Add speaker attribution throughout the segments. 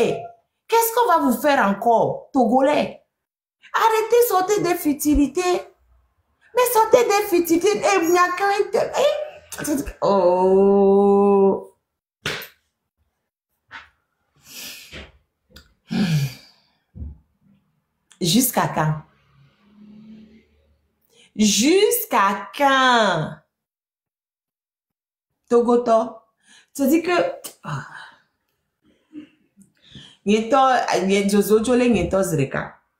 Speaker 1: Hey, qu'est-ce qu'on va vous faire encore, Togolais? Arrêtez, sortez des futilités. Mais sortez des futilités. Et il y a quand même... Oh... Jusqu'à quand? Jusqu'à quand? Togoto. Tu dis que...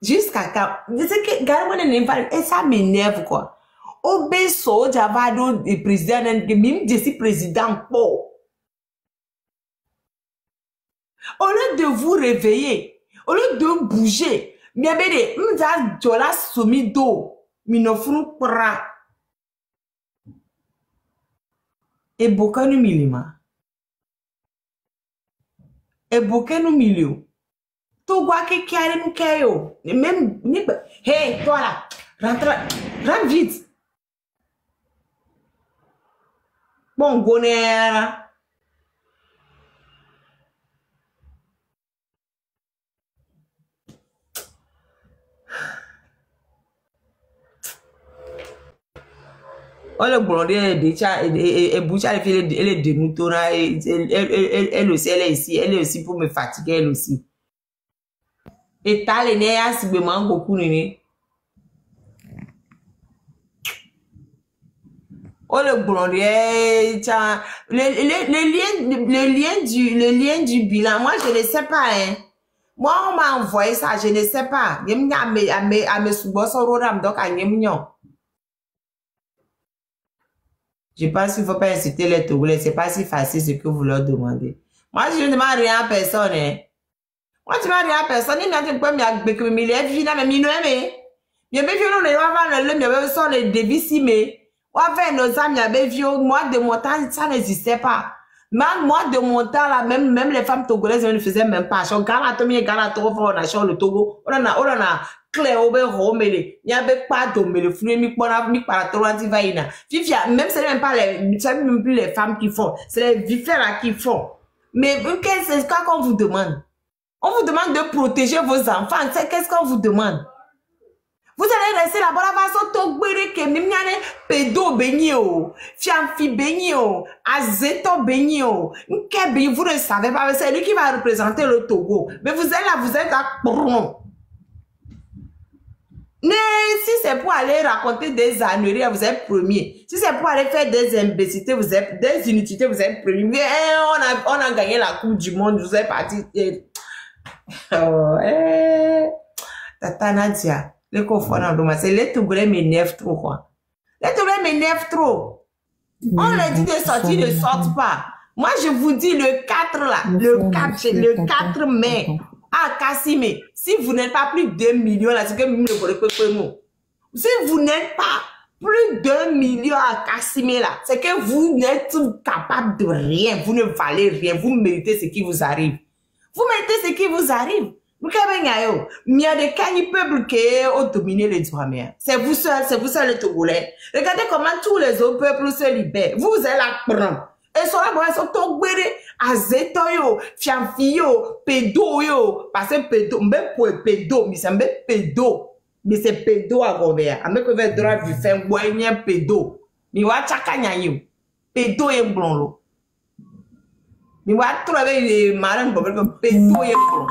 Speaker 1: Jusqu'à quand? Je sais que et ça m'énerve quoi. Obeso, Javado, le président, même je suis président. Au lieu de vous réveiller, au lieu de bouger, miabede, m'za jola somido, minofunu pra. Et beaucoup nous milima. Et beaucoup nous milieu. Tout quoi qui carry nous kayo. Même, hey, toi là, rentre vite. Bon, gonère. On le blondé et boucha elle est de moutona elle aussi elle est ici elle est aussi pour me fatiguer elle aussi et t'as les nerfs si me manque beaucoup nini on le blondé le lien du bilan moi je ne sais pas hein moi on m'a envoyé ça je ne sais pas à me subir donc à nyemnyo. Je pense qu'il ne faut pas inciter les Togolais. Ce n'est pas si facile ce que vous leur demandez. Moi, je ne demande rien à personne. Hein. Moi, je ne demande rien à personne. Il n'y a pas de milliers de vie, mais il n'y a pas de devis, mais nos amis, moi, de mon temps, ça n'existait pas. Même moi, de mon temps, là, même les femmes togolaises ne faisaient même pas. On a le Togo, on a clair au il y avait pas de le flux mi para tolanti vaina fifia même c'est même pas même plus les femmes qui font c'est les vifères qui font mais qu'est-ce qu'on vous demande on vous demande de protéger vos enfants c'est qu'est-ce qu'on vous demande vous allez rester là-bas la façon togbere que mimiane pedo benio fianfi benio azeto benio nkebi vous ne savez pas c'est lui qui va représenter le Togo mais vous êtes là vous êtes là mais si c'est pour aller raconter des âneries, vous êtes premier. Si c'est pour aller faire des imbécilités, vous êtes des inutilités, vous êtes premier. Mais on a gagné la Coupe du Monde, vous êtes parti. Tata Nadia, le confondant, c'est les Togolais m'énervent trop quoi. Les Togolais m'énervent trop. On leur dit de sortir, ne sortent pas. Moi je vous dis le 4 là, le 4 mai. Ah, Kassime, si vous n'êtes pas plus d'1 million, là, c'est que vous ne voulez pas. Si vous n'êtes pas plus d'1 million à Kassime, là, c'est que vous n'êtes capable de rien. Vous ne valez rien. Vous méritez ce qui vous arrive. Vous méritez ce qui vous arrive. Il y a des cagnes peuples qui ont dominé les Douarmères. C'est vous seul les Togolais. Regardez comment tous les autres peuples se libèrent. Vous êtes là prendre. Et sur la boîte, ils sont azeto yo, fianfi yo, pédo yo, parce que pédo, mais pour pédo, mais c'est pédo, mais c'est pédo à Robert. Avec le droit du fait, ouais, pédo. Mais wa chakanya yo, pédo est blond lo. Mais wa trouver les marins comme pédo est blond.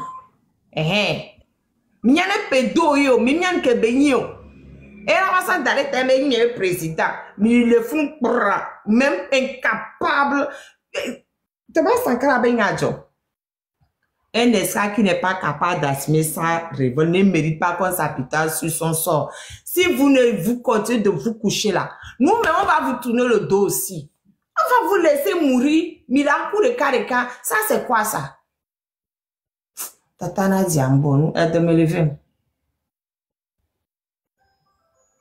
Speaker 1: Mignane pédo yo, mignane que benyo. Et là, ça d'aller terminer le président, mais ils le font même incapable. Tu vas s'encarrer avec un job. Un esclave qui n'est pas capable d'assumer sa révolte ne mérite pas qu'on s'apitoie sur son sort. Si vous ne vous continuez de vous coucher là, nous-mêmes, on va vous tourner le dos aussi. On va vous laisser mourir. Miracle de cas, ça c'est quoi ça? Tata Nadia Mbonu, elle te me lever.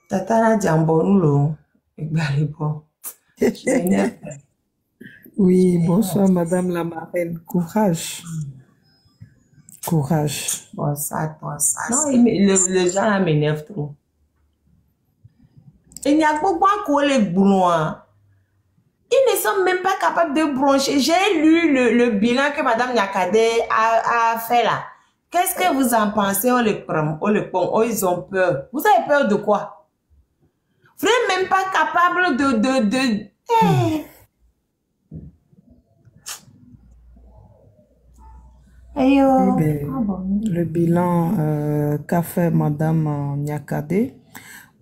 Speaker 1: Tata Nadia Mbonu, l'eau.
Speaker 2: Oui, bonsoir Madame la Marraine. Courage. Courage.
Speaker 1: Bonsoir. Non, les gens là m'énervent trop. Il n'y a pas beaucoup les boulons. Ils ne sont même pas capables de broncher. J'ai lu le bilan que Madame Nyakade a fait là. Qu'est-ce que vous en pensez? On les prend, ils ont peur. Vous avez peur de quoi? Vous n'êtes même pas capable de...
Speaker 2: Eh ben, le bilan qu'a fait Madame Nyakade,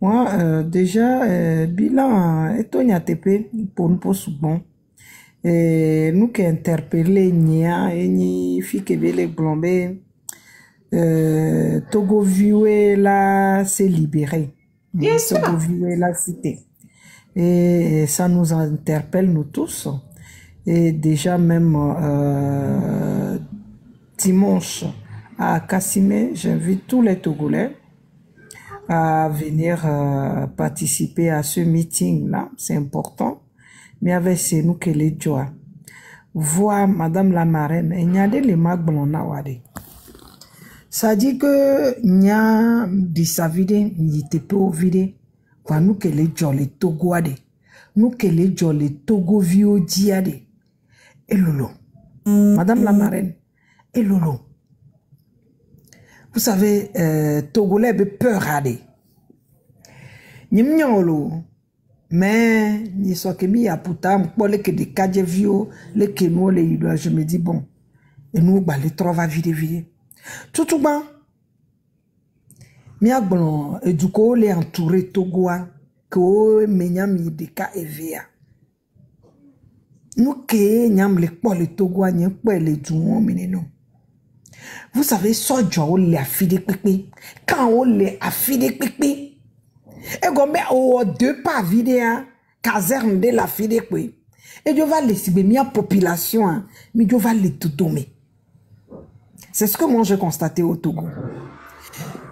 Speaker 2: moi, déjà, bilan, est au Nyatepe, pour nous, pour bon. Nous qui interpellé Nia, et ni fi kebele blombe, Togo Vioué là, s'est libéré.
Speaker 1: Bien sûr.
Speaker 2: Togo Vioué là, cité. Et ça nous interpelle, nous tous. Et déjà, même, dimanche, à Kassimé, j'invite tous les Togolais à venir participer à ce meeting-là. C'est important. Mais avec c'est nous que les joie. Voir Madame la marraine, il y a des magblona wade. Ça dit que n'y a dit sa vie, n'y était pas au vide. Pour nous que les joie les Togo wade. Nous que les joie les Togo vio diade. Et lolo. Madame la marraine. Et lolo. Vous savez, Togolais be peur à des. Nyamnyolo. Mais, ni so que mi a puta, m'pole que des cadres vieux, les keno, les idois, je me dis bon. Et nous, bah, les trois va vide. Tout bon. Mi a bon, et du coup, les entouré Togoa, que menyam yideka evea. Nous, que nyam les poils les Togoa, nyam poils les douons, meneno. Vous savez, so jo le affide pipi. Quand on le affide pipi, et comme au deux pas vidéo, caserne de la fide quoi. Et Dieu va laisser bien population, mais Dieu va les tout dommer. C'est ce que moi j'ai constaté au Togo.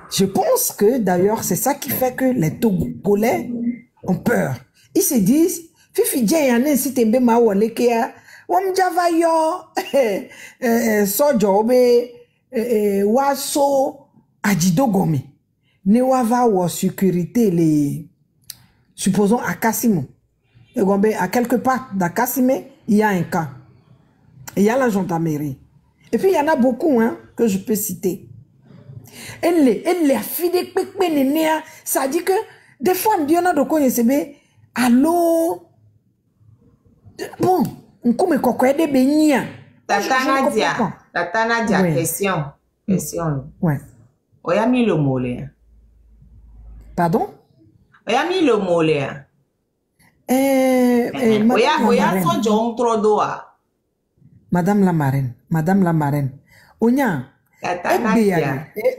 Speaker 2: Je pense que d'ailleurs c'est ça qui fait que les Togolais ont peur. Ils se disent, fifi djayane si tembe ma wole kia, wam java yo, so jobe, waso ajidogomi. Ne wava wa sécurité les supposons à Kassimo et gombe à quelque part dans Kassimé il y a un camp et il y a la gendarmerie et puis il y en a beaucoup hein que je peux citer elle les filles de pépé nénéa ça dit que des fois on dit on a de connaître mais allô bon on come coco de benia
Speaker 1: Tata Nadia
Speaker 2: ouais.
Speaker 1: question
Speaker 2: ouais
Speaker 1: oya mi le mot là.
Speaker 2: Pardon?
Speaker 1: Oya mi le mot là. Oya so jom trodoa.
Speaker 2: Madame la marraine. Onya.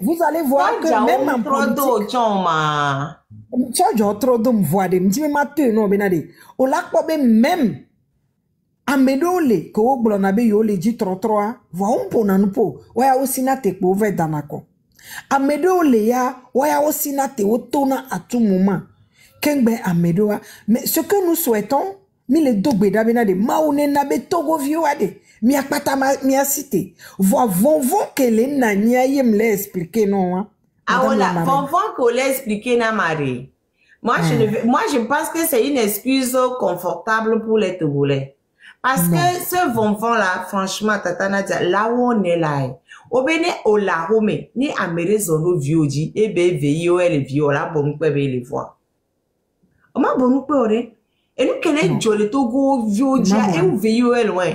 Speaker 2: Vous allez voir que même en politique. Trodo m'voide. M'dime matin non benade. O la ko be même. Amedole ko blonabe yo le dit trotroa. Voa un po nanupo. Oya aussi na te ko ve danako. Amedo Léa, waya aussi na te otona à tout moment. Kengbe amedoa. Mais ce que nous souhaitons, mi le dogbe dabena de maune nabe Togo viouade. Mi akpata mi a cité. Voi vont que les nania yem les expliquer non hein.
Speaker 1: Ah voilà, vont qu'on les expliquer na mari. Moi je pense que c'est une excuse confortable pour les Togolais. Parce que ce vont là, franchement, Tata Nadia, là où on est là, au béné au la home, ni à mes zones viodi, et bé veillot et les viola, bon, nous pouvons les voir. On m'a bon, nous pouvons, et nous, quel est le Togo viodi, et où veillot est loin.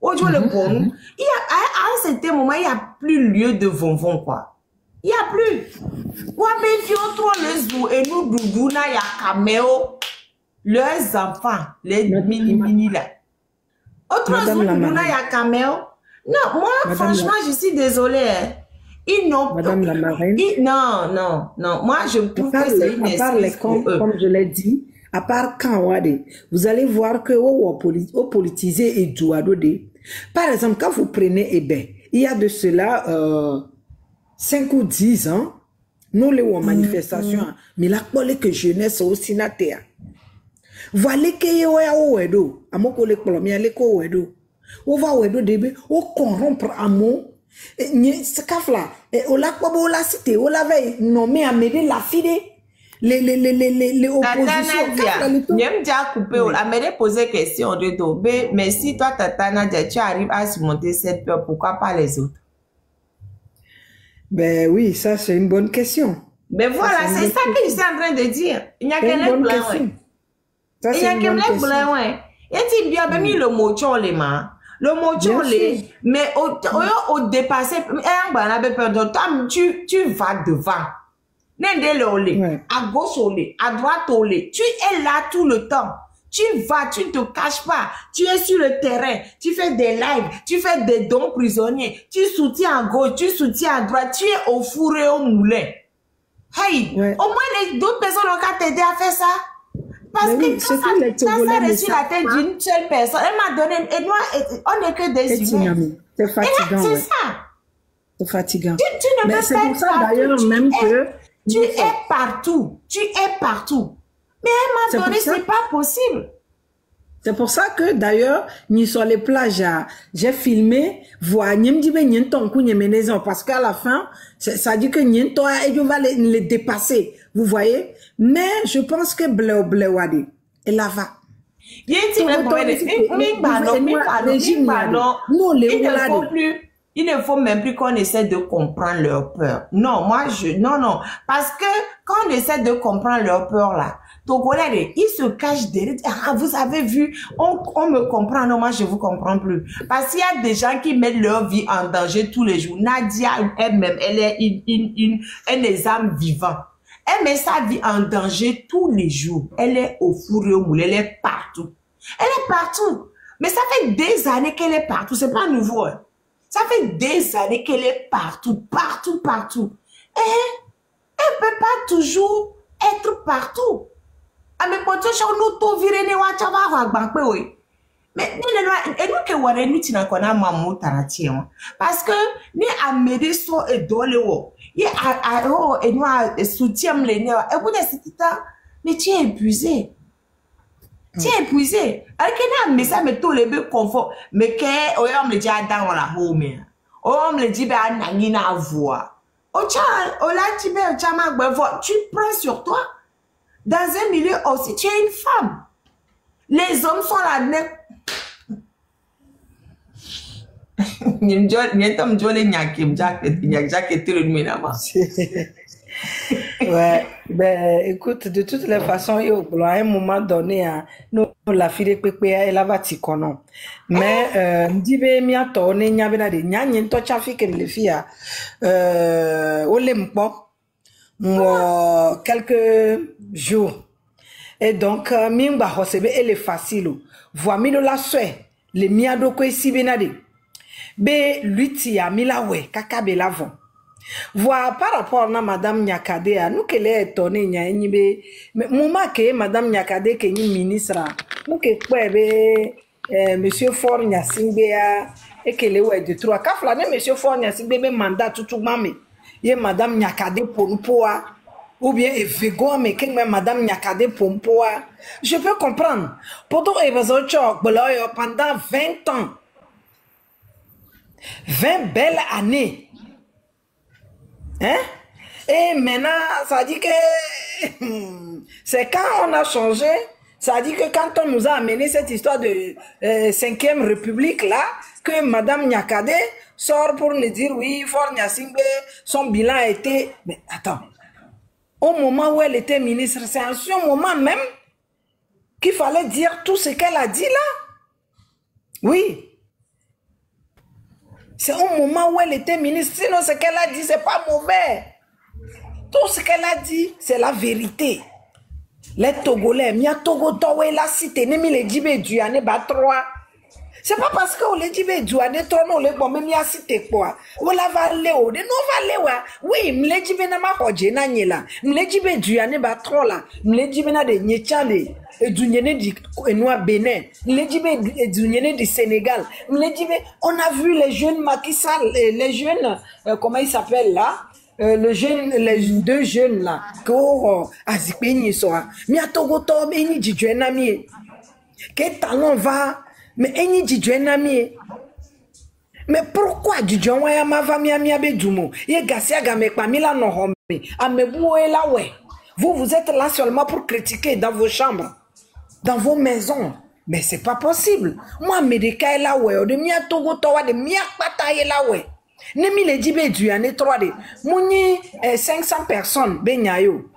Speaker 1: Au jour le bon, il y a, à un certain moment, il n'y a plus lieu de vonvon, quoi. Il n'y a plus. Ou à bé viot, trop le zou, et nous, doudouna, il y a caméo, leurs enfants, les mini là. Autre chose, il y a caméo. Non, moi, Madame franchement, je suis désolée. Hein. Ils n'ont pas.
Speaker 2: Madame la marraine.
Speaker 1: Non. Moi, je trouve que c'est une excuse pour eux.
Speaker 2: Comme je l'ai dit, à part quand vous allez voir que au politisé et douadode. Par exemple, quand vous prenez Ébé, il y a de cela 5 ou 10 ans, nous les manifestations, mais la police que jeunesse aussi na terre. Voilà que ya owedo, amoko le kolomia le ko owedo. On va owedo debe, o corrompre amo. Ni skafla, o la kobo la cité, o la veille nommé à m'aider la fille. les oppositions.
Speaker 1: Tata Nadia, j'aime déjà couper. Elle m'a posé question de dos. Mais si toi, Tata Nadia, tu arrives à surmonter cette peur, pourquoi pas les autres?
Speaker 2: Ben oui, ça c'est une bonne question.
Speaker 1: Ben voilà, c'est ça que je suis en train de dire. Il n'y a qu'un
Speaker 2: bonne
Speaker 1: blanc,
Speaker 2: question.
Speaker 1: Il y a qu'un blanc, ouais. Et tu bien mis le mot tcholema. Le mot tcholé, mais au dépassé, tu vas devant. À gauche au lait, à droite au lait. Tu es là tout le temps. Tu vas, tu ne te caches pas. Tu es sur le terrain. Tu fais des lives. Tu fais des dons prisonniers. Tu soutiens à gauche. Tu soutiens à droite. Tu es au four et au moulin. Hey, au moins d'autres personnes ont qu'à t'aider à faire ça. Parce que ça reçu la tête d'une seule personne. Elle m'a donné, et moi, on n'est que des humains.
Speaker 2: C'est fatigant.
Speaker 1: C'est ça.
Speaker 2: C'est fatigant.
Speaker 1: Tu ne peux
Speaker 2: c'est
Speaker 1: pas
Speaker 2: pour ça d'ailleurs même que...
Speaker 1: Tu es partout. Tu es partout. Mais elle m'a donné, c'est pas possible.
Speaker 2: C'est pour ça que d'ailleurs, ni sur les plages, j'ai filmé, voir, n'y me dit, mais n'y ton coup, n'y maison, parce qu'à la fin, ça dit que n'y toi, et je vais les dépasser. Vous voyez? Mais je pense que bleu wadi, et là va.
Speaker 1: Il ne faut même plus qu'on essaie de comprendre leur peur. Non, non. Parce que quand on essaie de comprendre leur peur là, Togolais, ils se cachent derrière. Ah, vous avez vu, on me comprend. Non, moi, je vous comprends plus. Parce qu'il y a des gens qui mettent leur vie en danger tous les jours. Nadia, elle-même, elle est un exemple vivant. Elle met sa vie en danger tous les jours. Elle est au four et au moulin. Elle est partout. Elle est partout. Mais ça fait des années qu'elle est partout. C'est pas nouveau. Hein. Ça fait des années qu'elle est partout. Et elle peut pas toujours être partout. Mais pour tout ça, nous tout virer ne wacha va bagbe oui. Mais nous que ware nous tina kona mamu tarati parce que ni amede so edole wo. Ye et nous soutien le ne e vous de mais tu es épuisé. Tu es épuisé. Alors que na mais ça me tout le be confort mais que on me dit dans la home. On me dit ba na ni na voix. Ocha ola ti be ocha ma gbe tu prends sur toi. Dans un milieu aussi, tu es une femme. Les hommes sont là.
Speaker 2: Ouais, ben écoute, de toutes les façons, à un moment donné, nous, la fille de Pépé, elle a bâti qu'on mais, m'dibe mia tourné, n'y avait pas de n'y a rien de chafi que les filles, quelques jours. Et donc, mimba hosebe elle est facile. Voix mi la souhait, les miado ko si benade. Be luiti a mi la we, kaka be l'avant. Voix par rapport à madame Nyakade, à nous qu'elle est étonnée, nya be, mais mouma que madame Nyakade que ni ministre, nous que quoi be, monsieur Fort Nyasingbea, et qu'elle est ouais de trois. Kafla ne monsieur Fort Nyasingbea be mandat tout mame. Ye madame Nyakade Pompoa, ou bien Evego, mais que madame Nyakade Pompoa. Je peux comprendre. Pourtant, pendant 20 ans, 20 belles années. Hein? Et maintenant, ça dit que c'est quand on a changé, ça dit que quand on nous a amené cette histoire de 5e République là, que madame Nyakade sort pour nous dire oui, Fort Nyasingbe, son bilan a été... Mais attends, au moment où elle était ministre, c'est en ce moment même qu'il fallait dire tout ce qu'elle a dit là. Oui. C'est au moment où elle était ministre, sinon ce qu'elle a dit, c'est pas mauvais. Tout ce qu'elle a dit, c'est la vérité. Les Togolais, Mia Togo Towe la cité, Nemi le Djibé Duyane Batroa. C'est pas parce que le Djibé Duyane Tono le bon, même la cité quoi. Ou la valéo, de no valéo. Oui, m'le Djibé na ma hoje na nyela. M'le Djibé Duyane Batrola. M'le Djibé na de Nyechale. Djibé di Noa Bénin. M'le Djibé Djibé du Sénégal. M'le Djibé, on a vu les jeunes Macky Sall, les jeunes, comment ils s'appellent là? Les deux jeunes là, que azipeni soa, mi atogo to eni jijwena mi, que talon va, mais eni jijwena mi. Mais pourquoi jijwena ya ma va mi abedumo? Ye gasia game pa mi la no home, amebu e la we. Vous êtes là seulement pour critiquer dans vos chambres, dans vos maisons. Mais c'est pas possible. Moi, Médéka est là, ouais. De mia Togo, Towa, de mia Pata est là, ouais. Nemi le dibe du année 3D. Mouni 500 personnes, Benyayo.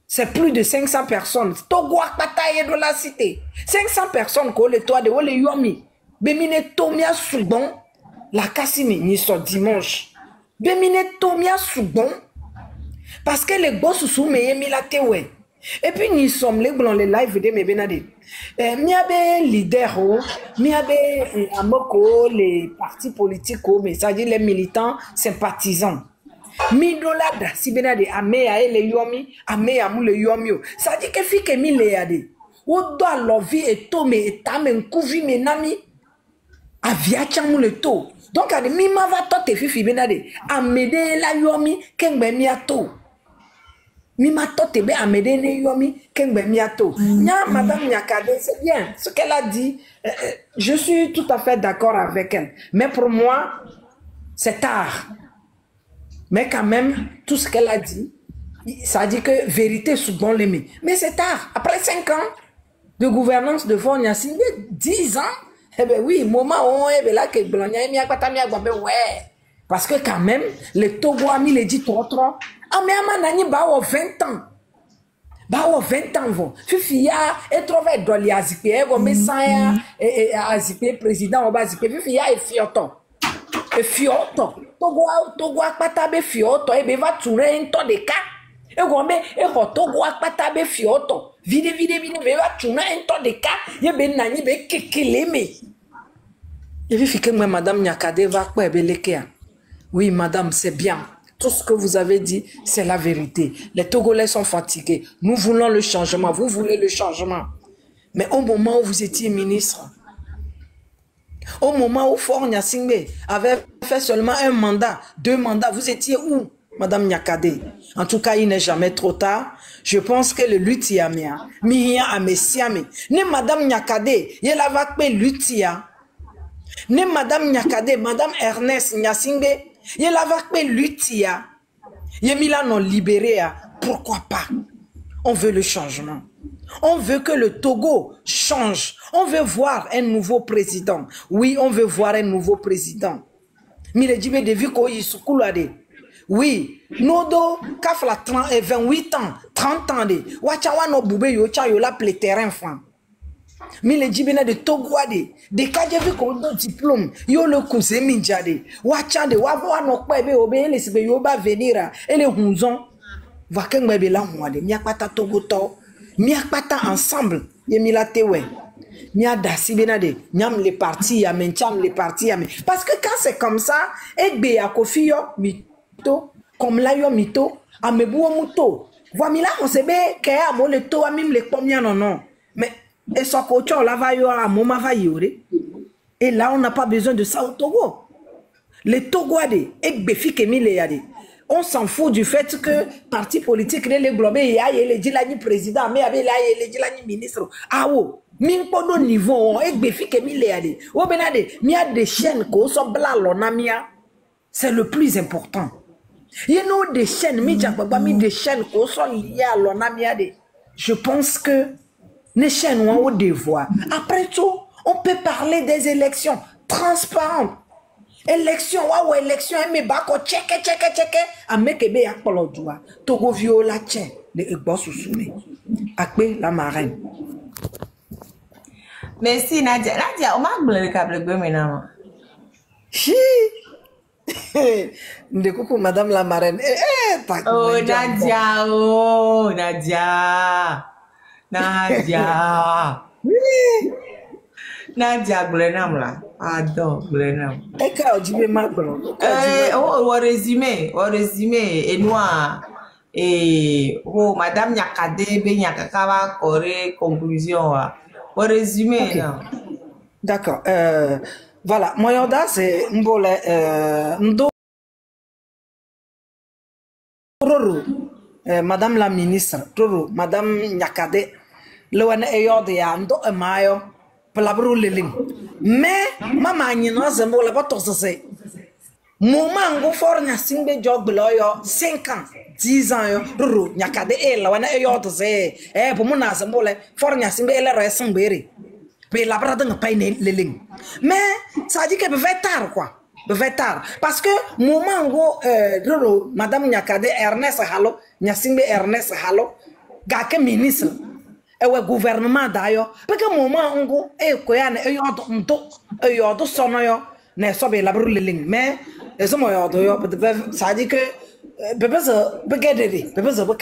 Speaker 2: C'est plus de 500 personnes. Togo, Pata est de la cité. 500 personnes, ko le toit de le yomi. Bemine Tomia Soubon. La Kassimi, ni so dimanche. Bemine Tomia Soubon. Parce que les gosses sous mes milate, ouais. Et puis nous sommes les blancs les live de mes benade. Miabe leader miabe amoko les partis politiques mais ça dit les militants sympathisants. Midola da si benade ame a ele yomi ame amu le yomi. Ça dit que fi que mi le ade. O doit lovi et tome et tame nkuvi menami avia chamu le to. Donc ade mi ma va to te fi benade amede la yomi kengbe mi ato. Mima totebe amedene yomi kengbe miato. Nya madame Nyakade, c'est bien ce qu'elle a dit. Je suis tout à fait d'accord avec elle. Mais pour moi, c'est tard. Mais quand même, tout ce qu'elle a dit, ça dit que vérité sous bon l'aimé. Mais c'est tard. Après 5 ans de gouvernance de Faure Gnassingbé, 10 ans, eh bien oui, moment où eh bien là que Blogna mi akpata mi agbabe ouais. Parce que quand même, les Togo a mis les dit trop. Ah mais amanani ba o 20 ans. Ba o 20 ans vont. Fifia et trouvé doli azipé go mesaya et azipé président oba azipé fifia et fioto. Et fioto. Togo akpata be fioto e be va tourner un ton de cas. Et go me e ko Togo akpata be fioto. Vide be va tourner un ton de cas. Ye be nani be kekeleme. Et puis que moi madame Nyakade va quoi belekea. Oui madame, c'est bien. Tout ce que vous avez dit, c'est la vérité. Les Togolais sont fatigués. Nous voulons le changement. Vous voulez le changement. Mais au moment où vous étiez ministre, au moment où Faure Gnassingbé avait fait seulement 1 mandat, 2 mandats, vous étiez où, madame Nyakade? En tout cas, il n'est jamais trop tard. Je pense que le lutia miya amesiame. Ne madame Nyakade, il a vakpe lutia. Ne madame Nyakade, madame Ernest Gnassingbé, il a vakpe lutia. Yemila non libéré. Pourquoi pas? On veut le changement. On veut que le Togo change. On veut voir un nouveau président. Oui, on veut voir un nouveau président. Mile Djibé de Viko Yisukulade. Oui, Nodo Kafla 28 ans, 30 ans de. Wachawa no boube yocha yola ple terrain fan. Mile Djibé de Togoade. De Kadjevi Kodo diplôme. Yo le cousin Minjade. Wachande, Wava no kwebe obe, les sebe yoba venira. Et les hunzons. Wakeng bebe la mwade. Miakpata Togoto. Miakpata ensemble. Yemila tewe. Mia dasi benade. Miam les partis yamen. Cham les partis yamen. Parce que quand c'est comme ça, Egbe ya kofi yo mito. Comme la yo mito. Amebu muto. Voimila on sebe kaya mo le to amim le pomia non. Mais et son coach la va yo a moma va yore. Et là on n'a pas besoin de ça au Togo. Les Togoade Egbe fi kemi le yade. On s'en fout du fait que parti politique les globés et les dilani président mais avec les dilani ministre ah oh min podo niveau egbe fi ke mi le ade o benade mi a des chaînes ko so bla lona mia c'est le plus important you know des chaînes mi jakbagba mi des chaînes ko so lié à lona mia de je pense que les chaînes ont au devoir après tout on peut parler des élections transparentes. Élection, waouh, élection, mais bako, check, amekebe akpolodua, Togo viola tche, le egbo sousoune, akbe la marraine.
Speaker 1: Merci Nadia. Nadia, on m'a blé le câble maintenant.
Speaker 2: Chi! Ndekoukou madame la marraine.
Speaker 1: Oh Nadia, oh Nadia. Nadia. Nadia Glenam là. Adore Glenam.
Speaker 2: Eka ojibe maglo.
Speaker 1: Oh, au résumé, et noir. Et oh, madame Nyakade, ben Nyakakawa, Corée, conclusion. Au résumé, okay. Non.
Speaker 2: D'accord. Voilà. Moyoda, c'est Mbole, Ndo. Madame la ministre, Toro, madame Nyakade, le wane eyode ya ndo emayo. Mais maman n'y n'a pas zembo la pas tosé Moment go for nya simbe jog below yo 5 ans, 10 ans yo, ruru nya kade la wana yo to se pour mon assemble for nya simbe la re sambere. Pe la brada nga pay ne leling. Mais ça dit que peut faire tard quoi. Peut faire tard parce que moment go ruru madame nya kade Ernest Halo, nya simbe Ernest Halo, ga ke ministre ewe gouvernement dayo. Parce que moment ngo ko ya ne yo to sono yo ne so be la bru leling. Mais eso mo yo ça dit que bébé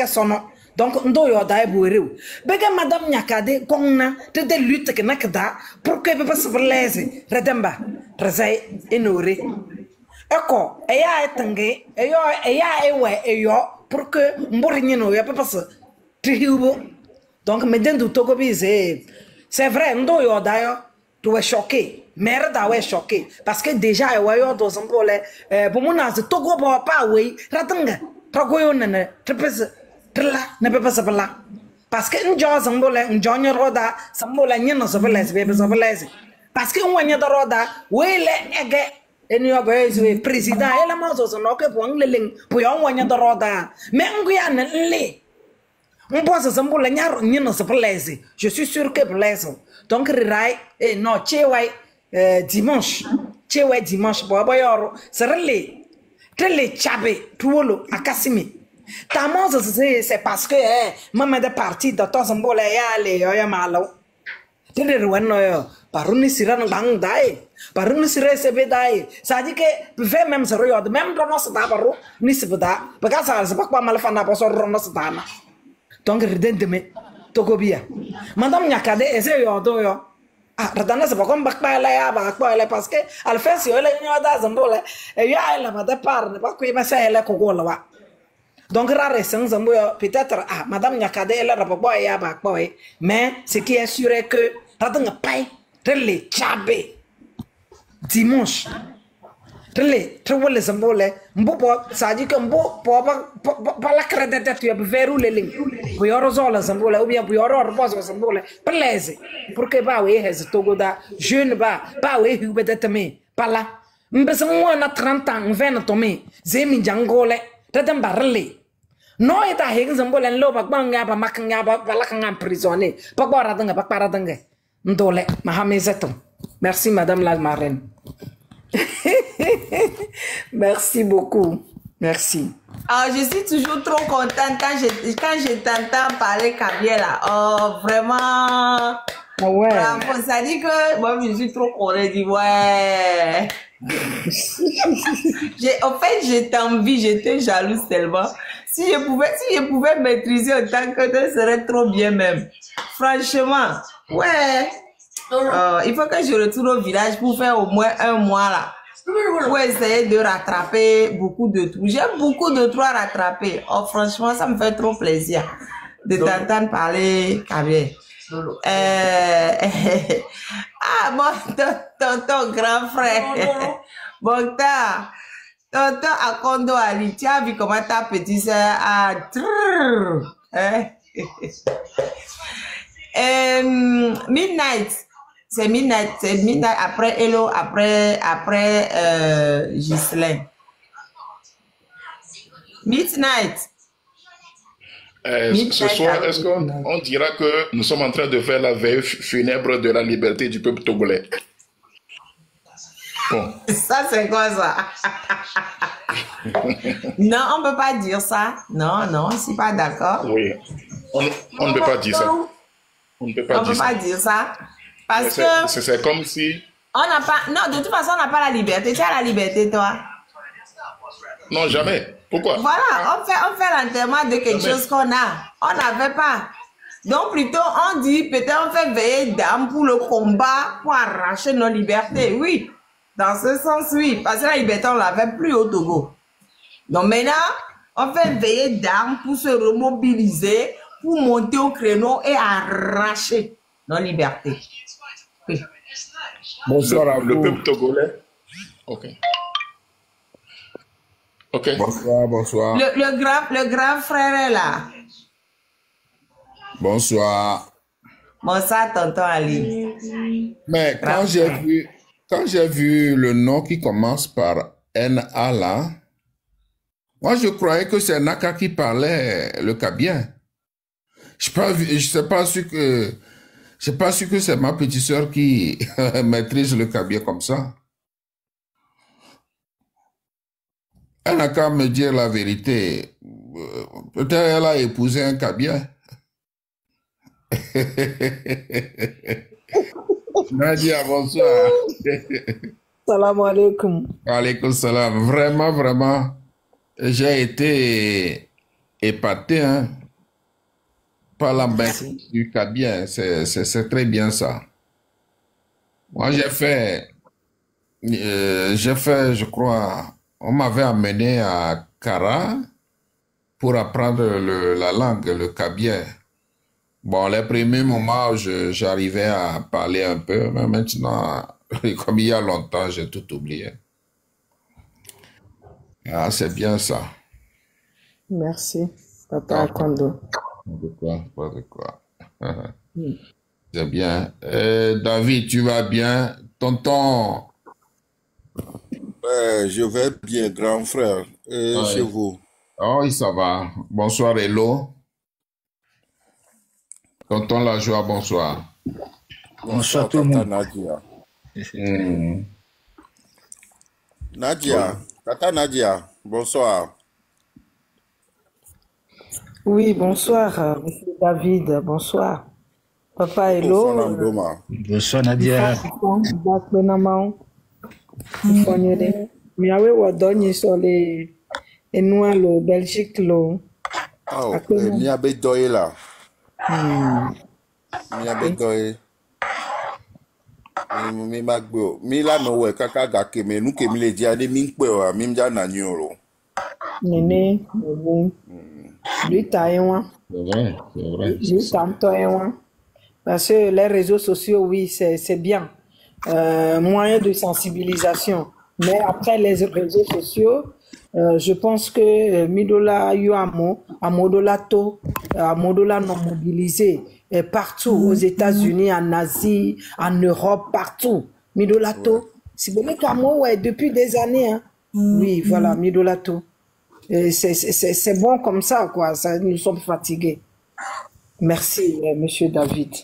Speaker 2: sono donc ndo yo dai bureau bege madame nyakade konna de lutte que nakda pour que bébé se blaze redemba rezai enore eko eya etange eya ewe pour que mborinye no ya bébé se trihubo donc medendo togo bize c'est vrai ndo yo dayo tu es choqué. Merde ouais choqué parce que déjà yo do zambole pour mon az togo pas oui ratanga trogoyo nene trepes trla ne peut pas s'appeler parce que njo zambole njo nyoroda zambole nyeno zobelez bebe zobelez parce que on nyada roda wele ege enyo goye président ela mazo no ke pour ngleleng pour on nyada roda mais nguya nle mboza zambole nyaro nyeno zobelez je suis sûr que blaze donc rirai non chewai dimanche chewe dimanche bobo yoro serele tele chabe tuolo akasimi tamos c'est parce que maman de parti de temps en bole ya le yo ya malo tele rwano yo paruni sirano bang dai paruni sire sebe dai ça dit que peut même se regarde même dans notre tabaru ni se bada parce que ça c'est pas mal fana pour sur notre tana donc redendeme tokobia madame nyakade ese yo do yo radana se bakon bakpala ya bakpala parce que al fait si elle nyoda zambole ya elle va départ ne pas que ça elle ko gola wa donc rare sen zambo peut-être madame nyakade elle rappo ya bakpala mais ce qui est sûr est que radana pai tele chabe dimanche tele trewole zambole mbo ça dit que mbo pas la crédit tu be veru leling bu yoro zola zambole ou bien bu yoro reposo zambole plaise pour que ba we hez togoda jeune ba we hu bedetame pala mbesa na 30 ans 20 tomé zemi jangole tadam barle no eta hegen zambole lo ba banga ba makanga ba lakanga prisonnier pa bora danga pa para danga ndole mahamezeto merci madame la marraine. Merci beaucoup. Merci.
Speaker 1: Ah, je suis toujours trop contente quand je t'entends parler Kabia là. Oh, vraiment.
Speaker 2: Ouais.
Speaker 1: Bravo, ça dit que moi je suis trop contente. Ouais. En fait, je t'envie, j'étais jalouse tellement. Si je pouvais maîtriser autant que tu serais trop bien même. Franchement, ouais. Il faut que je retourne au village pour faire au moins 1 mois là. Pour essayer de rattraper beaucoup de trous. J'ai beaucoup de trous à rattraper. Oh, franchement, ça me fait trop plaisir de t'entendre parler, Kabia. Ton grand frère. Tonton Akondo Ali, tu as vu comment ta petite sœur a... Midnight. C'est midnight après Hello, après Ghislaine. Midnight.
Speaker 3: Ce soir, est-ce qu'on dira que nous sommes en train de faire la veille funèbre de la liberté du peuple togolais? Bon.
Speaker 1: Ça, c'est quoi ça? Non, on ne peut pas dire ça. Non, je ne suis pas d'accord.
Speaker 3: Oui, on ne peut pas dire ça. On ne peut pas dire ça.
Speaker 1: Parce que
Speaker 3: c'est comme si...
Speaker 1: On n'a pas... Non, de toute façon, on n'a pas la liberté. Tu as la liberté, toi?
Speaker 3: Non, jamais. Pourquoi?
Speaker 1: Voilà, on fait l'enterrement de quelque chose qu'on a. On n'avait pas. Donc, plutôt, on dit, peut-être on fait veiller d'âme pour le combat, pour arracher nos libertés. Oui, dans ce sens, oui. Parce que la liberté, on ne l'avait plus au Togo. Donc, maintenant, on fait veiller d'âme pour se remobiliser, pour monter au créneau et arracher nos libertés. Oui.
Speaker 4: Bonsoir à vous.
Speaker 3: Le peuple togolais. Ok.
Speaker 4: Bonsoir.
Speaker 1: Le grand frère est là.
Speaker 4: Bonsoir.
Speaker 1: Bonsoir, tonton Ali.
Speaker 4: Mais quand j'ai vu le nom qui commence par N-A là. Moi, je croyais que c'est Naka qui parlait le kabien. Je sais pas sûr que c'est ma petite sœur qui maîtrise le kabien comme ça. Elle n'a qu'à me dire la vérité. Peut-être elle a épousé un kabien. Nadia, bonsoir.
Speaker 2: Salam alaikum.
Speaker 4: Alaikum salam. Vraiment, vraiment, j'ai été épaté par la maîtrise du kabien. C'est très bien ça. Moi, j'ai fait, je crois, on m'avait amené à Kara pour apprendre la langue, le kabien. Bon, les premiers moments, j'arrivais à parler un peu, mais maintenant, comme il y a longtemps, j'ai tout oublié. Ah, c'est bien ça.
Speaker 2: Merci, Papa Kondo.
Speaker 4: Pas de quoi, pas de quoi. C'est bien. David, tu vas bien? Tonton?
Speaker 5: Je vais bien, grand frère.
Speaker 4: Ouais.
Speaker 5: Chez vous?
Speaker 4: Oh, oui, ça va. Bonsoir, Hello. Tonton La Joie, bonsoir.
Speaker 5: Bonsoir,
Speaker 6: tout le monde.
Speaker 5: Nadia. Nadia, Tata Nadia, bonsoir.
Speaker 2: Oui, bonsoir, Monsieur David, bonsoir. Papa Hello.
Speaker 6: Bonsoir Nadia.
Speaker 2: Miawe wadonyi sole enua lo Belgique lo.
Speaker 5: Oh, Mia Bedoye là. Mia Bedoye. Mi magbo. Mi la no we kaka gake me nu ke mi le dia de mi npe o mi mja na nyoro.
Speaker 2: Nene, lui taïwan.
Speaker 4: C'est vrai, c'est vrai.
Speaker 2: Lui taïwan. Parce que les réseaux sociaux, oui, c'est bien. Moyen de sensibilisation. Mais après les réseaux sociaux, je pense que Midola Yuamo, à Modolato, à Modola non mobilisé, partout aux États-Unis, en Asie, en Europe, partout. Midolato, c'est bon, ouais, depuis des années. Hein. Oui, voilà, Midolato. C'est bon comme ça, quoi. Ça, nous sommes fatigués. Merci, Monsieur David.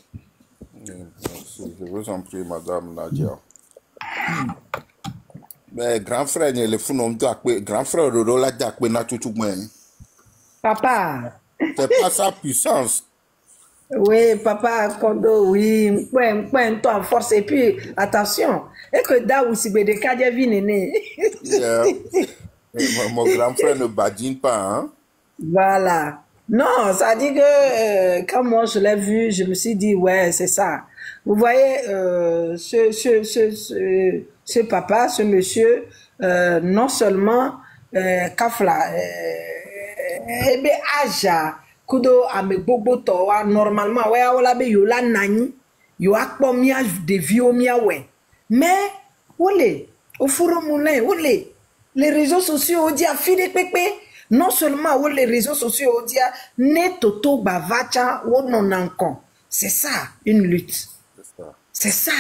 Speaker 5: Merci, je vous en prie, Madame Nadia. Mais grand frère, le fou non grand frère Rodo la diakwe na tout
Speaker 2: Papa.
Speaker 5: C'est pas sa puissance.
Speaker 2: Oui, Papa Kondo, oui, toi en force. Et puis, attention, et que Daou si de Kadia Vinene.
Speaker 5: Mon grand frère ne badine pas, hein?
Speaker 2: Voilà. Non, ça dit que quand moi je l'ai vu, je me suis dit, ouais, c'est ça. Vous voyez, ce papa, ce monsieur, non seulement Kafla, Aja, Kudo ame bobo towa normalement ouais ola be yola nani yo akpo mia de vieux mia ouais mais olé au forum moulin olé les réseaux sociaux on dit à fide pépé non seulement les réseaux sociaux on dit ne toto bavacha ou non encore c'est ça une lutte c'est ça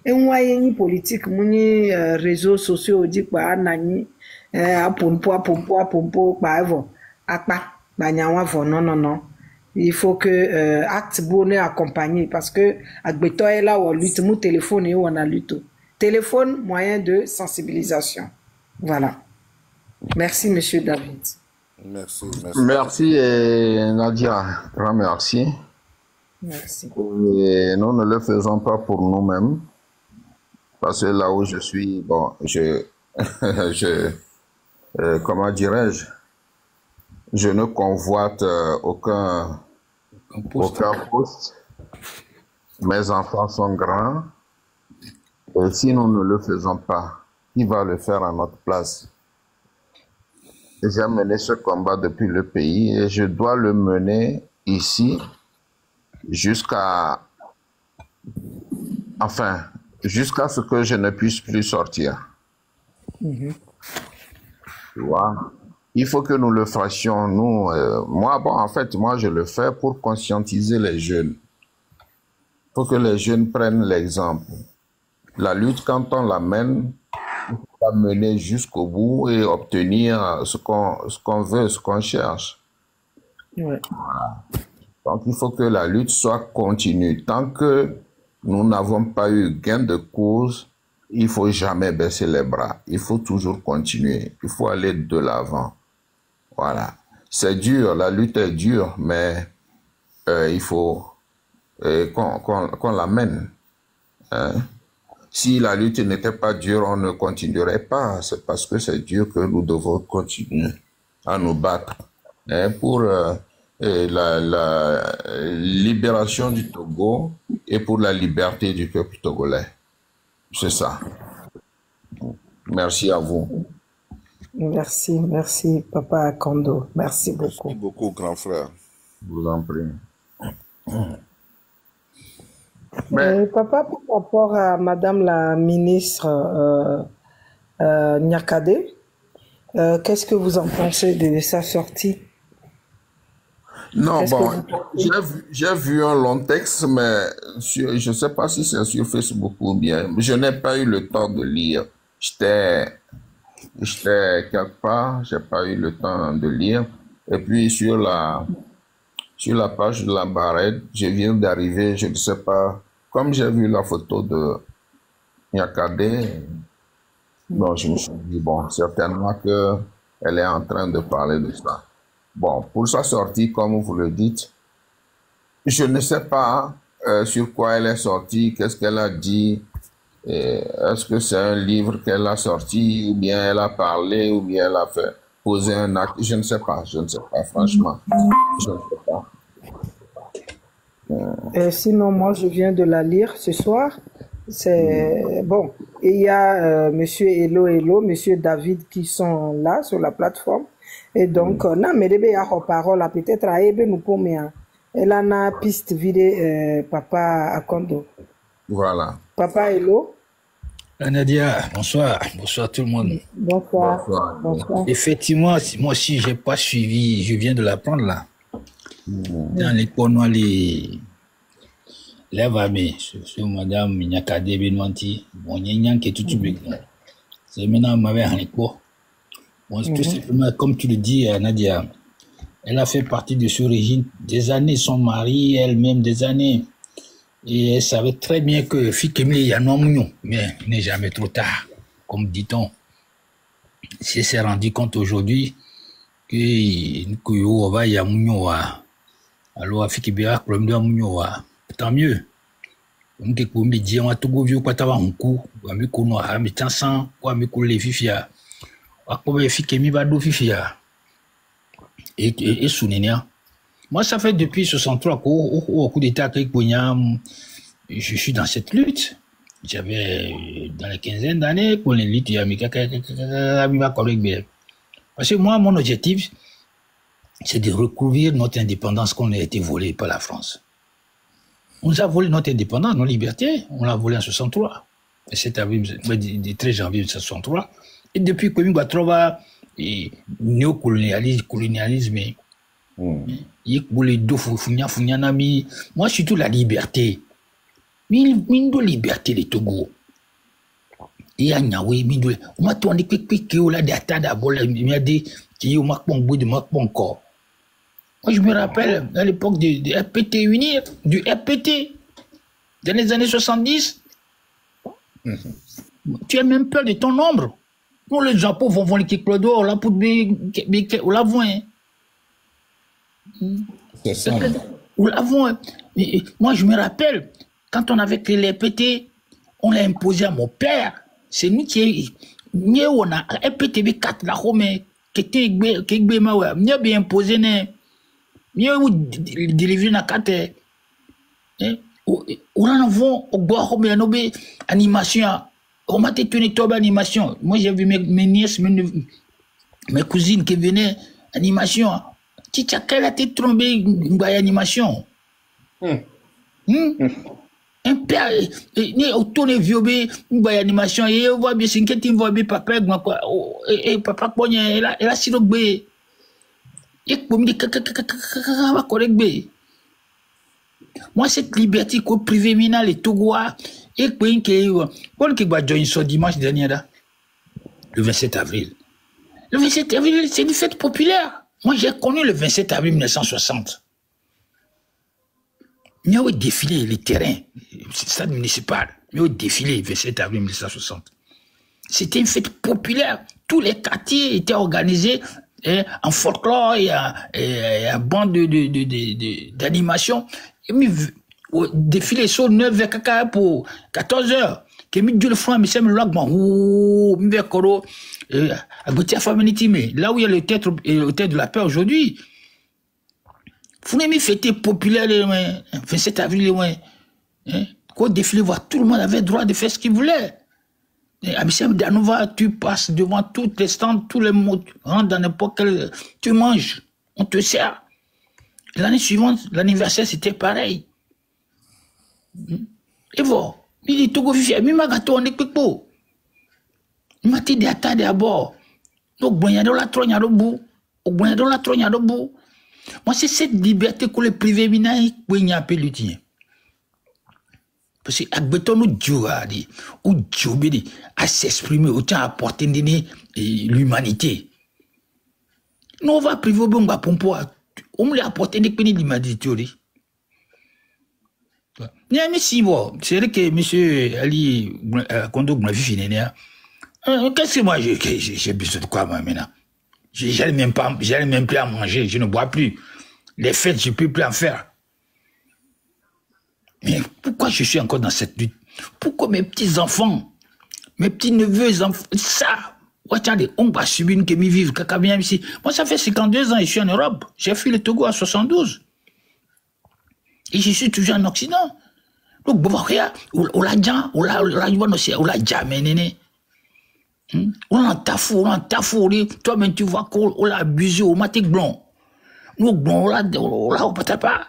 Speaker 2: et moyen ni politique moni réseaux sociaux on dit quoi nani pompo bah avant non. Il faut que acte bonnet accompagné parce que Agbeto est là où on lutte, mon téléphone et où on a lutte. Téléphone, moyen de sensibilisation. Voilà. Merci, Monsieur David.
Speaker 5: Merci.
Speaker 4: Merci, Nadia. Grand merci.
Speaker 2: Merci.
Speaker 4: Et nous ne le faisons pas pour nous-mêmes. Parce que là où je suis, bon, comment dirais-je? Je ne convoite aucun poste. Mes enfants sont grands. Et si nous ne le faisons pas, qui va le faire à notre place? J'ai mené ce combat depuis le pays et je dois le mener ici jusqu'à ce que je ne puisse plus sortir. Tu vois? Il faut que nous le fassions, nous. Moi, je le fais pour conscientiser les jeunes. Il faut que les jeunes prennent l'exemple. La lutte, quand on la mène, pas mener jusqu'au bout et obtenir ce qu'on veut, ce qu'on cherche.
Speaker 2: Ouais.
Speaker 4: Donc, il faut que la lutte soit continue. Tant que nous n'avons pas eu gain de cause, il faut jamais baisser les bras. Il faut toujours continuer. Il faut aller de l'avant. Voilà. C'est dur, la lutte est dure, mais il faut qu'on la mène. Hein? Si la lutte n'était pas dure, on ne continuerait pas. C'est parce que c'est dur que nous devons continuer à nous battre. Hein, pour la libération du Togo et pour la liberté du peuple togolais. C'est ça. Merci à vous.
Speaker 2: Merci, merci, Papa Akondo. Merci beaucoup.
Speaker 5: Merci beaucoup, grand frère.
Speaker 4: Je vous en prie. Mais,
Speaker 2: Papa, par rapport à Madame la ministre Nyakade, qu'est-ce que vous en pensez de sa sortie?
Speaker 4: non, bon, j'ai vu un long texte, mais je ne sais pas si c'est sur Facebook ou bien. Je n'ai pas eu le temps de lire. J'étais quelque part, j'ai pas eu le temps de lire. Et puis sur la page de la Barrette, je viens d'arriver, je ne sais pas, comme j'ai vu la photo de Nyakade, bon, je me suis dit, bon, certainement qu'elle est en train de parler de ça. Bon, pour sa sortie, comme vous le dites, je ne sais pas sur quoi elle est sortie, qu'est-ce qu'elle a dit. Est-ce que c'est un livre qu'elle a sorti, ou bien elle a parlé, ou bien elle a fait poser un acte? Je ne sais pas, franchement. Je ne sais pas.
Speaker 2: Sinon, moi, je viens de la lire ce soir. C'est bon. Et il y a Monsieur Hello, Monsieur David qui sont là sur la plateforme. Et donc, na merebe ya parole peut-être à ebe nous pomea. Elle a na piste vide Papa Akondo.
Speaker 4: Voilà.
Speaker 2: Papa Hello.
Speaker 6: Nadia, bonsoir. Bonsoir tout le monde.
Speaker 2: Bonsoir.
Speaker 4: Bonsoir.
Speaker 6: Effectivement, moi aussi, j'ai pas suivi, je viens de l'apprendre là. Dans les points, les amis, sur Madame Nyakade Benwanti, bon, il y a un qui est tout big. C'est maintenant ma mère en écho. Bon, tout simplement, comme tu le dis, Nadia, elle a fait partie de ce régime des années, son mari, elle-même des années. Et elle savait très bien que Fikemi y a non mignon, mais il n'est jamais trop tard, comme dit-on. Si elle s'est rendu compte aujourd'hui que on va y a mignon, alors Fikemi a problème de mignon, tant mieux. On dit qu'on me dit on a tout go vieux quoi t'as un coup, on me connaît à me tansan, quoi me coller fifia. Comme Fikemi va do fifia. Et Sounenia. Moi, ça fait depuis 63 qu'au coup d'État, je suis dans cette lutte. J'avais, dans les quinzaine d'années, pour les luttes, parce que moi, mon objectif, c'est de recouvrir notre indépendance qu'on a été volée par la France. On nous a volé notre indépendance, nos libertés, on l'a volé en 63. Le 13 janvier 1963. Et depuis que nous avons néocolonialisme, moi, surtout la liberté. Mindo liberté de Togo. Et à Niaoui, mindo. On m'a tourné que on a des attaques d'abord, il m'a dit qu'il y a un bout de encore. Moi, je me rappelle à l'époque du RPT Unir, du RPT, dans les années 70. Tu as même peur de ton nombre. Nous, les Japon vont voler quelque dehors, là, pour la voir.
Speaker 4: C'est ça.
Speaker 6: Moi, je me rappelle, quand on avait créé les PT, on l'a imposé à mon père. C'est nous qui on a RPTB 4 là, mais qui était bien imposé, mieux délivrer na 4. On en a au bois, mais animation. On m'a tenu top animation. Moi, j'ai vu mes nièces, mes cousines qui venaient animation. Tu as quelle a été trompé une animation? Un père, il autour de vieux, une animation, et on voit bien, c'est une voit bien, papa, et papa, elle a si l'autre bé. Et pour me dire, moi, cette liberté qu'on privé mina les Togois, et pour que va joindre ce dimanche dernier là. le 27 avril. Le 27 avril, c'est une fête populaire. Moi, j'ai connu le 27 avril 1960. Il y a eu défilé les terrains, c'est stade municipal. Il y a eu défilé le 27 avril 1960. C'était une fête populaire. Tous les quartiers étaient organisés en folklore et en bande d'animation. Défilé sur 9 h pour 14 h. Que mi Dieu le franc, mais c'est le logement. Ouh, mi vers Koro. À Boutia Family, mais là où il y a le théâtre de la paix aujourd'hui, vous n'aimez fêter populaire le 27 avril, quand défilé, voir tout le monde avait droit de faire ce qu'il voulait. À Bissem Danova, tu passes devant toutes les stands, tous les mots, tu rentres dans n'importe quel. Tu manges, on te sert. L'année suivante, l'anniversaire, c'était pareil. Et voilà. Il dit Togo Fifi, mais ma gâteau, on est pipo. Il m'a dit d'abord. d'abord. Donc, bon, il y a de la trogne à l'obou. Bon, il y a de la trogne à l'obou. Moi, c'est cette liberté que le privé minaï, il y a un peu l'utile. Parce que Agbeton ou Dieu a dit, ou Dieu à s'exprimer, autant apporter l'humanité. Nous, on va priver au bon pompo, on me l'a apporté des pénis d'humanité. Mais si, bon, c'est vrai que M. Ali Kondo Gnafi fini, qu'est-ce que moi j'ai besoin de quoi, moi, maintenant? J'allais même plus à manger, je ne bois plus. Les fêtes, je ne peux plus en faire. Mais pourquoi je suis encore dans cette lutte? Pourquoi mes petits-enfants, mes petits-neveux, ça, on va subir une qui vivent, caca bien ici. Moi, ça fait 52 ans et je suis en Europe. J'ai fui le Togo à 72. Et je suis toujours en Occident. Donc, on l'a déjà, on l'a déjà, on l'a tafou, toi-même, tu vois qu'on l'a abusé au matic blanc. Nous, on l'a pas.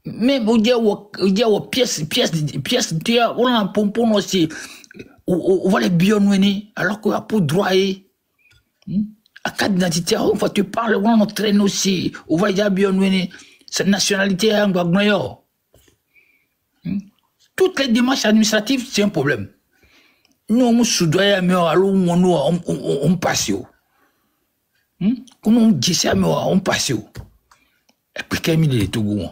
Speaker 6: Mais on dit pièces, on a un pompon aussi. On va les bionner alors qu'on a pas de droit. À carte d'identité, on va te parler, on entraîne aussi. On va dire bionner. Cette nationalité est un bagnoyo. Toutes les démarches administratives, c'est un problème. Nous, on se doit, mais on passe. Comment on dit ça, mais on passe. Et puis, quand il est Togo.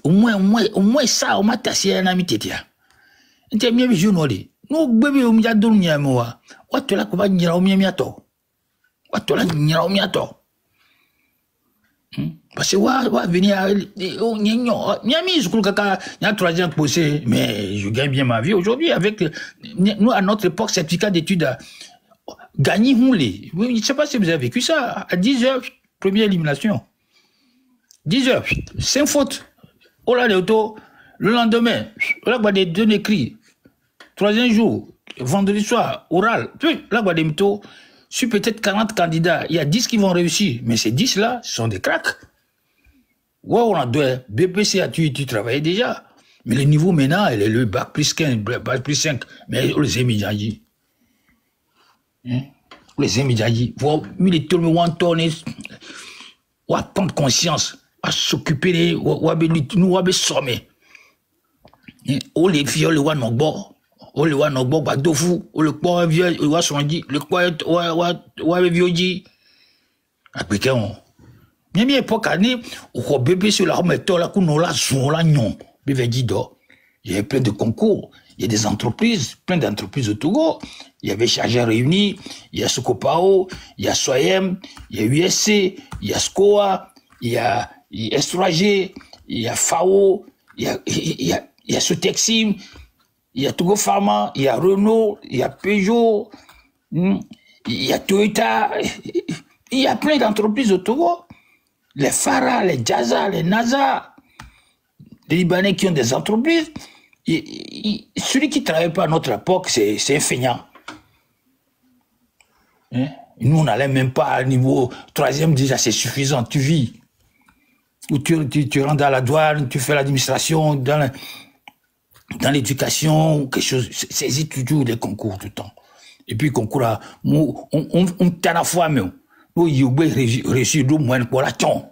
Speaker 6: Au moins ça, on m'a tassé un ami tétia. Et tu as mis un journal. Nous, bébé, on m'a donné un mot. Ou tu l'as couvert, il y a un miato. Ou tu l'as il y a un miato. Parce que, ouais, venir à. Miami, je crois qu'il y a 3 ans posé, mais je gagne bien ma vie aujourd'hui avec. Nous, à notre époque, certificat d'études, gagner, on les. Je ne sais pas si vous avez vécu ça. À 10 h, première élimination. 10 h, 5 fautes. Oh là, le lendemain, là, il y a des données écrits. 3e jour, vendredi soir, oral. Puis, là, il y a des métaux. Sur peut-être 40 candidats, il y a 10 qui vont réussir. Mais ces 10-là, ce sont des cracks. Ouais, on a deux. BPC, tu travaillais déjà. Mais le niveau maintenant, elle est le bac plus 15, bac plus 5. Mais on les a mis dit. On les a mis dit. Voilà, tout le monde tourne. On va prendre conscience. On va s'occuper. On va sommer. On les viols, on va bord. On le voit dans le bas d'offou, on le croit vieux, on voit son dit, le croit, on vieux dit. Après qu'on. Même à l'époque, on a bébé sur la remettre là, qu'on a la zone là, non. Bébé dit, il y avait plein de concours, il y a des entreprises, plein d'entreprises au Togo. Il y avait Chargé Réuni, il y a Sokopao, il y a Soyem, il y a USC, il y a SCOA, il y a S3G, il y a FAO, il y a Sotexim. Il y a Togo Pharma, il y a Renault, il y a Peugeot, il y a Toyota, il y a plein d'entreprises au Togo. Les Farah, les Jaza, les NASA, les Libanais qui ont des entreprises. Celui qui ne travaille pas à notre époque, c'est un feignant. Nous, on n'allait même pas à niveau 3e, déjà c'est suffisant, tu vis. Ou tu rentres dans la douane, tu fais l'administration, dans l'éducation, quelque chose, saisit toujours des concours tout le temps. Et puis, concours là, on t'a la fois, mais nous, il y a réussi d'au moins pour la ton.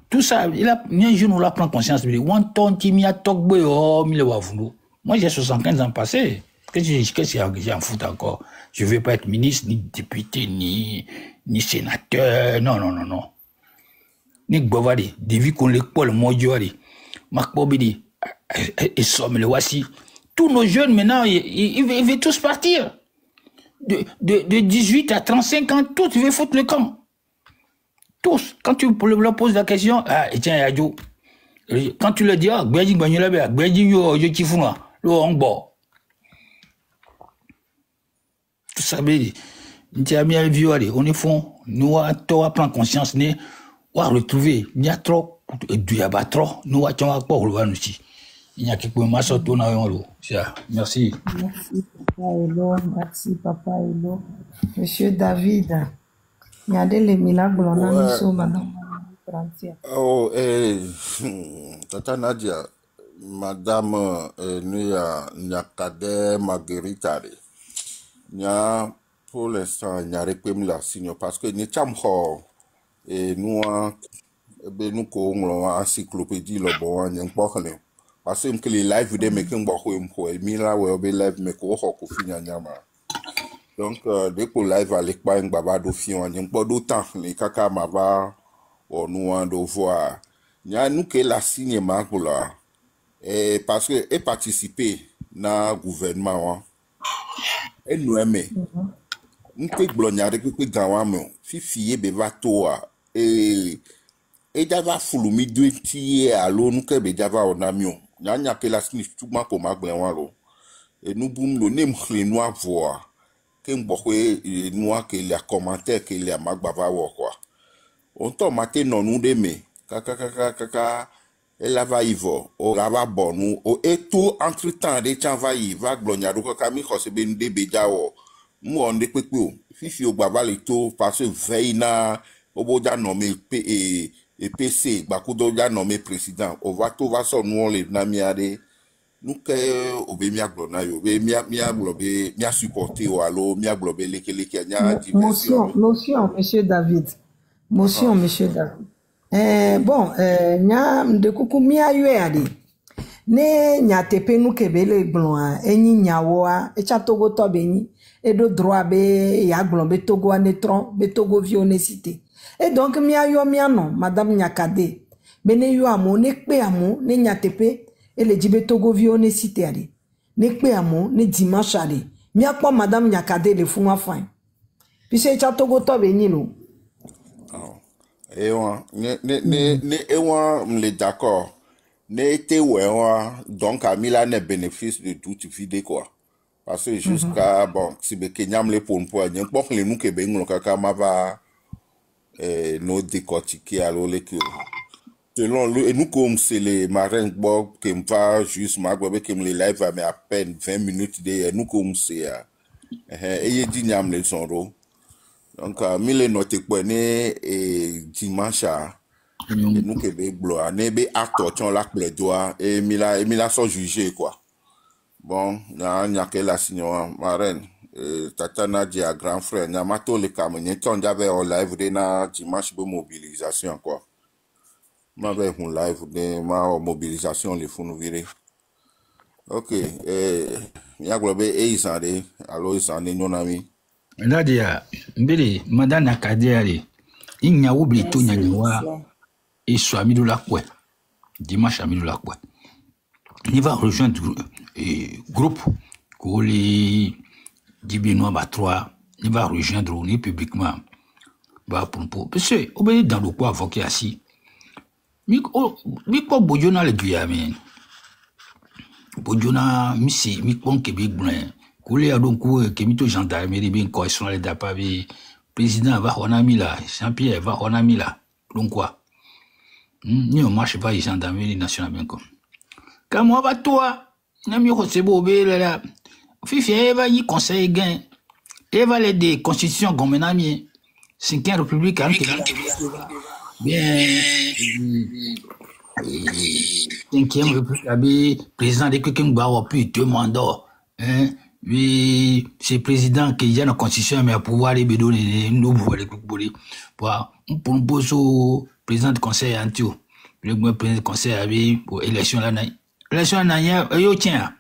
Speaker 6: Tout ça, un jour, on la prend conscience, il dit, on ton timi a tokbe, oh, mille wavulu. Moi, j'ai 75 ans passés. Qu'est-ce que j'ai en foutre encore? Je ne veux pas être ministre, ni député, ni sénateur. Non. Ni Bovadi, des vies qu'on les colle, moi, Marc Bobidi, et somme le voici. Tous nos jeunes, maintenant, ils veulent tous partir. De 18 à 35 ans, tous veulent foutre le camp. Tous. Quand tu leur poses la question, tiens, Yadjo. Quand tu leur dis, tout ça, on est fond, nous, on prendre conscience, on va retrouver, il y a trop, il y a pas trop, nous, on va pas relever aussi. Il y a quelque chose qui merci.
Speaker 2: Merci, Papa Elo. Monsieur David, il y a des miracles, on a mis sur Madame Francia.
Speaker 5: Oh, Tata Nadia, Madame Nyakade Marguerita, pour l'instant, il n'y a rien la signe parce que nous sommes et nous avons encyclopédie le bon, nous avons parce que les live de making beaucoup mila we live me ko ko finya nyama donc dès que live avec pas un baba do fion n'y pas d'autant les kaka mava on nous en do voir nya nous que la signe marque là et parce que et participer na gouvernement et nous aimer nous que glonia de que gawa me fifié be va toa et java fulumi dueti alo nous que be java on amion Nyanya que la signe tout ma comme agbenwalo et nous boum le nem les noirs voir que m'bohwe les noirs que les commentaires que les magbava quoi on tombe matin non nous deme kaka elle va y voir on va bon nous et tout entre temps de va y va glonia do kami khose be nde bejao mu on de pepe fifi o gbava le to parce que veina oboja nommé et PC, Bakudo ya nommé président. On va tout va son nous les namiade. Nous que obemia glona yo, mia globe, mia supporter ou allo, mia globe leke nya
Speaker 2: motion, monsieur David. Motion, monsieur David. Bon, nya de kuku mia yue ade. Ne nya tepe nou kebele glon eni nyawoa e cha togo to beni e do droit be ya glon be togo anetron be togo vionesité. Et donc, Madame Nyakade, bene yo amo, nekpe amo, ne nyatepe, et le dibe togo vio ne cité ali. Nekpe amo, ne dimanche ali. Miakwa Madame Nyakade le fuma fin. Puis c'est cha togo to beni no.
Speaker 5: Ne d'accord. Ne été donc à Milan ne bénéfice de toute vidéo quoi. Parce que jusqu'à bon, si be kenyam le pour n'y pas que nous que ben kaka mava nous décortiquer alors les que selon lui et nous comme c'est les marins bon qui me va juste magwe qui me les live mais à peine 20 minutes de nous comme c'est et il dit nyam les sonro donc mille note quoi et dimanche et nous que be bloa ne be acteur la le doigt et mila sont jugés quoi bon nya que la signora marraine Tata Nadia grand frère Nyamato le Cameroun ton j'avais en live de na dimanche de mobilisation quoi m'avait un live de ma mobilisation les font nous virer ok ya globe et isande alors isande non ami
Speaker 6: Nadia mbele madame Nakadia ali inya oubli to nyanywa et soit mis de la quoi dimanche à mis de la quoi il va rejoindre groupe pour les Dibino ba 3, il va rejoindre ni publiquement. Bah pour parce que obéi dans le quoi avocat assis. Mi ko bojona le guyame. Bojona mi kon ke big brin. Koulé a donc que mi to gendarmerie bien correctionnel d'apavi président va on a mis là, Jean-Pierre va on a mis là. Donc quoi? Ni on marche pas gendarmerie nationale bien comme. Quand moi va toi, n'a mi ko c'est beau là. Fifi Eva y conseil gain. Eva les des constitutions comme un ami. 5e République. Bien. 5e République. Président de quelqu'un qui a pu 2 mandats. Hein? Oui, c'est président qui a une constitution, mais à pouvoir les donner nous pouvoir les couper. Pour un poste au président du conseil Antio. Le président du conseil avait pour élection là. Élection là, yo tiens.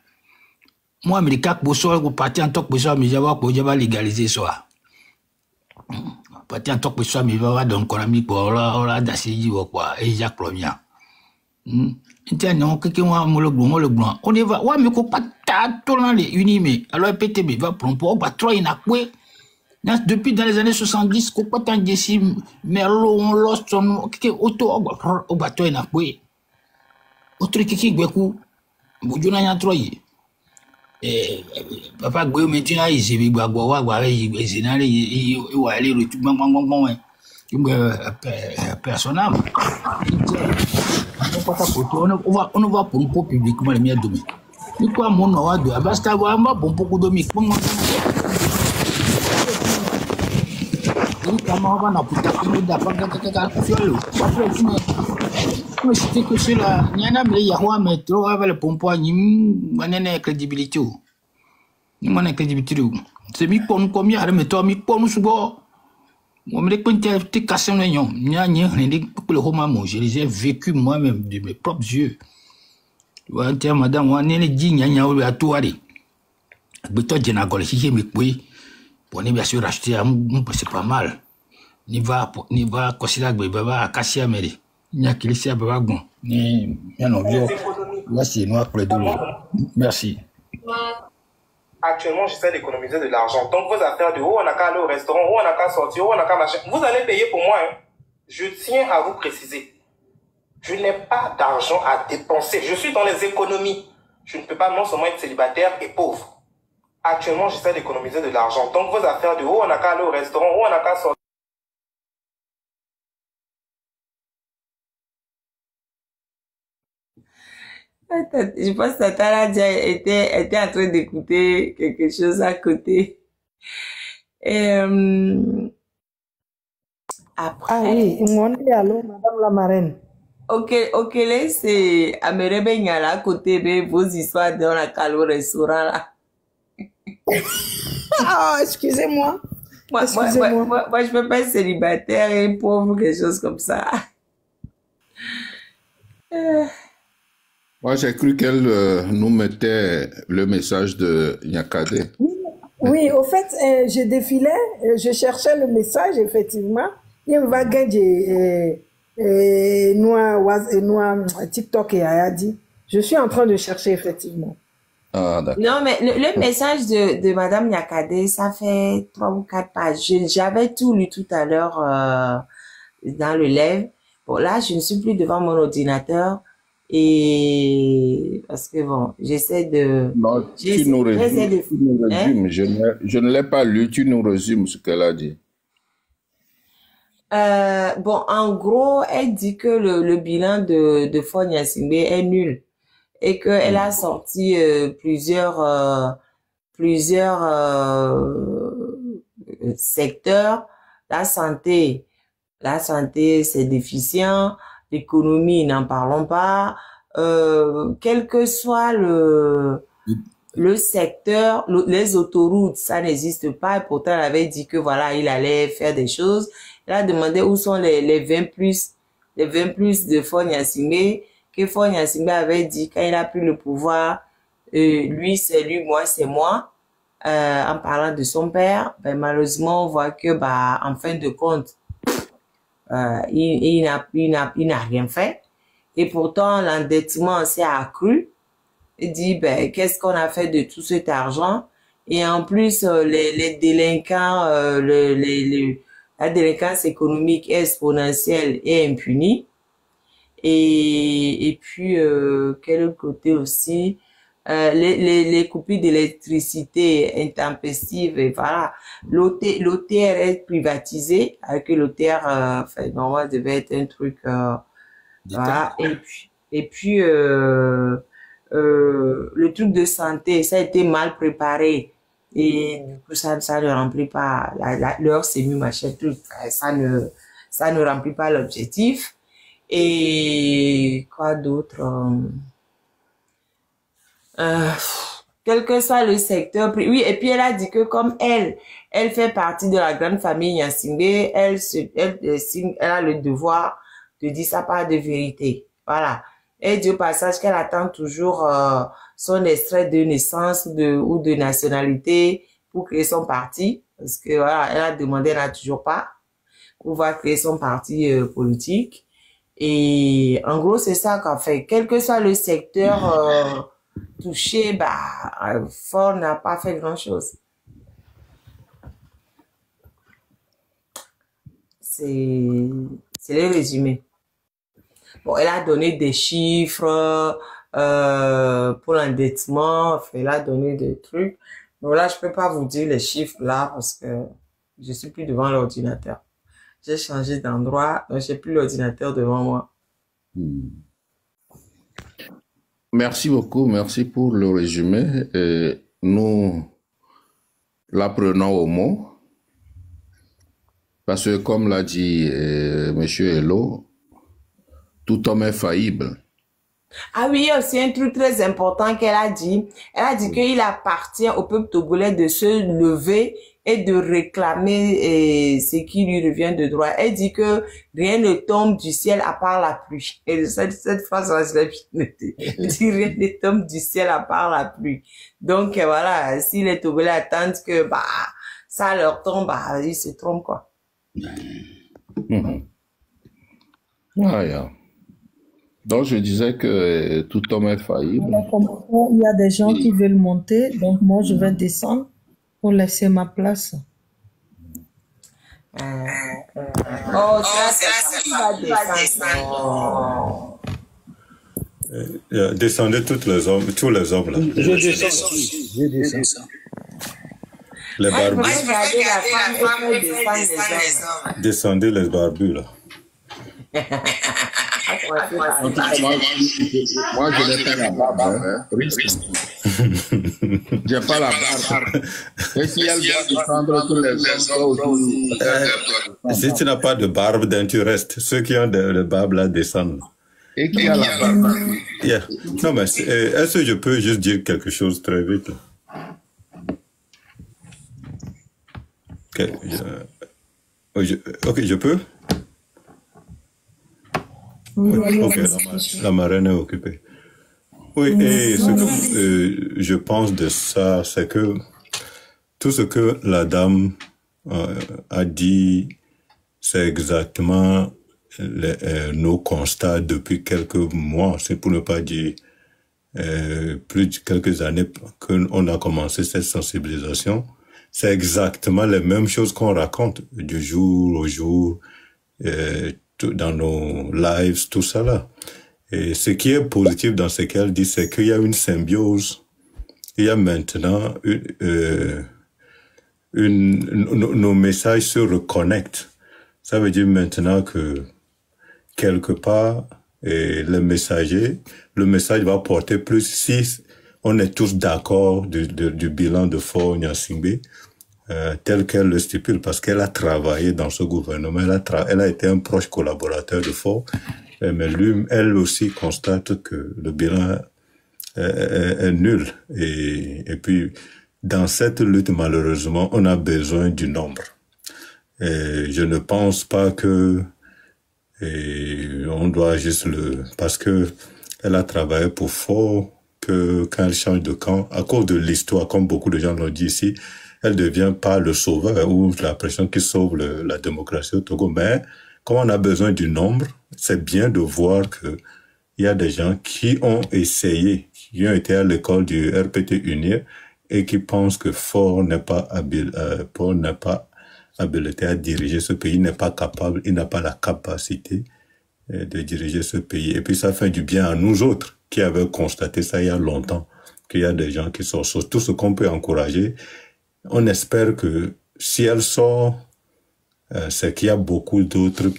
Speaker 6: Moi, Américain, pour ça, pour partir en tant que ça, mais j'avais légaliser ça. Partir en tant que ça, mais j'avais donc on a mis pour là, d'assis, quoi, et Jacques Lomia. Non, quelqu'un le blanc. On y va, ouais, mais qu'on pas tourner les unis, alors PTB va prendre pour, bah, trois, il a quoi? Depuis dans les années 70, qu'on pas tant d'ici, Merlot, on lost, on, auto, au bateau, il a quoi? Autre qui beaucoup, vous n'avez pas trop. Papa Goyo maintenant il s'est mis à boire il s'est allé il va aller le tout personnel on va pour un peu publiquement les miens domaines ni quoi mon nom de basta va bon beaucoup de mic comment on va puta comme mais c'était que c'est là il y en a mais il y a mais trop avec le pompe manene crédibilité ni manene crédibilité c'est mi kon comme ya mais toi mi kon subo on me dit que tu casses un oignon nya nya ni que le homme moi j'ai vécu moi-même de mes propres yeux wa tiens madame on est dit nya nya ou à toi ri beto jena gol si mi kui pour ni bien sûr acheter c'est pas mal ni va considérer que baba acacia meri merci.
Speaker 7: Actuellement, j'essaie d'économiser de l'argent. Donc, vos affaires de on n'a qu'à aller au restaurant, on n'a qu'à sortir, on n'a qu'à machin. Vous allez payer pour moi. Hein. Je tiens à vous préciser. Je n'ai pas d'argent à dépenser. Je suis dans les économies. Je ne peux pas non seulement être célibataire et pauvre. Actuellement, j'essaie d'économiser de l'argent. Donc, vos affaires de on n'a qu'à aller au restaurant, on n'a qu'à sortir.
Speaker 1: Je pense que Tata était en train d'écouter quelque chose à côté. Et après.
Speaker 2: Ah oui, on est allô, Madame la Marraine.
Speaker 1: Ok, là, c'est Amerebe Nyala à côté de vos histoires dans la calo restaurant là.
Speaker 2: Ah, excusez-moi.
Speaker 1: Moi, je peux pas être célibataire et pauvre, quelque chose comme ça.
Speaker 5: Moi, j'ai cru qu'elle nous mettait le message de Nyakade.
Speaker 2: Oui, au fait, je défilais, je cherchais le message, effectivement. Il y a une vague de TikTok et Ayadi. Je suis en train de chercher, effectivement.
Speaker 5: Ah, d'accord.
Speaker 1: Non, mais le message de Madame Nyakade, ça fait 3 ou 4 pages. J'avais tout lu tout à l'heure dans le live. Bon, là, je ne suis plus devant mon ordinateur. Et parce que bon, j'essaie de...
Speaker 5: Non, tu nous résumes. Hein? Je ne l'ai pas lu, tu nous résumes ce qu'elle a dit.
Speaker 1: Bon, en gros, elle dit que le bilan de Faure Gnassingbé est nul et qu'elle a sorti plusieurs secteurs. La santé, c'est déficient. L'économie, n'en parlons pas. Quel que soit le secteur, les autoroutes, ça n'existe pas. Et pourtant, elle avait dit que voilà, il allait faire des choses. Elle a demandé où sont les 20 plus de Faure Gnassingbé, que Faure Gnassingbé avait dit quand il a pris le pouvoir, lui c'est lui, moi c'est moi. En parlant de son père, ben malheureusement on voit que en fin de compte, il n'a rien fait. Et pourtant, l'endettement s'est accru. Il dit, ben, qu'est-ce qu'on a fait de tout cet argent? Et en plus, les délinquants, la délinquance économique est exponentielle et impunie. Et puis, quel autre côté aussi? Les coupures d'électricité intempestives, et voilà. L'OTR est privatisé, alors que l'OTR, normalement, devait être un truc, voilà. Et puis, le truc de santé, ça a été mal préparé. Et du coup, ça ne remplit pas, leur CEMU, machin, truc, ça ne remplit pas l'objectif. Et quoi d'autre? Quel que soit le secteur, oui, et puis elle a dit que comme elle fait partie de la grande famille Gnassingbé, elle a le devoir de dire sa part de vérité. Voilà. Elle dit au passage qu'elle attend toujours son extrait de naissance ou de nationalité pour créer son parti. Parce que voilà, elle a demandé, elle n'a toujours pas. Pour pouvoir créer son parti politique. Et en gros, c'est ça qu'en fait. Quel que soit le secteur touché, bah, Faure n'a pas fait grand-chose. C'est le résumé. Bon, elle a donné des chiffres pour l'endettement, enfin, elle a donné des trucs. Bon, là, je peux pas vous dire les chiffres là parce que je suis plus devant l'ordinateur. J'ai changé d'endroit, donc j'ai plus l'ordinateur devant moi.
Speaker 4: Merci beaucoup, merci pour le résumé. Et nous l'apprenons au mot. Parce que comme l'a dit Monsieur Hello, tout homme est faillible.
Speaker 1: Ah oui, il y a aussi un truc très important qu'elle a dit. Elle a dit qu'il appartient au peuple togolais de se lever et de réclamer ce qui lui revient de droit. Elle dit que rien ne tombe du ciel à part la pluie. Et cette phrase-là, je l'ai bien notée. Elle dit rien ne tombe du ciel à part la pluie. Donc voilà, si les Togolais attendent que bah ça leur tombe, bah ils se trompent quoi.
Speaker 4: Ah, yeah. Donc je disais que tout homme est faillible.
Speaker 2: Il y a des gens qui veulent monter, donc moi je vais descendre pour laisser ma place.
Speaker 1: Oh, ça va descendre.
Speaker 8: Descendez tous les hommes là.
Speaker 6: Je descends.
Speaker 8: Les
Speaker 1: Moi, je
Speaker 8: barbus.
Speaker 1: voudrais regarder la femme et faire descendre les hommes.
Speaker 8: Descendez les barbus là.
Speaker 4: Moi, je n'ai pas la barbe. Hein. J'ai pas la barbe. Et si elle doit descendre tous les hommes,
Speaker 8: Si tu n'as pas de barbe, donc tu restes. Ceux qui ont de barbe là descendent.
Speaker 4: et qui a la barbe.
Speaker 8: Yeah. Non, mais est-ce que je peux juste dire quelque chose très vite là? Ok, je peux? Ok, la marraine est occupée. Oui, et ce que je pense de ça, c'est que tout ce que la dame a dit, c'est exactement nos constats depuis quelques mois, c'est pour ne pas dire plus de quelques années qu'on a commencé cette sensibilisation. C'est exactement les mêmes choses qu'on raconte du jour au jour, dans nos lives, tout ça là. Et ce qui est positif dans ce qu'elle dit, c'est qu'il y a une symbiose. Il y a maintenant nos messages se reconnectent. Ça veut dire maintenant que quelque part, le message va porter plus si on est tous d'accord du bilan de Faure Gnassingbé, tel qu'elle le stipule, parce qu'elle a travaillé dans ce gouvernement, elle a été un proche collaborateur de Faure, mais elle aussi constate que le bilan est nul. Et puis, dans cette lutte, malheureusement, on a besoin du nombre. Et je ne pense pas que on doit juste parce que elle a travaillé pour Faure, que quand elle change de camp, à cause de l'histoire, comme beaucoup de gens l'ont dit ici, elle devient pas le sauveur ou la personne qui sauve la démocratie au Togo. Mais comme on a besoin du nombre, c'est bien de voir que il y a des gens qui ont essayé, qui ont été à l'école du RPT UNIR et qui pensent que Faure n'est pas habilité à diriger ce pays, n'est pas capable, il n'a pas la capacité de diriger ce pays. Et puis ça fait du bien à nous autres qui avaient constaté ça il y a longtemps, qu'il y a des gens qui sortent. Tout ce qu'on peut encourager, on espère que si elle sort, c'est qu'il y a beaucoup d'autres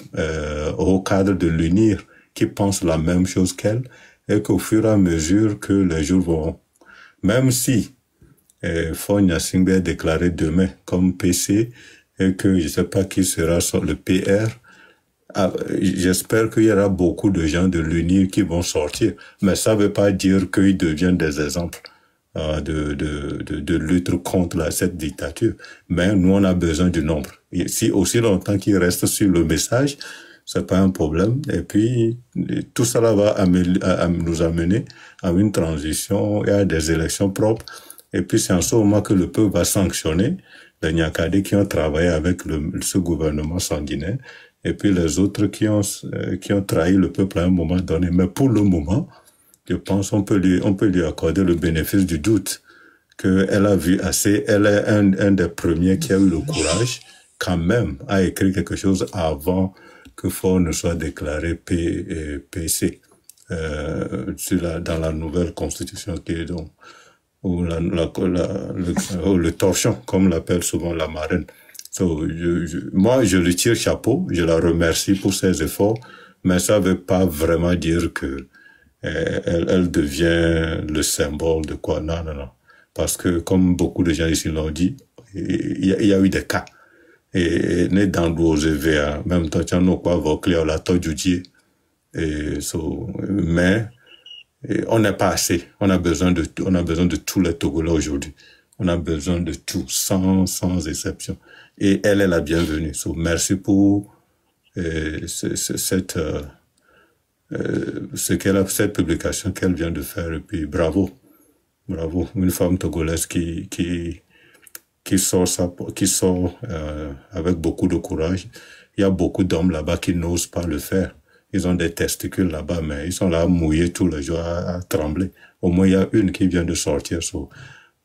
Speaker 8: au cadre de l'UNIR qui pensent la même chose qu'elle, et qu'au fur et à mesure que les jours vont, même si Faure Gnassingbé est déclaré demain comme PC, et que je ne sais pas qui sera le PR, j'espère qu'il y aura beaucoup de gens de l'UNIR qui vont sortir, mais ça ne veut pas dire qu'ils deviennent des exemples de lutte contre cette dictature. Mais nous, on a besoin du nombre. Et si aussi longtemps qu'ils restent sur le message, c'est pas un problème. Et puis, tout cela va nous amener à une transition et à des élections propres. Et puis, c'est en ce moment que le peuple va sanctionner les Nyakadé qui ont travaillé avec ce gouvernement sanguinaire et puis les autres qui ont trahi le peuple à un moment donné. Mais pour le moment, je pense qu'on peut lui accorder le bénéfice du doute qu'elle a vu assez. Elle est un des premiers qui a eu le courage quand même à écrire quelque chose avant que Faure ne soit déclaré PC dans la nouvelle constitution qui est donc ou le torchon, comme l'appelle souvent la marraine. Moi, je lui tire chapeau, je la remercie pour ses efforts, mais ça veut pas vraiment dire que elle devient le symbole de quoi. Non, non, non. Parce que, comme beaucoup de gens ici l'ont dit, il y a eu des cas. Et né dans l'OZVA, même temps, tu as quoi, vocler, la tojudier. Mais, on n'est pas assez. On a besoin de tous les Togolais aujourd'hui. On a besoin de tout, sans exception. Et elle est la bienvenue. Merci pour cette publication qu'elle vient de faire. Et puis bravo, bravo, une femme togolaise qui sort avec beaucoup de courage. Il y a beaucoup d'hommes là-bas qui n'osent pas le faire. Ils ont des testicules là-bas, mais ils sont là mouillés tous les jours, à trembler. Au moins, il y a une qui vient de sortir.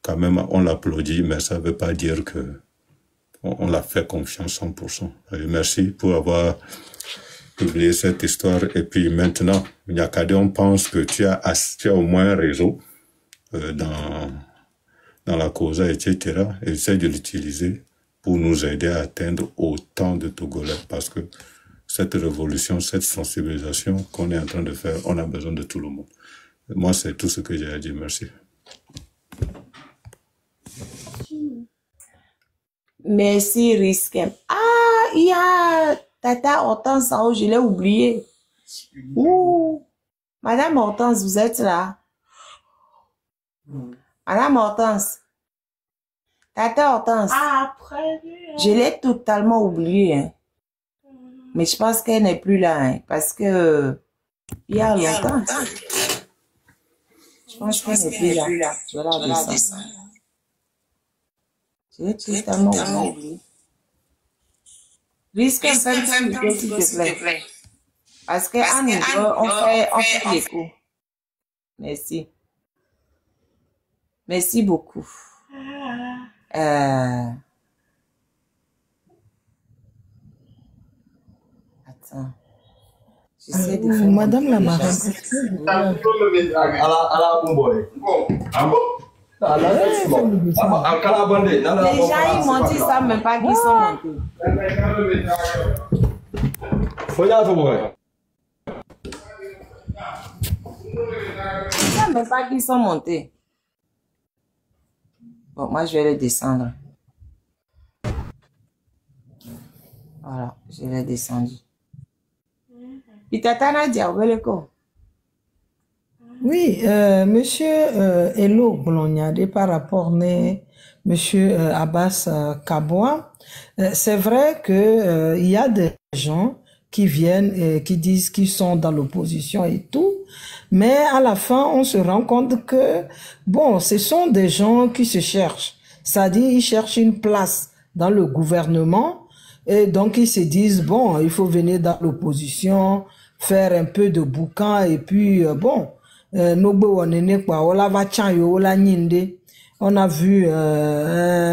Speaker 8: Quand même, on l'applaudit, mais ça ne veut pas dire que on l'a fait confiance 100%. Merci pour avoir publié cette histoire. Et puis maintenant, Nyakadé, on pense que tu as au moins un réseau dans la cause, etc. Et essaie de l'utiliser pour nous aider à atteindre autant de Togolais. Parce que cette révolution, cette sensibilisation qu'on est en train de faire, on a besoin de tout le monde. Moi, c'est tout ce que j'ai à dire. Merci.
Speaker 1: Merci, Riskem. Ah, il y a Tata Hortense, je l'ai oublié. Ouh. Madame Hortense, vous êtes là? Madame Hortense. Tata Hortense.
Speaker 9: Ah, après.
Speaker 1: Je l'ai totalement oublié. Hein. Mais je pense qu'elle n'est plus là. Hein, parce que il y a longtemps. Je pense qu'elle n'est plus là. Je vais la descendre. J'ai totalement oublié. Risque un peu, s'il te plaît. Parce que on fait les coups. Merci. Merci beaucoup. Attends. J'essaie de faire.
Speaker 2: Madame la marraine.
Speaker 1: Déjà, ils m'ont dit ça, même pas qu'ils sont montés. Ils savent même pas qu'ils sont montés. Bon, moi, je vais les descendre. Voilà, je l'ai descendu. Et Tata Nadia, où est le corps?
Speaker 2: Oui, monsieur Elo Blonyade par rapport à monsieur Abbas Kaboa, c'est vrai que il y a des gens qui viennent qui disent qu'ils sont dans l'opposition et tout, mais à la fin on se rend compte que bon, ce sont des gens qui se cherchent, c'est-à-dire ils cherchent une place dans le gouvernement et donc ils se disent bon, il faut venir dans l'opposition, faire un peu de boucan et puis bon. On a vu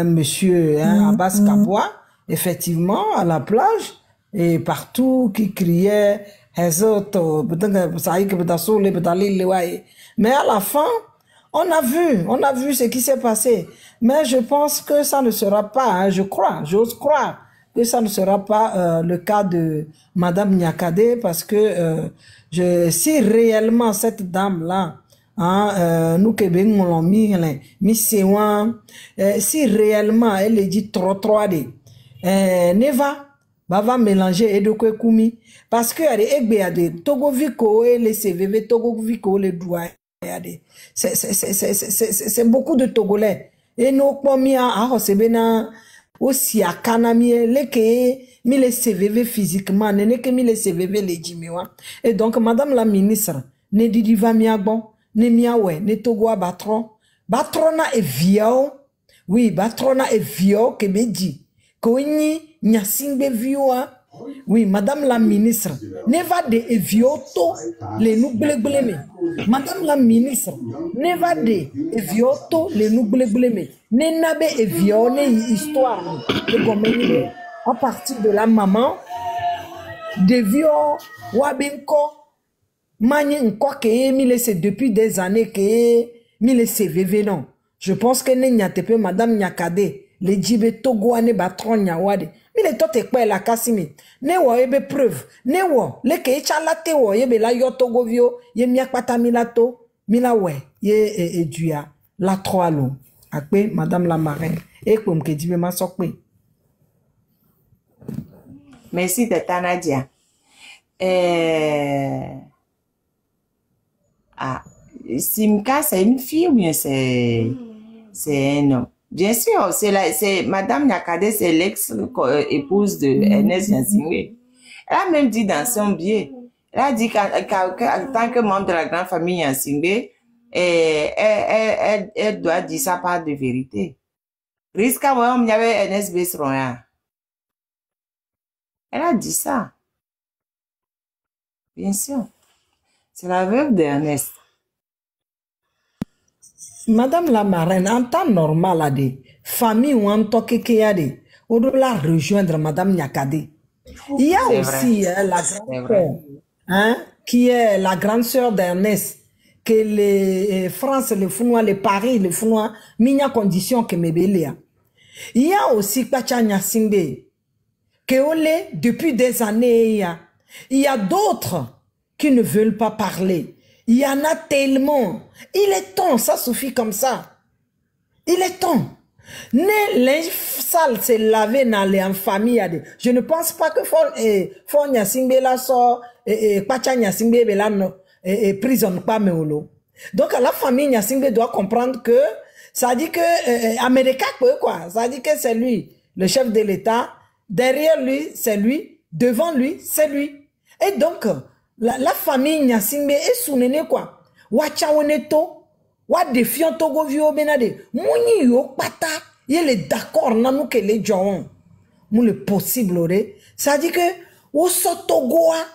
Speaker 2: monsieur Abbas Kaboa, effectivement, à la plage, et partout, qui criait, mais à la fin, on a vu ce qui s'est passé. Mais je pense que ça ne sera pas, hein, j'ose croire, que ça ne sera pas le cas de Madame Nyakadé, parce que si réellement cette dame-là, nous si réellement elle est dit trop Neva va mélanger et de quoi koumi parce que Togo Viko et les CVV Togo Viko les doigts c'est beaucoup de Togolais et nous pomia aussi à Kanamie, les que mi les CVV physiquement, ne que mi les CVV les jimiwa. Et donc, madame la ministre, ne didi va miagbon, ne miawe, ne togo batron. Batrona est vieux. Oui, batrona est vieux que me dit. Koini, nyasingbe vieux. Oui, madame la ministre, ne va de evioto les noublebleme. Madame la ministre, ne va de evioto les noublebleme. Ne nabe evione histoire de gomenile à partir de la maman de vio wabenko mani nko ke mi laisse depuis des années que mi laisse veve non. Je pense que ne nyatepe madame Nyakade le jibe togo ane batron nyawade. Mi le tote kwa la kasimi. Ne wo ebe preuve. Ne wo le ke chalate wo yebe la yo togo vio ye miakpata milato milawe ye duya la troalo. Akpe madame la marraine et comme que jibe ma sokpe.
Speaker 1: Merci de Tanadia. Simka, c'est une fille ou bien c'est un homme? Bien sûr, c'est Madame Nyakade, c'est l'ex-épouse de Ernest Yassingbe. Elle a même dit dans son billet, elle a dit qu'en tant que membre de la grande famille Yassingbe, elle doit dire sa part de vérité. Risque à moi, il y avait Ernest Besroya. Elle a dit ça. Bien sûr. C'est la veuve d'Ernest.
Speaker 2: Madame la marraine, en temps normal, a des familles ou en tant que on doit rejoindre Madame Nyakade. Il y a aussi la grande sœur, hein, qui est la grande sœur d'Ernest, que les France, les Founois, les Paris, les Founois, minya condition que me belia. Il y a aussi Pacha Nyasingbe, que olé depuis des années. Il y a d'autres qui ne veulent pas parler. Il y en a tellement. Il est temps, ça suffit comme ça. Il est temps. Ne linge sale c'est lavé dans les en famille. Je ne pense pas que Fon Nyasingbe la sort Pacha Nyasingbe la no prison pas meolo. Donc la famille Nyasingbe doit comprendre que ça dit que Américain quoi, ça dit que c'est lui le chef de l'État, derrière lui c'est lui, devant lui c'est lui. Et donc la famille Nyasingbe est sounene quoi. Wacha woneto, wa defiant togo vio benade. Mouni yo pata, yel est d'accord nanou que les gens. Mou le possible ore. Ça dit que wo so togoa.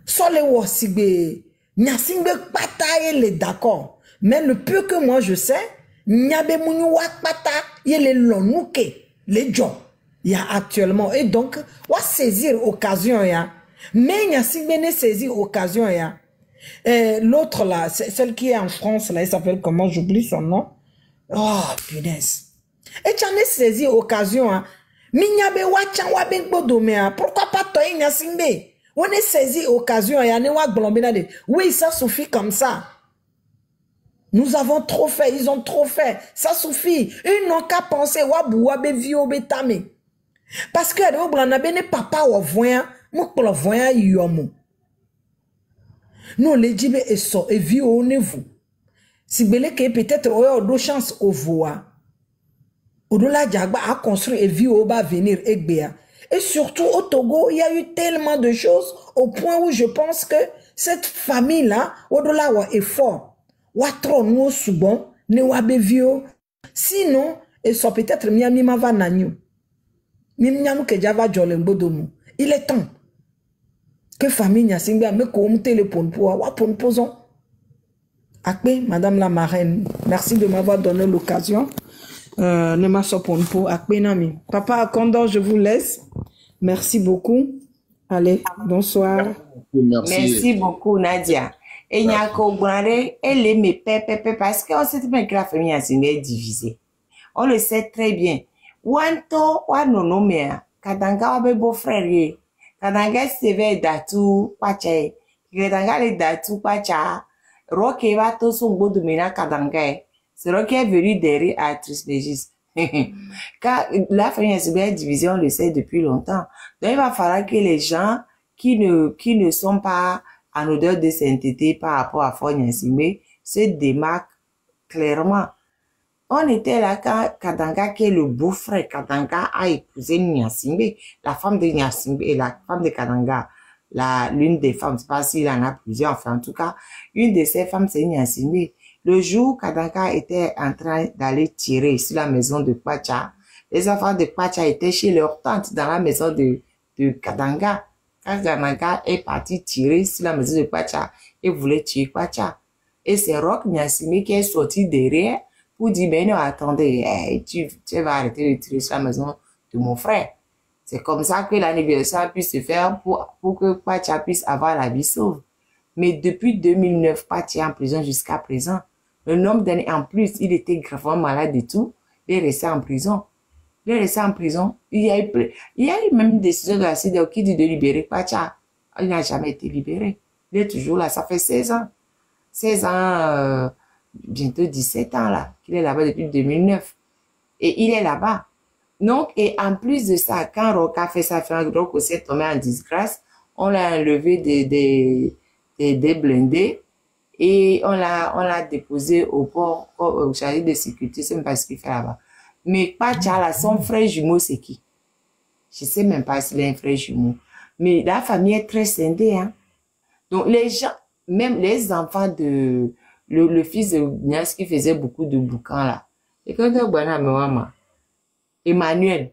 Speaker 2: So le wo sigbe. Nyasingbe pata yel est d'accord. Mais le peu que moi je sais, nyabe mouni wa pata yel est lonouke les gens. Il y a actuellement. Et donc, wa saisir occasion ya. Mais Nyasingbe ne saisit occasion ya. L'autre là, celle qui est en France là, elle s'appelle comment? J'oublie son nom. Oh punaise. Et tu en as saisi occasion hein. Minyabe wachan waben bodomea. Pourquoi pas toi Nyasingbe? On a saisi occasion ya ne wa glombena de. Oui, ça suffit comme ça. Nous avons trop fait, ils ont trop fait. Ça suffit. Ils n'ont qu'à penser wabu wabe vio betame. Parce que au branabe ne papa wa voyan, mo pour voyan yomo. Nous les djibé et so et vie au niveau. Si belé que peut-être on deux chances au voix. Odola Diagba a construit et vie au bas venir Egbea. Et surtout au Togo, il y a eu tellement de choses au point où je pense que cette famille-là, Odola wa est fort. Watro nous soubon, ne wabe vio. Sinon, et so peut-être miami ma va nanyo. Miamianou que java jolembo domu. Il est temps. Que famille Nyasingbe a me comme téléphone pour wa posons. Akpe, madame la marraine, merci de m'avoir donné l'occasion. Ne m'a sopon pour Akpe nami. Papa Condor, je vous laisse. Merci beaucoup. Allez, bonsoir.
Speaker 1: Merci beaucoup, Nadia. Et Nyako Bourare, elle est mes pépé parce qu'on sait bien que la famille Nyasingbe est divisée. On le sait très bien. Wanto, wanono mea, kadanga wabe beau frère. Kadanga seve datu pache, kadanga le datu pacha, roke va to son beau domina kadanga. C'est roke est venu derrière à Trismégis. Car la famille est divisée, on le sait depuis longtemps. Donc il va falloir que les gens qui ne sont pas en odeur de sainteté par rapport à Fon Nyasingbe se démarquent clairement. On était là quand Kadanga, qui est le beau-frère, Kadanga a épousé Nyasimbe, la femme de Nyasimbe et la femme de Kadanga. L'une des femmes, je ne sais pas s'il en a plusieurs, enfin en tout cas, une de ces femmes, c'est Nyasimbe. Le jour où Kadanga était en train d'aller tirer sur la maison de Kwacha, les enfants de Kwacha étaient chez leur tante dans la maison de Kadanga. Quand Kadanga est parti tirer sur la maison de Kwacha et voulait tuer Kwacha. Et c'est Rock Nyasimbe qui est sorti derrière pour dire, mais non, attendez, tu vas arrêter de tirer sur la maison de mon frère. C'est comme ça que l'anniversaire puisse se faire pour que Kwacha puisse avoir la vie sauve. Mais depuis 2009, Kwacha est en prison jusqu'à présent. Le nombre d'années en plus, il était gravement malade et tout. Il est resté en prison. Il est resté en prison. Il y a eu même une décision de la CEDEAO qui dit de libérer Kwacha. Il n'a jamais été libéré. Il est toujours là. Ça fait 16 ans. 16 ans, bientôt 17 ans là, qu'il est là-bas depuis 2009. Et il est là-bas. Donc, et en plus de ça, quand Roca fait sa fin, Roca aussi est tombé en disgrâce, on l'a enlevé des blindés et on l'a déposé au port, au chargé de sécurité, c'est même pas ce qu'il fait là-bas. Mais Kwacha, là, son frère jumeau, c'est qui? Je sais même pas s'il a un frère jumeau. Mais la famille est très scindée, hein. Donc, les gens, même les enfants de, le fils de Nias qui faisait beaucoup de bouquins, là. Et quand on a maman, Emmanuel.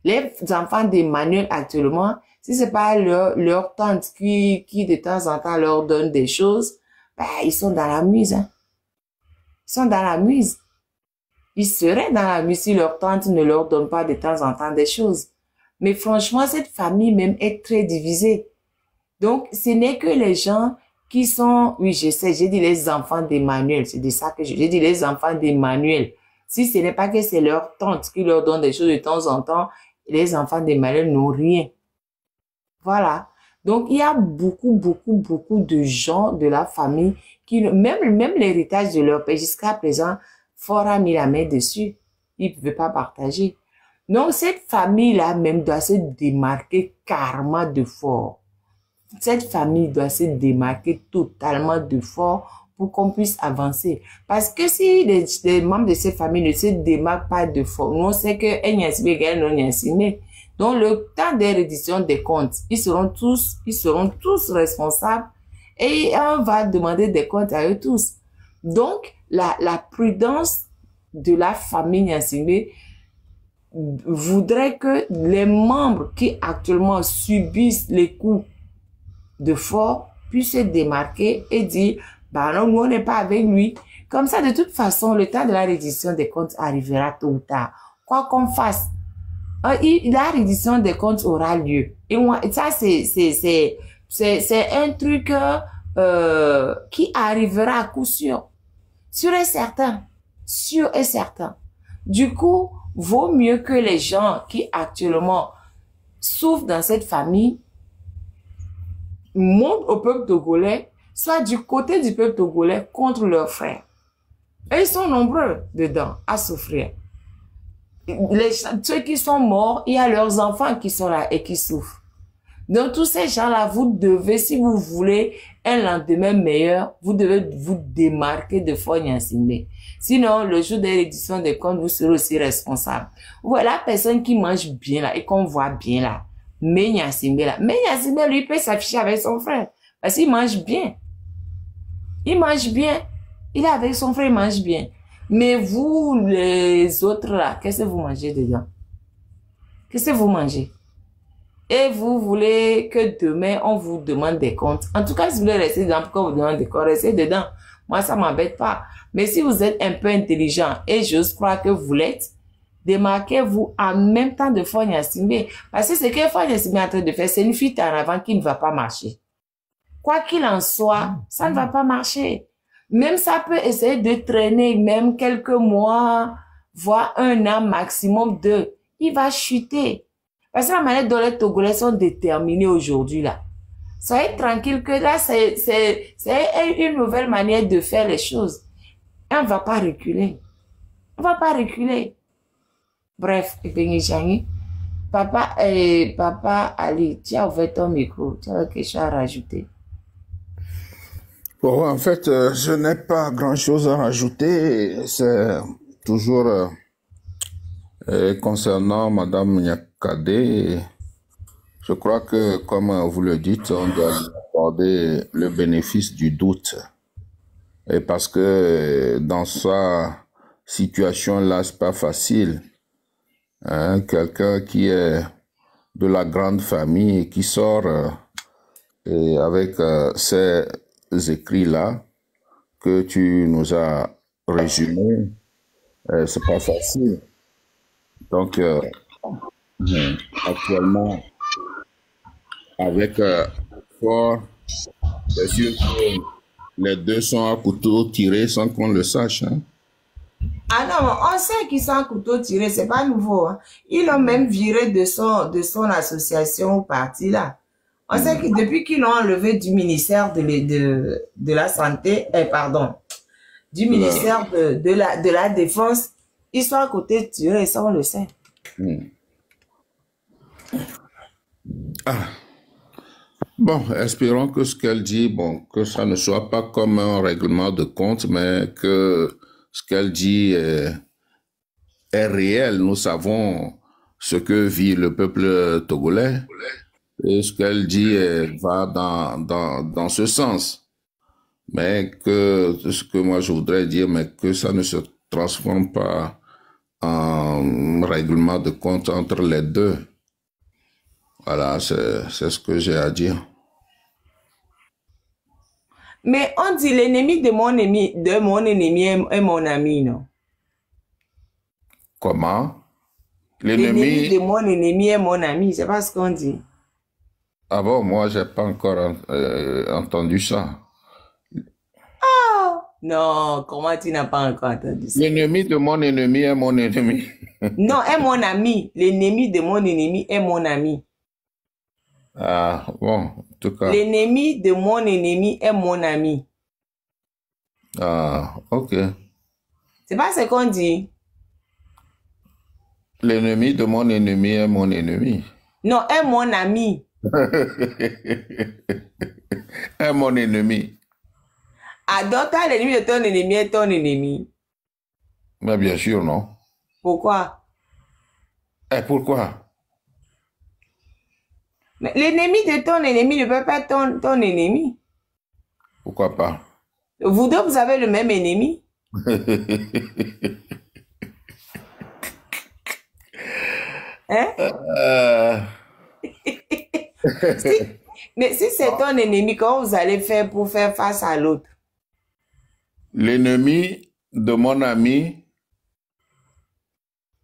Speaker 1: Les enfants d'Emmanuel actuellement, si c'est pas leur tante qui de temps en temps leur donne des choses, bah, ils sont dans la muse, hein. Ils sont dans la muse. Ils seraient dans la muse si leur tante ne leur donne pas de temps en temps des choses. Mais franchement, cette famille même est très divisée. Donc, ce n'est que les gens qui sont, oui, je sais, j'ai dit les enfants d'Emmanuel, c'est de ça que j'ai dit les enfants d'Emmanuel. Si ce n'est pas que c'est leur tante qui leur donne des choses de temps en temps, les enfants d'Emmanuel n'ont rien. Voilà. Donc, il y a beaucoup de gens de la famille qui, même l'héritage de leur père, jusqu'à présent, Fort a mis la main dessus. Ils ne pouvaient pas partager. Donc, cette famille-là même doit se démarquer carrément de Fort. Cette famille doit se démarquer totalement de Fort pour qu'on puisse avancer. Parce que si les membres de cette famille ne se démarquent pas de Fort, nous on sait que Nyasimbe égale non Nyasimbe. Donc, le temps des redditions des comptes, ils seront tous responsables et on va demander des comptes à eux tous. Donc, la prudence de la famille Nyasimbe voudrait que les membres qui actuellement subissent les coups de Fort puissent se démarquer et dire, bah non, nous on n'est pas avec lui. Comme ça, de toute façon, le temps de la reddition des comptes arrivera tôt ou tard. Quoi qu'on fasse, la reddition des comptes aura lieu. Et moi, ça, c'est un truc qui arrivera à coup sûr. Sûr et certain. Sûr et certain. Du coup, vaut mieux que les gens qui actuellement souffrent dans cette famille montrent au peuple togolais, soit du côté du peuple togolais contre leurs frères. Et ils sont nombreux dedans à souffrir. Ceux qui sont morts, il y a leurs enfants qui sont là et qui souffrent. Donc tous ces gens-là, vous devez, si vous voulez un lendemain meilleur, vous devez vous démarquer de Fort Nyasimbe. Sinon, le jour de l'édition des comptes, vous serez aussi responsable. Voilà la personne qui mange bien là et qu'on voit bien là. Mais Nyasimbe là. Mais Nyasimbe, lui, peut s'afficher avec son frère. Parce qu'il mange bien. Il mange bien. Il est avec son frère, il mange bien. Mais vous, les autres là, qu'est-ce que vous mangez dedans? Qu'est-ce que vous mangez? Et vous voulez que demain, on vous demande des comptes. En tout cas, si vous voulez rester dedans, pourquoi on vous demande des comptes? Restez dedans. Moi, ça m'embête pas. Mais si vous êtes un peu intelligent, et j'ose croire que vous l'êtes, démarquez-vous en même temps de Fort Nyasimbe. Parce que ce que Fort Nyasimbe est en train de faire, c'est une fuite en avant qui ne va pas marcher. Quoi qu'il en soit, ça ne va pas marcher. Même ça peut essayer de traîner même quelques mois, voire un an maximum de. Il va chuter. Parce que la manière dont les Togolais sont déterminés aujourd'hui là. Soyez tranquille que là, c'est une nouvelle manière de faire les choses. Et on ne va pas reculer. On ne va pas reculer. Bref, Papa Ali, tu as ouvert ton micro. Tu as quelque chose à rajouter.
Speaker 5: Bon, en fait, je n'ai pas grand-chose à rajouter. toujours concernant Madame Nyakade, je crois que, comme vous le dites, on doit lui accorder le bénéfice du doute. Et parce que dans sa situation là, c'est pas facile. Hein, quelqu'un qui est de la grande famille et qui sort et avec ces écrits-là que tu nous as résumés, c'est pas facile. Donc, actuellement, avec fort, c'est sûr que les deux sont à couteau tiré sans qu'on le sache. Hein.
Speaker 1: Ah non, on sait qu'ils sont à couteau tiré, c'est pas nouveau. Hein. Ils l'ont même viré de son association au parti là. On sait que depuis qu'ils l'ont enlevé du ministère de la Santé, du ministère de la Défense, ils sont à côté tiré, ça on le sait.
Speaker 5: Ah. Bon, espérons que ce qu'elle dit, bon, que ça ne soit pas comme un règlement de compte, mais que ce qu'elle dit est réel. Nous savons ce que vit le peuple togolais et ce qu'elle dit va dans ce sens. Mais que ce que moi je voudrais dire, mais que ça ne se transforme pas en règlement de compte entre les deux. Voilà, c'est ce que j'ai à dire.
Speaker 1: Mais on dit l'ennemi de mon ennemi est mon ami, non?
Speaker 5: Comment?
Speaker 1: L'ennemi de mon ennemi est mon ami, c'est pas ce qu'on dit.
Speaker 5: Ah bon, moi j'ai pas encore entendu ça.
Speaker 1: Oh! Non, comment tu n'as pas encore entendu ça?
Speaker 5: L'ennemi de mon ennemi est mon ennemi.
Speaker 1: Non, est mon ami. L'ennemi de mon ennemi est mon ami.
Speaker 5: Ah, bon, en tout cas.
Speaker 1: L'ennemi de mon ennemi est mon ami.
Speaker 5: Ah, ok.
Speaker 1: C'est pas ce qu'on dit.
Speaker 5: L'ennemi de mon ennemi est mon ennemi.
Speaker 1: Non, est mon ami.
Speaker 5: Est mon ennemi.
Speaker 1: Ah, donc l'ennemi de ton ennemi est ton ennemi.
Speaker 5: Mais bien sûr, non.
Speaker 1: Pourquoi?
Speaker 5: Et pourquoi?
Speaker 1: Mais l'ennemi de ton ennemi ne peut pas être ton ennemi.
Speaker 5: Pourquoi pas?
Speaker 1: Vous deux, vous avez le même ennemi. Hein? Mais si c'est ton ennemi, comment vous allez faire pour faire face à l'autre?
Speaker 5: L'ennemi de mon ami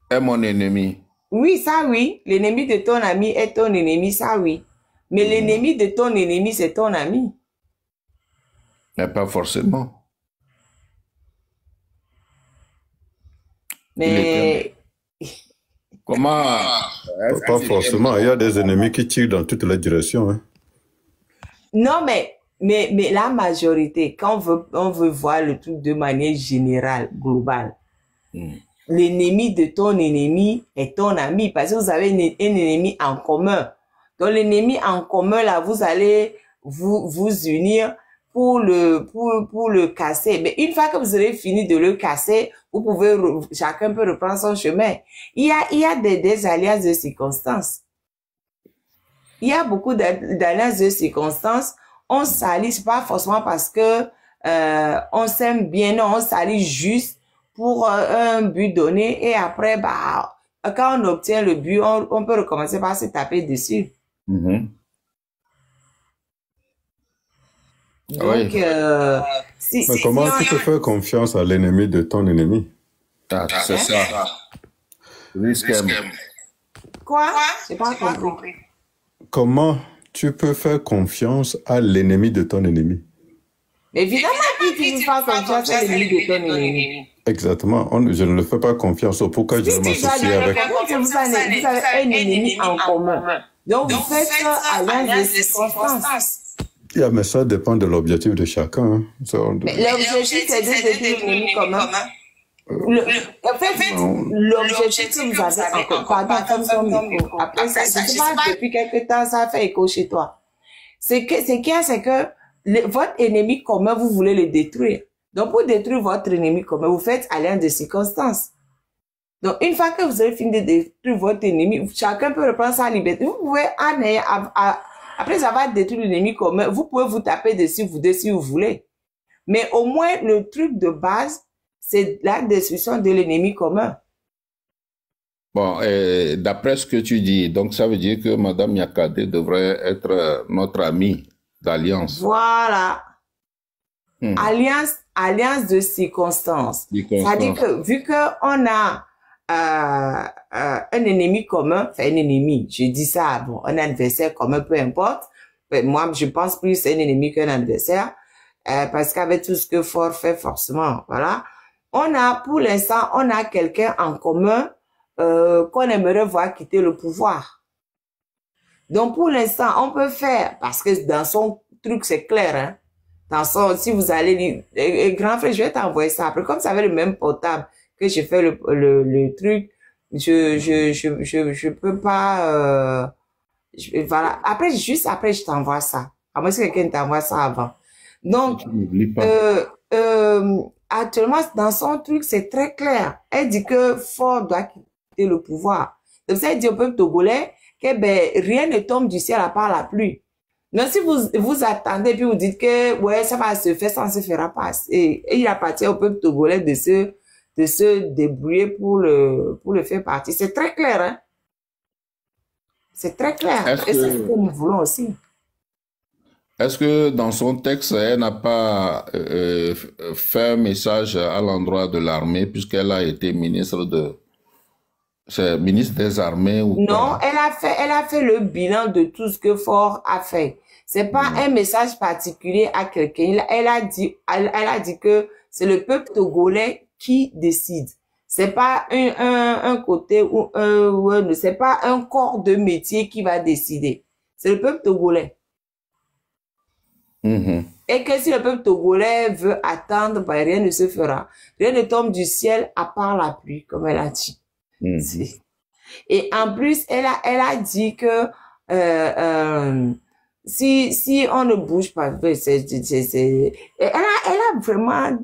Speaker 5: est mon ennemi.
Speaker 1: Oui, ça oui. L'ennemi de ton ami est ton ennemi, ça oui. Mais l'ennemi de ton ennemi, c'est ton ami.
Speaker 5: Mais pas forcément.
Speaker 1: Mais...
Speaker 5: Comment?
Speaker 8: Pas forcément. Il y a des ennemis qui tirent dans toutes les directions. Hein.
Speaker 1: Non, mais la majorité, quand on veut voir le truc de manière générale, globale, l'ennemi de ton ennemi est ton ami parce que vous avez un ennemi en commun. Donc, l'ennemi en commun, là, vous allez vous unir pour le casser. Mais une fois que vous aurez fini de le casser, vous pouvez, chacun peut reprendre son chemin. Il y a des alliances de circonstances. Il y a beaucoup d'alliances de circonstances. On s'allie, c'est pas forcément parce que on s'aime bien, non, on s'allie juste pour un but donné et après, bah, quand on obtient le but, on peut recommencer par se taper dessus. Donc,
Speaker 8: mais comment tu peux faire confiance à l'ennemi de ton ennemi?
Speaker 5: Ah, c'est ça.
Speaker 1: Quoi? J'ai pas compris.
Speaker 8: Comment tu peux faire confiance à l'ennemi de ton ennemi?
Speaker 1: Évidemment que tu ne fais pas confiance à l'ennemi de ton ennemi.
Speaker 8: Exactement. Je ne le fais pas confiance. Pourquoi je vais m'associer avec...
Speaker 1: Vous avez un ennemi en commun. Donc, vous faites alliance de circonstances.
Speaker 8: Yeah, mais ça dépend de l'objectif de chacun. Hein.
Speaker 1: Mais l'objectif, c'est de dire l'ennemi commun. En fait, l'objectif que vous avez en commun, pardon, comme son micro. Après, ça se passe depuis quelque temps, ça fait écho chez toi. C'est que votre ennemi commun, vous voulez le détruire. Donc, pour détruire votre ennemi commun, vous faites alliance de circonstances. Donc, une fois que vous avez fini de détruire votre ennemi, chacun peut reprendre sa liberté. Vous pouvez, après avoir détruit l'ennemi commun, vous pouvez vous taper dessus, si vous voulez. Mais au moins, le truc de base, c'est la destruction de l'ennemi commun.
Speaker 5: Bon, d'après ce que tu dis, donc ça veut dire que Madame Nyakade devrait être notre amie d'alliance.
Speaker 1: Voilà. Alliance de circonstances. C'est-à-dire que vu qu'on a un ennemi commun, enfin un ennemi, je dis ça, bon, un adversaire commun, peu importe. Moi, je pense plus à un ennemi qu'un adversaire, parce qu'avec tout ce que Ford fait, forcément, voilà. Pour l'instant, on a quelqu'un en commun qu'on aimerait voir quitter le pouvoir. Donc, pour l'instant, on peut faire, parce que dans son truc, c'est clair, hein. Si vous allez lire, grand frère, je vais t'envoyer ça. Après, comme ça avait le même portable que j'ai fait le truc, je peux pas, voilà. Après, juste après, je t'envoie ça. À moins que quelqu'un t'envoie ça avant. Donc, actuellement, dans son truc, c'est très clair. Elle dit que Ford doit quitter le pouvoir. Donc, ça, elle dit au peuple togolais que, ben, rien ne tombe du ciel à part la pluie. Donc, si vous attendez, puis vous dites que, ouais, ça va se faire, ça ne se fera pas. Et il appartient au peuple togolais de se débrouiller pour le faire partir. C'est très clair, hein. C'est très clair. Et c'est ce que nous voulons aussi.
Speaker 5: Est-ce que dans son texte, elle n'a pas fait un message à l'endroit de l'armée, puisqu'elle a été ministre des armées ou
Speaker 1: non,
Speaker 5: pas?
Speaker 1: elle a fait le bilan de tout ce que Ford a fait. C'est pas un message particulier à quelqu'un. Elle a dit que c'est le peuple togolais qui décide. C'est pas un côté ou c'est pas un corps de métier qui va décider. C'est le peuple togolais. Et que si le peuple togolais veut attendre, ben, rien ne se fera. Rien ne tombe du ciel à part la pluie, comme elle a dit. Et en plus, elle a dit que si on ne bouge pas, elle a vraiment,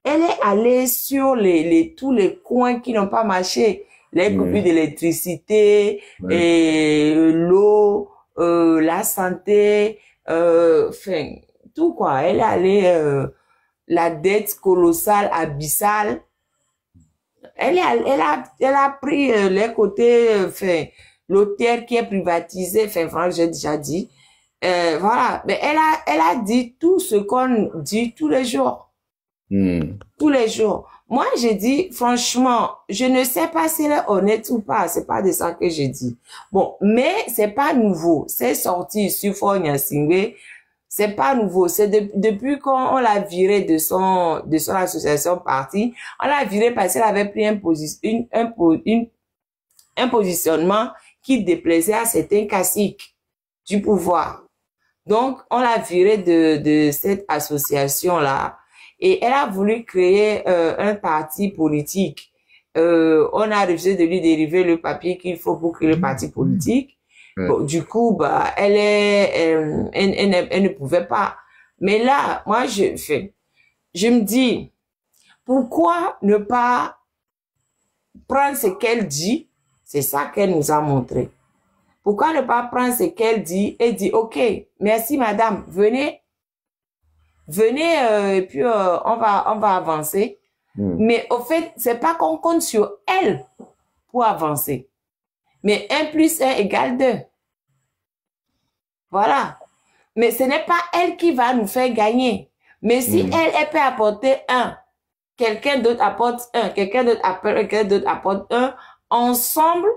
Speaker 1: elle est allée sur tous les coins qui n'ont pas marché, les coupures d'électricité, et l'eau, la santé, enfin, tout quoi. Elle est allée, la dette colossale, abyssale. Elle a pris les côtés, enfin, l'hôtel qui est privatisé, enfin, franchement, j'ai déjà dit. Voilà. Mais elle a dit tout ce qu'on dit tous les jours. Tous les jours. Moi, j'ai dit, franchement, je ne sais pas si elle est honnête ou pas. C'est pas de ça que j'ai dit. Bon, mais c'est pas nouveau. C'est sorti sur Fort Nyasingbe. C'est pas nouveau. C'est depuis qu'on l'a viré de son association parti. On l'a viré parce qu'elle avait pris un positionnement qui déplaisait à certains caciques du pouvoir. Donc, on l'a viré de cette association-là. Et elle a voulu créer un parti politique. On a refusé de lui dériver le papier qu'il faut pour créer le parti politique. Bon, du coup, bah, elle ne pouvait pas. Mais là, moi, je me dis, pourquoi ne pas prendre ce qu'elle dit? C'est ça qu'elle nous a montré. Pourquoi ne pas prendre ce qu'elle dit et dire, OK, merci madame, venez, et puis on va avancer. Mais au fait, c'est pas qu'on compte sur elle pour avancer. Mais 1 + 1 = 2. Voilà. Mais ce n'est pas elle qui va nous faire gagner. Mais si elle peut apporter 1, quelqu'un d'autre apporte 1, quelqu'un d'autre apporte 1, ensemble,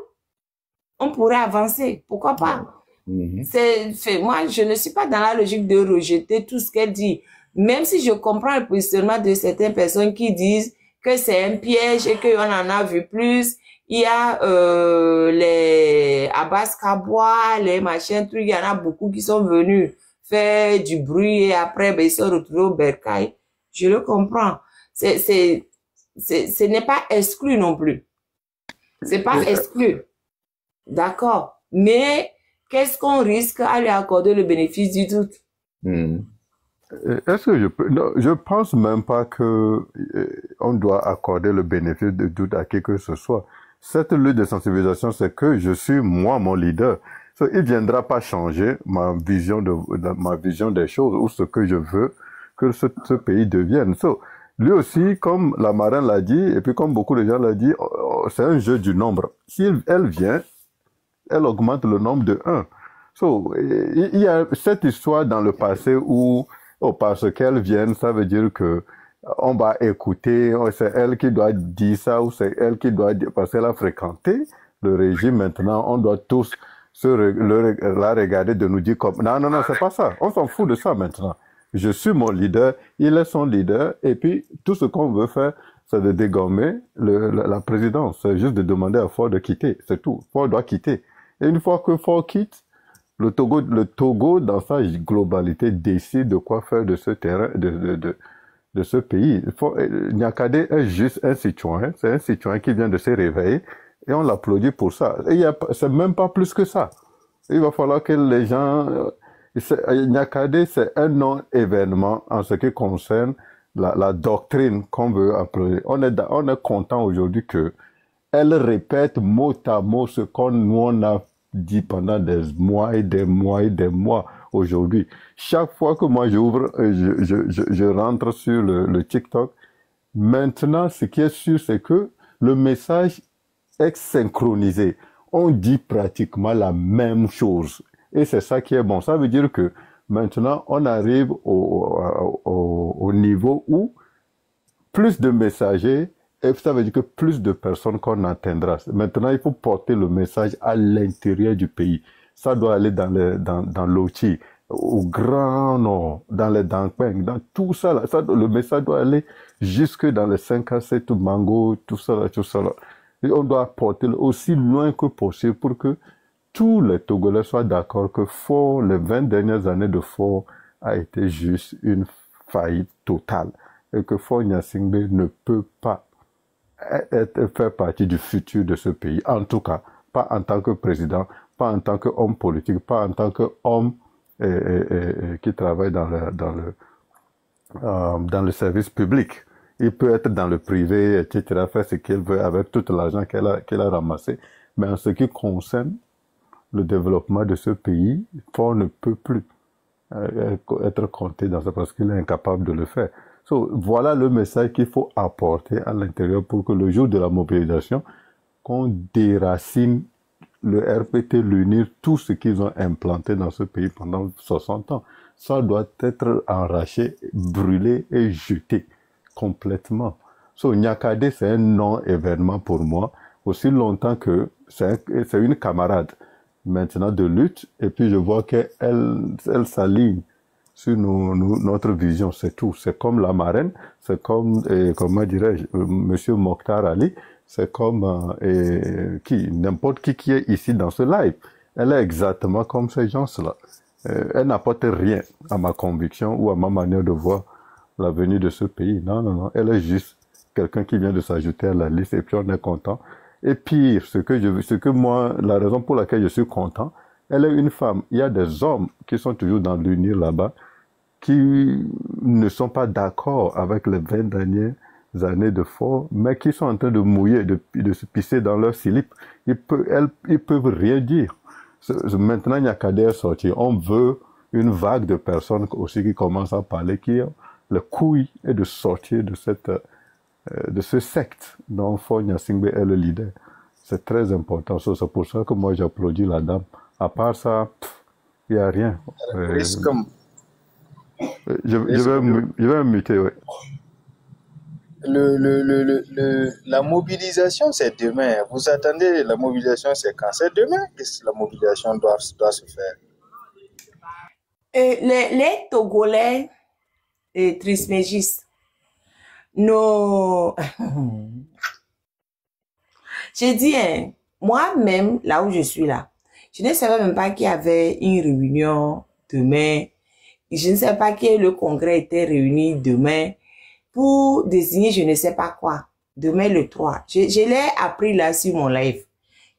Speaker 1: on pourrait avancer. Pourquoi pas? Moi, je ne suis pas dans la logique de rejeter tout ce qu'elle dit. Même si je comprends le positionnement de certaines personnes qui disent que c'est un piège et qu'on en a vu plus. Il y a les Abbas Kabois, les machins, trucs, il y en a beaucoup qui sont venus faire du bruit et après, ben, ils sont retrouvés au bercail. Je le comprends. Ce n'est pas exclu non plus. C'est pas exclu. D'accord. Mais qu'est-ce qu'on risque à lui accorder le bénéfice du doute?
Speaker 4: Est-ce que je peux... Non, je pense même pas que on doit accorder le bénéfice de doute à qui que ce soit. Cette lutte de sensibilisation, c'est que je suis moi mon leader. So, il viendra pas changer ma vision ma vision des choses ou ce que je veux que ce pays devienne. So, lui aussi, comme la marraine l'a dit, et puis comme beaucoup de gens l'ont dit, c'est un jeu du nombre. Si elle vient, elle augmente le nombre de 1. So, il y a cette histoire dans le passé où, parce qu'elle vienne, ça veut dire que on va écouter, c'est elle qui doit dire ça, ou c'est elle qui doit dire, parce qu'elle a fréquenté le régime maintenant, on doit tous la regarder de nous dire comme, non, c'est pas ça, on s'en fout de ça maintenant. Je suis mon leader, il est son leader, et puis tout ce qu'on veut faire, c'est de dégommer la présidence, c'est juste de demander à Faure de quitter, c'est tout. Faure doit quitter. Et une fois que Faure quitte, le Togo, dans sa globalité, décide de quoi faire de ce terrain, de ce pays. Niakhaté est juste un citoyen, c'est un citoyen qui vient de se réveiller, et on l'applaudit pour ça. C'est même pas plus que ça. Il va falloir que les gens... Niakhaté, c'est un non-événement en ce qui concerne la doctrine qu'on veut applaudir. On est content aujourd'hui que elle répète mot à mot ce qu'on a dit pendant des mois et des mois et des mois aujourd'hui. Chaque fois que moi j'ouvre, je rentre sur le TikTok, maintenant ce qui est sûr, c'est que le message est synchronisé. On dit pratiquement la même chose. Et c'est ça qui est bon. Ça veut dire que maintenant, on arrive au niveau où plus de messagers, et ça veut dire que plus de personnes qu'on atteindra. Maintenant, il faut porter le message à l'intérieur du pays. Ça doit aller dans l'Oti, au Grand Nord, dans les Dankpeng, dans tout ça, là. Le message doit aller jusque dans les 5A7, tout Mango, tout ça là, tout ça là. Et on doit porter aussi loin que possible pour que tous les Togolais soient d'accord que Faure, les 20 dernières années de Faure a été juste une faillite totale et que Faure Gnassingbé ne peut pas faire partie du futur de ce pays. En tout cas, pas en tant que président, pas en tant qu'homme politique, pas en tant qu'homme qui travaille dans le service public. Il peut être dans le privé, etc., faire ce qu'il veut avec tout l'argent qu'elle a ramassé. Mais en ce qui concerne le développement de ce pays, Faure ne peut plus être compté dans ça parce qu'il est incapable de le faire. So, voilà le message qu'il faut apporter à l'intérieur pour que le jour de la mobilisation, qu'on déracine le RPT, l'UNIR, tout ce qu'ils ont implanté dans ce pays pendant 60 ans. Ça doit être arraché, brûlé et jeté complètement. So, Niakhaté, c'est un non-événement pour moi, aussi longtemps que c'est une camarade maintenant de lutte, et puis je vois qu'elle s'aligne sur notre vision, c'est tout. C'est comme la marraine, c'est comme, comment dirais-je, Monsieur Mokhtar Ali, c'est comme n'importe qui est ici dans ce live. Elle est exactement comme ces gens-là. Elle n'apporte rien à ma conviction ou à ma manière de voir l'avenir de ce pays. Non. Elle est juste quelqu'un qui vient de s'ajouter à la liste et puis on est content. Et pire, la raison pour laquelle je suis content, elle est une femme. Il y a des hommes qui sont toujours dans l'UNIR là-bas, qui ne sont pas d'accord avec les 20 dernières années de Faure, mais qui sont en train de mouiller, de se pisser dans leur slip. Ils peuvent rien dire. Maintenant, Niakhaté est sorti. On veut une vague de personnes aussi qui commencent à parler, qui ont le couille et de sortir de ce secte dont Faure Gnassingbé est le leader. C'est très important. C'est pour ça que moi j'applaudis la dame. À part ça, il n'y a rien. Je vais me muter, oui.
Speaker 9: La mobilisation, c'est demain. Vous attendez, la mobilisation, c'est quand? C'est demain que la mobilisation doit se faire.
Speaker 1: Les Togolais trismégistes, j'ai dit, moi-même, là où je suis là, je ne savais même pas qu'il y avait une réunion demain. Je ne sais pas que le congrès était réuni demain pour désigner je ne sais pas quoi. Demain le 3. Je l'ai appris là sur mon live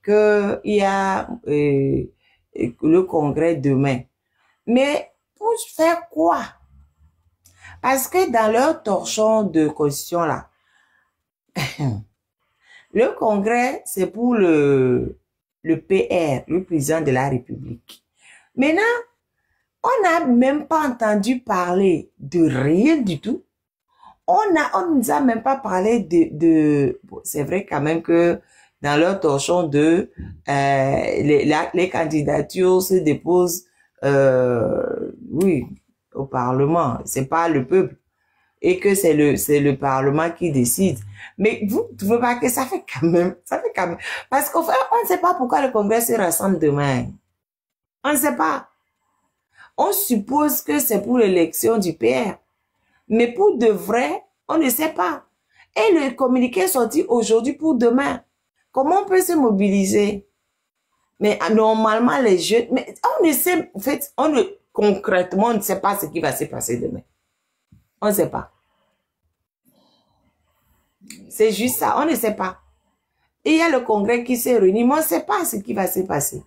Speaker 1: qu'il y a le congrès demain. Mais pour faire quoi? Parce que dans leur torchon de constitution, là, le Congrès, c'est pour le PR, le président de la République. Maintenant, on n'a même pas entendu parler de rien du tout. On nous a même pas parlé bon, c'est vrai quand même que dans leur torchon de les candidatures se déposent oui au Parlement, c'est pas le peuple et que c'est le Parlement qui décide. Mais vous ne trouvez pas que ça fait quand même parce qu'en fait on ne sait pas pourquoi le Congrès se rassemble demain. On ne sait pas. On suppose que c'est pour l'élection du PR. Mais pour de vrai, on ne sait pas. Et le communiqué est sorti aujourd'hui pour demain. Comment on peut se mobiliser? Mais normalement, les jeunes... Mais on ne sait... En fait, concrètement, on ne sait pas ce qui va se passer demain. On ne sait pas. C'est juste ça. On ne sait pas. Et il y a le congrès qui s'est réuni, mais on ne sait pas ce qui va se passer.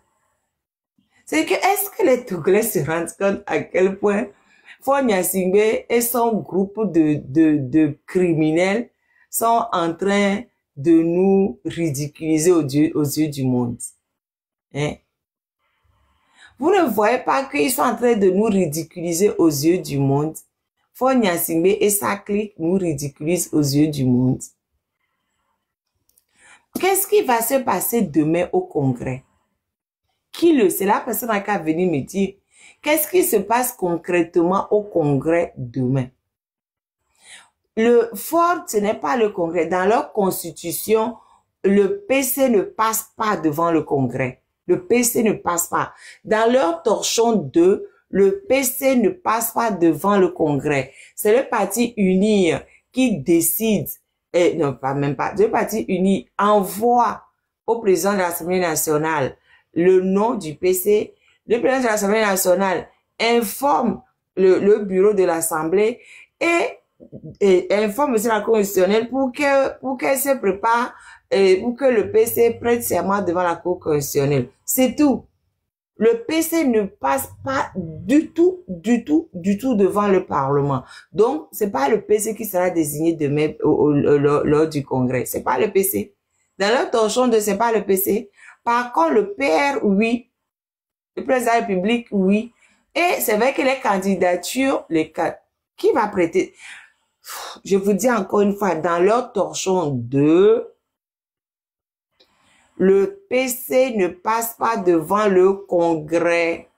Speaker 1: C'est que, est-ce que les Togolais se rendent compte à quel point Fogna Singbe et son groupe de criminels sont en train de nous ridiculiser aux yeux du monde? Hein? Vous ne voyez pas qu'ils sont en train de nous ridiculiser aux yeux du monde? Fogna Singbe et sa clique nous ridiculisent aux yeux du monde. Qu'est-ce qui va se passer demain au Congrès? Qui le sait? La personne qui a venu me dire qu'est-ce qui se passe concrètement au Congrès demain. Le fort, ce n'est pas le Congrès. Dans leur constitution, le PC ne passe pas devant le Congrès. Le PC ne passe pas. Dans leur torchon 2, le PC ne passe pas devant le Congrès. C'est le parti uni qui décide, non, pas même pas, le parti uni envoie au président de l'Assemblée nationale le nom du PC. Le président de l'Assemblée nationale informe le bureau de l'Assemblée et informe aussi la constitutionnelle pour qu'elle se prépare et pour que le PC prête serment devant la Cour constitutionnelle. C'est tout. Le PC ne passe pas du tout devant le Parlement. Donc, c'est pas le PC qui sera désigné demain lors du Congrès. C'est pas le PC. Dans leur torchon de c'est pas le PC. Par contre, le PR, oui. Le président de la République, oui. Et c'est vrai que les candidatures, qui va prêter? Je vous dis encore une fois, dans leur torchon 2, le PC ne passe pas devant le Congrès.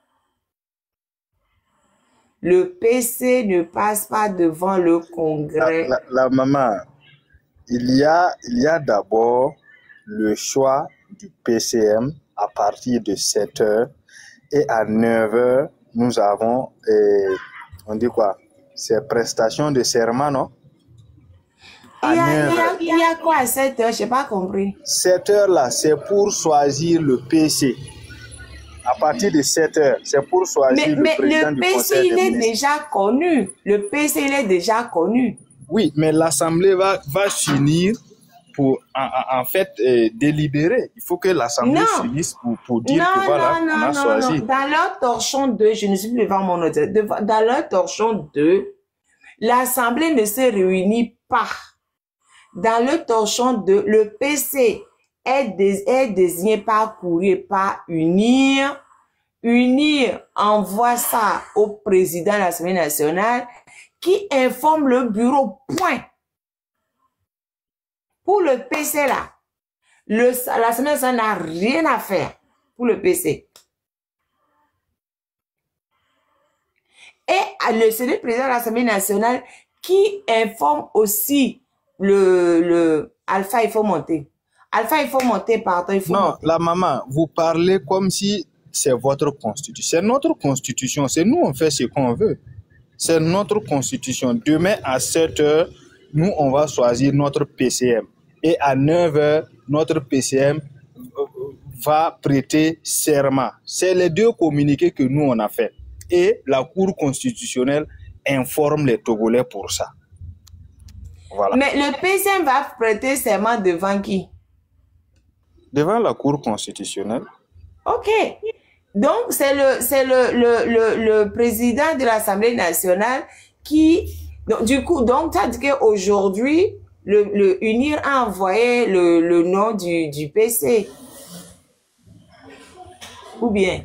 Speaker 1: Le PC ne passe pas devant le Congrès.
Speaker 9: La maman, il y a d'abord le choix du PCM à partir de 7 heures et à 9 heures, nous avons, on dit quoi, ces prestations de serment, non?
Speaker 1: Il y a quoi à 7 heures? Je n'ai pas compris.
Speaker 9: 7 heures là, c'est pour choisir le PC. À partir de 7 heures, c'est pour choisir le président du Conseil des ministres.
Speaker 1: Mais le PC, il est déjà connu. Le PC, il est déjà connu.
Speaker 9: Oui, mais l'Assemblée va s'unir pour, en fait, délibérer. Il faut que l'Assemblée s'unisse pour dire que voilà, on a choisi.
Speaker 1: Non. Dans leur torchon 2, je ne suis plus devant mon ordinateur. Dans leur torchon 2, l'Assemblée ne se réunit pas. Dans le torchon 2, le PC est désigné par courrier, par unir. Unir envoie ça au président de l'Assemblée nationale qui informe le bureau, point. Pour le PC là, l'Assemblée nationale n'a rien à faire pour le PC. Et c'est le président de l'Assemblée nationale qui informe aussi le Alpha, il faut monter. Alpha, il faut monter, pardon, il faut monter.
Speaker 9: La maman, vous parlez comme si c'est votre constitution. C'est notre constitution. C'est nous, on fait ce qu'on veut. C'est notre constitution. Demain à 7 heures, nous, on va choisir notre PCM. Et à 9 heures, notre PCM va prêter serment. C'est les deux communiqués que nous, on a fait. Et la Cour constitutionnelle informe les Togolais pour ça. Voilà.
Speaker 1: Mais le PCM va prêter serment devant qui?
Speaker 9: Devant la Cour constitutionnelle.
Speaker 1: Ok. Donc, c'est le président de l'Assemblée nationale qui Donc, du coup, donc, ça dit qu'aujourd'hui, le UNIR a envoyé le nom du PC. Ou bien?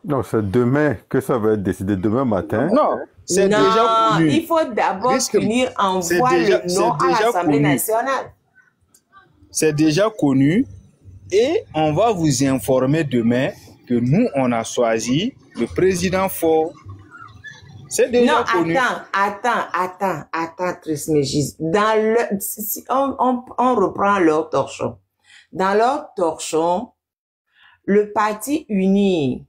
Speaker 8: Non, c'est demain que ça va être décidé, demain matin.
Speaker 9: Non, c'est déjà connu.
Speaker 1: Il faut d'abord qu'UNIR envoie le nom à l'Assemblée nationale.
Speaker 9: C'est déjà connu et on va vous informer demain que nous, on a choisi le président Faure. C'est déjà connu.
Speaker 1: Attends, Trismégis. Si on reprend leur torchon. Dans leur torchon, le parti uni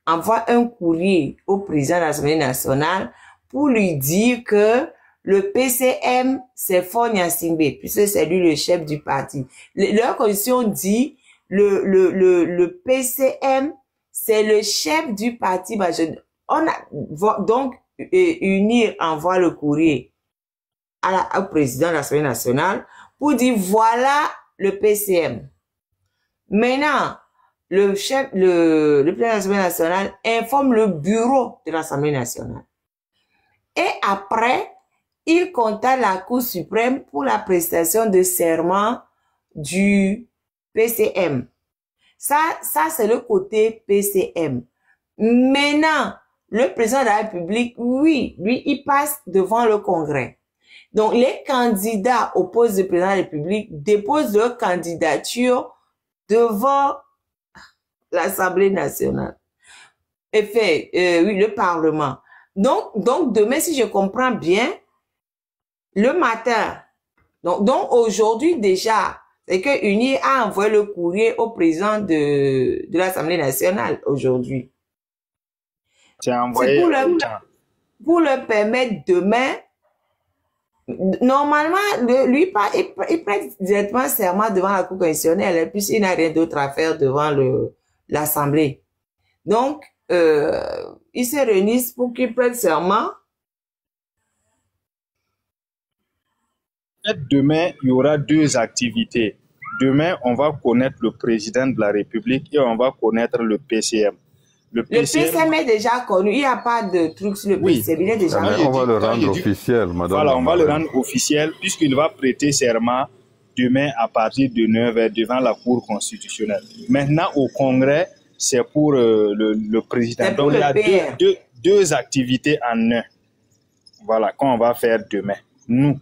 Speaker 1: envoie un courrier au président de l'Assemblée nationale pour lui dire que le PCM, c'est Faure Gnassingbé, puisque c'est lui le chef du parti. Leur constitution dit le PCM, c'est le chef du parti. Donc, UNIR envoie le courrier au président de l'Assemblée nationale pour dire voilà le PCM. Maintenant, le président de l'Assemblée nationale informe le bureau de l'Assemblée nationale. Et après, il contacte la Cour suprême pour la prestation de serment du PCM. Ça c'est le côté PCM. Maintenant, le président de la République, oui, lui, il passe devant le Congrès. Donc, les candidats au poste de président de la République déposent leur candidature devant l'Assemblée nationale. Oui, le Parlement. Donc, demain, si je comprends bien, le matin, donc aujourd'hui déjà, c'est que UNI a envoyé le courrier au président de l'Assemblée nationale aujourd'hui.
Speaker 9: C'est envoyé
Speaker 1: pour le permettre demain. Normalement, lui, il prête directement serment devant la Cour constitutionnelle, puisqu'il n'a rien d'autre à faire devant l'Assemblée. Donc, ils se réunissent pour qu'il prête serment.
Speaker 9: Demain, il y aura deux activités. Demain, on va connaître le président de la République et on va connaître le PCM.
Speaker 1: Le PCM est déjà connu. Il n'y a pas de truc sur le PCM. Il est déjà connu.
Speaker 8: On va le rendre officiel, madame.
Speaker 9: Voilà, on va le rendre officiel puisqu'il va prêter serment demain à partir de 9h devant la Cour constitutionnelle. Maintenant, au Congrès, c'est pour le président. Donc, il y a deux activités en un. Voilà, qu'on va faire demain. Nous,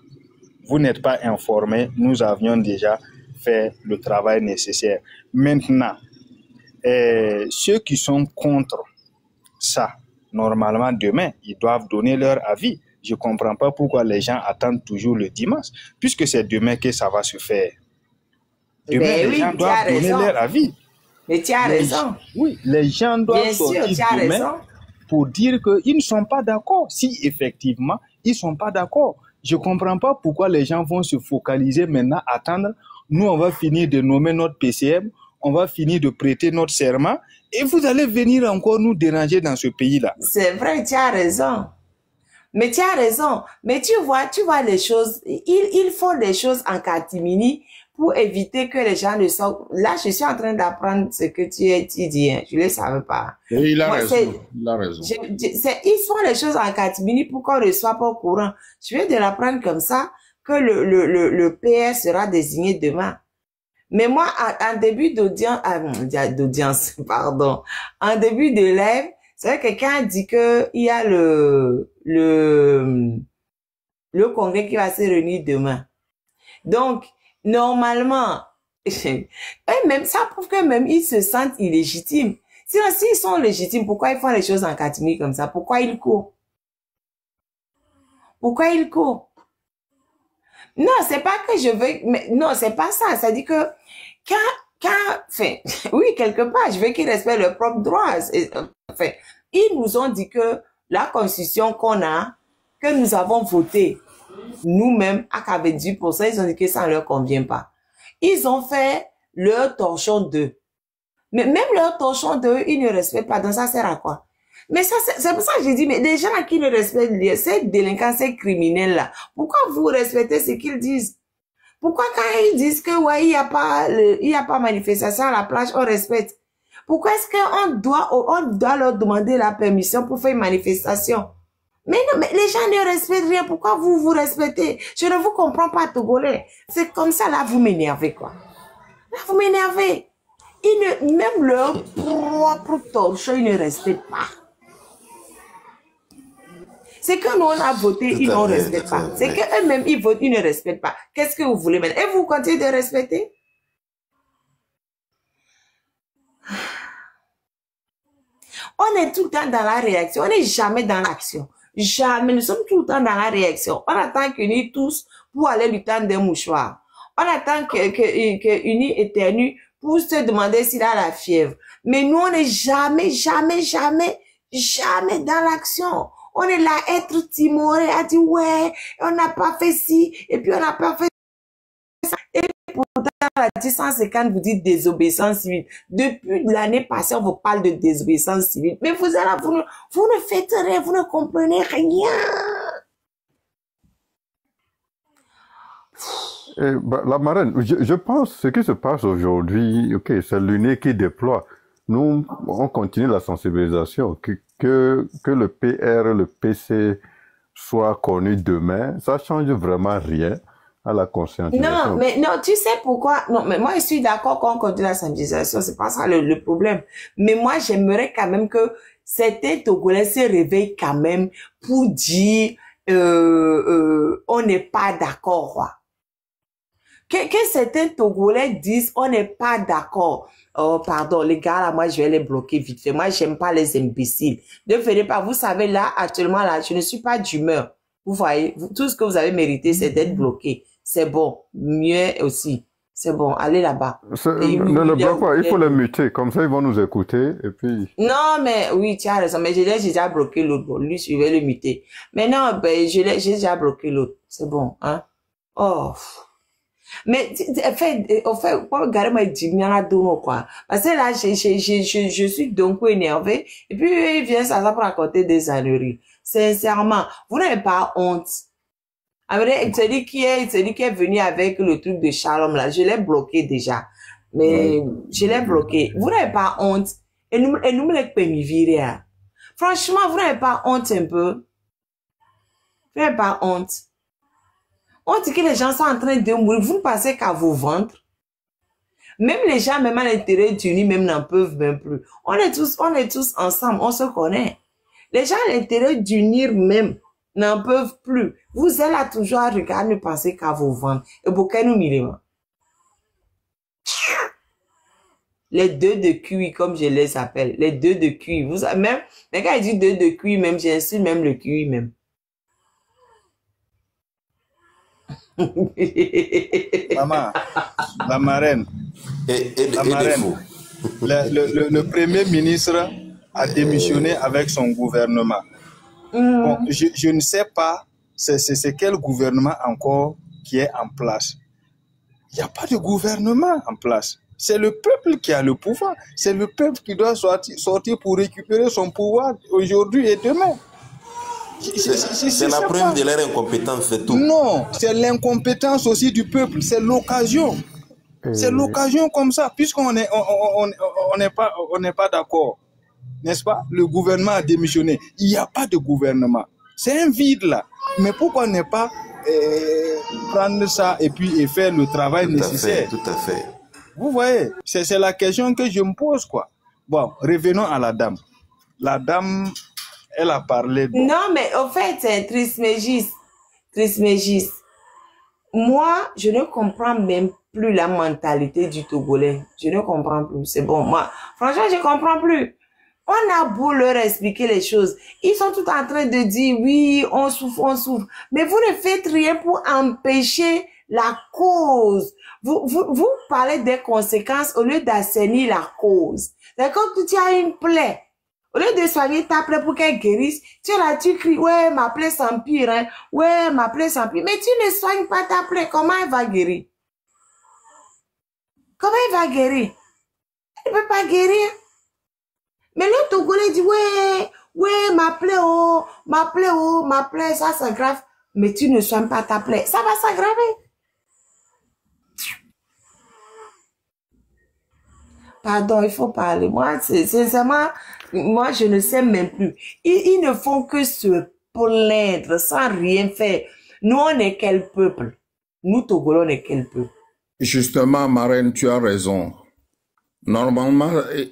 Speaker 9: vous n'êtes pas informés. Nous avions déjà fait le travail nécessaire. Maintenant, ceux qui sont contre ça, normalement demain, ils doivent donner leur avis. Je ne comprends pas pourquoi les gens attendent toujours le dimanche, puisque c'est demain que ça va se faire. Demain, les gens doivent donner leur avis.
Speaker 1: Mais tu as raison.
Speaker 9: Oui, les gens doivent sortir demain pour dire qu'ils ne sont pas d'accord. Si effectivement, ils ne sont pas d'accord. Je ne comprends pas pourquoi les gens vont se focaliser maintenant, attendre. Nous, on va finir de nommer notre PCM. On va finir de prêter notre serment et vous allez venir encore nous déranger dans ce pays-là.
Speaker 1: C'est vrai, tu as raison. Mais tu as raison. Mais tu vois les choses, il faut les choses en catimini pour éviter que les gens ne sortent. Là, je suis en train d'apprendre ce que tu dis. Hein. Je ne le savais pas.
Speaker 5: Et il a raison. Il a raison.
Speaker 1: Ils font les choses en catimini pour qu'on ne soit pas au courant. Je viens de l'apprendre comme ça que le PS sera désigné demain. Mais moi, en début d'audience, en début de live, c'est vrai que quelqu'un dit que il y a le congrès qui va se réunir demain. Donc, normalement, même ça prouve que même ils se sentent illégitimes. Sinon, s'ils sont légitimes, pourquoi ils font les choses en catimini comme ça? Pourquoi ils courent? Pourquoi ils courent? Non, c'est pas que je veux, mais non, c'est pas ça. Ça dit que enfin, oui, quelque part, je veux qu'ils respectent leurs propres droits. Enfin, ils nous ont dit que la constitution que nous avons votée, nous-mêmes, à 98%, ils ont dit que ça ne leur convient pas. Ils ont fait leur torchon d'eux. Mais même leur torchon d'eux, ils ne respectent pas. Donc ça sert à quoi? Mais ça, c'est pour ça que j'ai dit, mais les gens qui ne respectent ces délinquants, ces criminels-là, pourquoi vous respectez ce qu'ils disent? Pourquoi quand ils disent que, ouais, il y a pas manifestation à la plage, on respecte? Pourquoi est-ce qu'on doit leur demander la permission pour faire une manifestation? Mais non, mais les gens ne respectent rien. Pourquoi vous vous respectez? Je ne vous comprends pas, Togolais. C'est comme ça, là, vous m'énervez, quoi. Là, vous m'énervez. Même leur propre torchon, ils ne respectent pas. C'est que nous, on a voté, ils ne respectent pas. C'est qu'eux-mêmes, ils votent, ils ne respectent pas. Qu'est-ce que vous voulez maintenant? Et vous continuez de respecter? On est tout le temps dans la réaction. On n'est jamais dans l'action. Jamais. Nous sommes tout le temps dans la réaction. On attend qu'Uni tous pour aller lui tendre des mouchoirs. On attend qu'Uni éternue pour se demander s'il a la fièvre. Mais nous, on n'est jamais dans l'action. On est là, être timoré, à dire, ouais, on n'a pas fait ci, et puis on n'a pas fait ça. Et pourtant, la 150, vous dites désobéissance civile. Depuis l'année passée, on vous parle de désobéissance civile. Mais vous êtes là, vous ne faites rien, vous ne comprenez rien.
Speaker 8: La marraine, je pense que ce qui se passe aujourd'hui, ok, c'est l'UNE qui déploie. Nous, on continue la sensibilisation. Que le PR, le PC soit connu demain, ça change vraiment rien à la conscientisation.
Speaker 1: Non, mais non, tu sais pourquoi? Non, mais moi, je suis d'accord qu'on continue la sensibilisation. C'est pas ça le problème. Mais moi, j'aimerais quand même que certains Togolais se réveillent quand même pour dire, on n'est pas d'accord, quoi. Que certains Togolais disent, on n'est pas d'accord. Oh, pardon, les gars, là, moi, je vais les bloquer vite fait. Moi, j'aime pas les imbéciles. Ne venez pas. Vous savez, là, actuellement, là, je ne suis pas d'humeur. Vous voyez, tout ce que vous avez mérité, c'est d'être bloqué. C'est bon. Mieux aussi. C'est bon. Allez là-bas.
Speaker 8: Ne le bloque pas. Il faut les muter. Comme ça, ils vont nous écouter. Et puis...
Speaker 1: Non, mais oui, tu as raison. Mais j'ai déjà bloqué l'autre. Bon, lui, je vais le muter. Mais non, ben, j'ai déjà bloqué l'autre. C'est bon, hein. Oh. Mais en fait, regardez-moi quoi. Parce que là, je suis donc énervé. Et puis, il vient ça pour raconter des âneries. Sincèrement, vous n'avez pas honte. Après, celui qui est venu avec le truc de Shalom, là, je l'ai bloqué déjà. Mais, je l'ai bloqué. Vous n'avez pas honte. Et nous me l'avez pas mis virer. Franchement, vous n'avez pas honte un peu. Vous n'avez pas honte. On dit que les gens sont en train de mourir. Vous ne pensez qu'à vous vendre. Même les gens, même à l'intérieur d'Uni, même n'en peuvent même plus. On est tous ensemble. On se connaît. Les gens à l'intérieur d'Uni même n'en peuvent plus. Vous êtes là toujours à regarder, ne pensez qu'à vous vendre. Et beaucoup nous mirez. Les deux de QI, comme je les appelle. Les deux de QI. Vous savez, même, mais quand il dit deux de QI, même, j'insiste même le QI même.
Speaker 9: Maman, la marraine, le premier ministre a démissionné avec son gouvernement. Bon, je ne sais pas c'est quel gouvernement encore qui est en place. Il n'y a pas de gouvernement en place. C'est le peuple qui a le pouvoir. C'est le peuple qui doit sortir pour récupérer son pouvoir aujourd'hui et demain.
Speaker 10: C'est la preuve de leur incompétence, c'est tout.
Speaker 9: Non, c'est l'incompétence aussi du peuple, c'est l'occasion. C'est l'occasion comme ça, puisqu'on n'est pas d'accord, n'est-ce pas? Le gouvernement a démissionné. Il n'y a pas de gouvernement. C'est un vide là. Mais pourquoi ne pas prendre ça et puis faire le travail nécessaire?
Speaker 10: Tout à fait.
Speaker 9: Vous voyez, c'est la question que je me pose, quoi. Bon, revenons à la dame. La dame... Elle a parlé de...
Speaker 1: Non, mais au fait, c'est Trismégis. Moi, je ne comprends même plus la mentalité du Togolais. Je ne comprends plus. C'est bon. Moi, franchement, je ne comprends plus. On a beau leur expliquer les choses. Ils sont tout en train de dire, oui, on souffre. Mais vous ne faites rien pour empêcher la cause. Vous parlez des conséquences au lieu d'assainir la cause. D'accord? Que tu as une plaie. Au lieu de soigner ta plaie pour qu'elle guérisse, tu es là, tu cries, ouais, ma plaie s'empire, hein. Ouais, ma plaie s'empire. Mais tu ne soignes pas ta plaie, comment elle va guérir? Comment elle va guérir? Elle ne peut pas guérir. Mais le Togolais dit, ouais, ma plaie, ça s'aggrave. Mais tu ne soignes pas ta plaie, ça va s'aggraver. Pardon, il faut parler. Moi, sincèrement, moi, je ne sais même plus. Ils ne font que se plaindre sans rien faire. Nous, on est quel peuple? Nous, Togolais, on est quel peuple?
Speaker 4: Justement, Marraine, tu as raison. Normalement,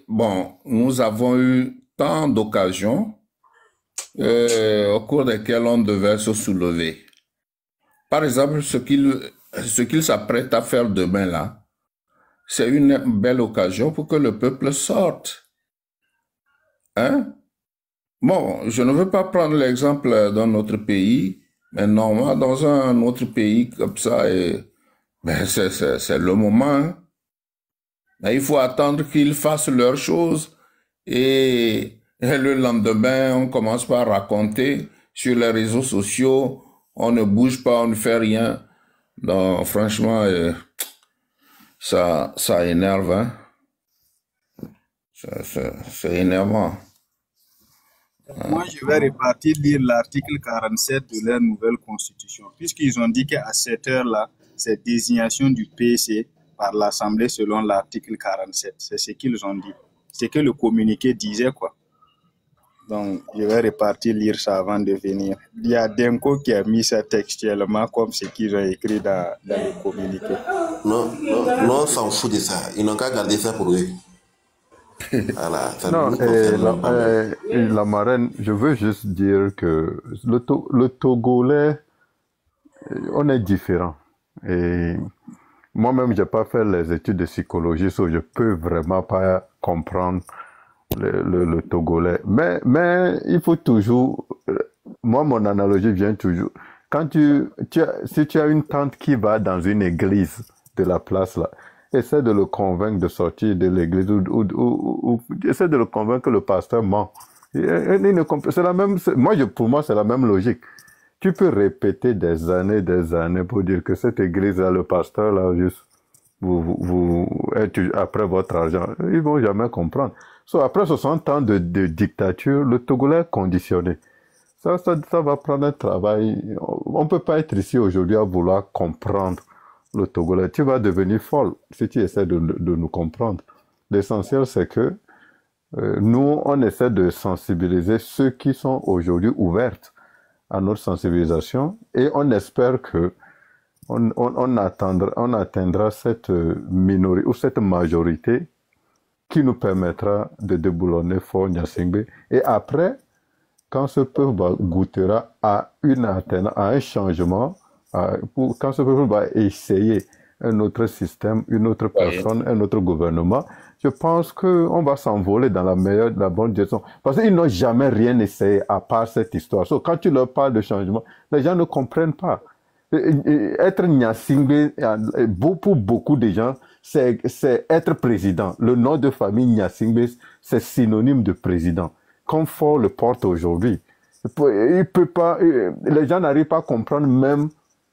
Speaker 4: bon, nous avons eu tant d'occasions au cours desquelles on devait se soulever. Par exemple, ce qu'il s'apprête à faire demain là, c'est une belle occasion pour que le peuple sorte. Hein? Bon, je ne veux pas prendre l'exemple d'un autre pays, mais normalement, dans un autre pays comme ça, ben c'est le moment. Hein? Il faut attendre qu'ils fassent leurs choses et le lendemain, on commence par raconter sur les réseaux sociaux, on ne bouge pas, on ne fait rien. Donc, franchement, ça énerve. Hein? C'est énervant.
Speaker 9: Moi, je vais repartir lire l'article 47 de leur nouvelle constitution, puisqu'ils ont dit qu'à cette heure-là, c'est désignation du PC par l'Assemblée selon l'article 47. C'est ce qu'ils ont dit. C'est que le communiqué disait, quoi. Donc, je vais repartir lire ça avant de venir. Il y a Denko qui a mis ça textuellement comme ce qu'ils ont écrit dans le communiqué.
Speaker 10: Non, on s'en fout de ça. Ils n'ont qu'à garder ça pour eux. Voilà,
Speaker 11: non, la marraine, je veux juste dire que le Togolais, on est différent. Et moi-même, je n'ai pas fait les études de psychologie, so je ne peux vraiment pas comprendre le Togolais. Mais il faut toujours... Moi, mon analogie vient toujours... Quand si tu as une tante qui va dans une église de la place, là, essaie de le convaincre de sortir de l'église ou essaie de le convaincre que le pasteur ment. C'est la même, pour moi, c'est la même logique. Tu peux répéter des années pour dire que cette église-là, le pasteur, là, juste, après votre argent, ils vont jamais comprendre. Après 60 ans de dictature, le Togolais est conditionné. Ça va prendre un travail. On ne peut pas être ici aujourd'hui à vouloir comprendre le Togolais. Tu vas devenir folle si tu essaies de nous comprendre. L'essentiel, c'est que nous, on essaie de sensibiliser ceux qui sont aujourd'hui ouverts à notre sensibilisation et on espère que on atteindra cette minorité ou cette majorité qui nous permettra de déboulonner Faure Gnassingbé. Et après, quand ce peuple goûtera à un changement, quand ce peuple va essayer un autre système, une autre personne, un autre gouvernement, je pense qu'on va s'envoler dans la bonne direction. Parce qu'ils n'ont jamais rien essayé à part cette histoire. Quand tu leur parles de changement, les gens ne comprennent pas. Être Gnassingbé, pour beaucoup de gens, c'est être président. Le nom de famille Gnassingbé, c'est synonyme de président. Comme Faure le porte aujourd'hui. Il peut pas, les gens n'arrivent pas à comprendre, même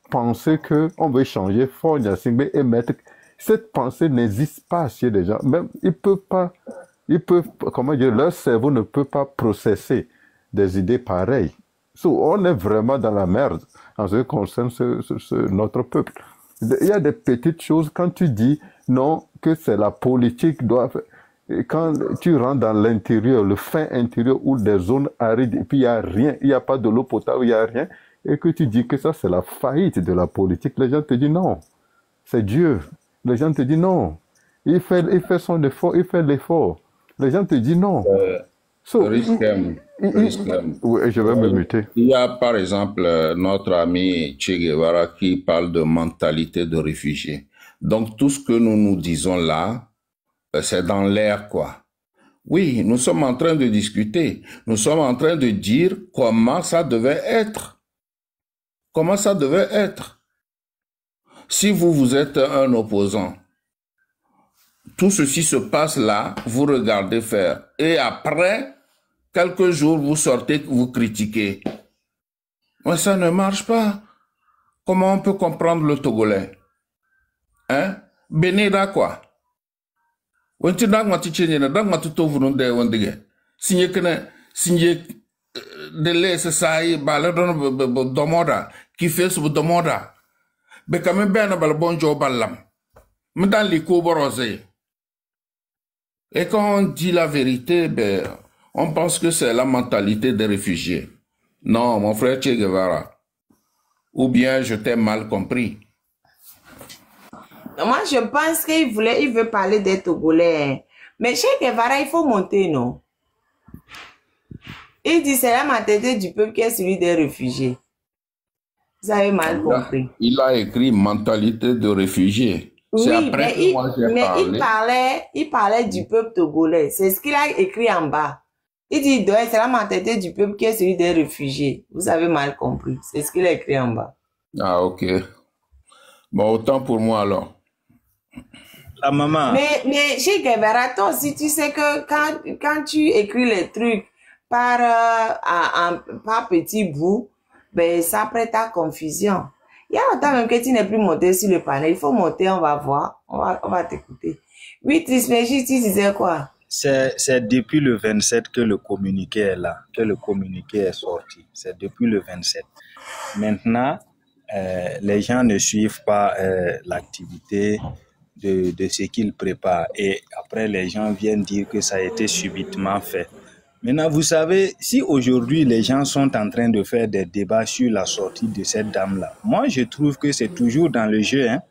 Speaker 11: penser qu'on veut changer Faure Gnassingbé et mettre... Cette pensée n'existe pas chez les gens. Même, comment dire, leur cerveau ne peut pas processer des idées pareilles. On est vraiment dans la merde en ce qui concerne notre peuple. Il y a des petites choses, quand tu dis non, que c'est la politique doit faire. Et quand tu rentres dans l'intérieur, le fin intérieur où des zones arides, et puis il n'y a rien, il n'y a pas de l'eau potable, il n'y a rien, et que tu dis que ça c'est la faillite de la politique, les gens te disent non, c'est Dieu. Les gens te disent non, il fait son effort, il fait l'effort. Les gens te disent non.
Speaker 4: Oui,
Speaker 11: je vais me muter.
Speaker 4: Il y a par exemple notre ami Che Guevara qui parle de mentalité de réfugié. Donc tout ce que nous disons là, c'est dans l'air, quoi. Oui, nous sommes en train de discuter. Nous sommes en train de dire comment ça devait être. Comment ça devait être. Si vous êtes un opposant, tout ceci se passe là, vous regardez faire. Et après, quelques jours, vous sortez, vous critiquez. Mais ça ne marche pas. Comment on peut comprendre le Togolais? Hein? Beneda quoi? Wenti dagma tichenye dagma tutovunu de wondige. Signé de laisse ça y baladon domoda qui fait ce domoda. Mais quand même bien bal bonjo balam. Mais dans les coborosé. Et quand on dit la vérité, ben on pense que c'est la mentalité des réfugiés.
Speaker 3: Non, mon frère Che Guevara. Ou bien je t'ai mal compris.
Speaker 1: Moi, je pense il veut parler des Togolais. Mais Che Guevara, il faut monter, non? Il dit c'est la mentalité du peuple qui est celui des réfugiés. Vous avez mal compris.
Speaker 3: Il a écrit mentalité de réfugié.
Speaker 1: Oui,
Speaker 3: après
Speaker 1: mais,
Speaker 3: que moi j'ai parlé.
Speaker 1: il parlait du peuple togolais. C'est ce qu'il a écrit en bas. Il dit c'est la mentalité du peuple qui est celui des réfugiés. Vous avez mal compris. C'est ce qu'il a écrit en bas.
Speaker 3: Ah, ok. Bon, autant pour moi alors.
Speaker 9: La maman.
Speaker 1: Mais chez Guevara, toi aussi, tu sais que quand tu écris les trucs par petits bouts, ben, ça prête à confusion. Il y a longtemps même que tu n'es plus monté sur le panel. Il faut monter, on va voir. On va t'écouter. Oui, Trismégie, tu disais quoi?
Speaker 9: C'est depuis le 27 que le communiqué est là, que le communiqué est sorti. C'est depuis le 27. Maintenant, les gens ne suivent pas l'activité de ce qu'ils préparent. Et après, les gens viennent dire que ça a été subitement fait. Maintenant, vous savez, si aujourd'hui les gens sont en train de faire des débats sur la sortie de cette dame-là, moi je trouve que c'est toujours dans le jeu, hein,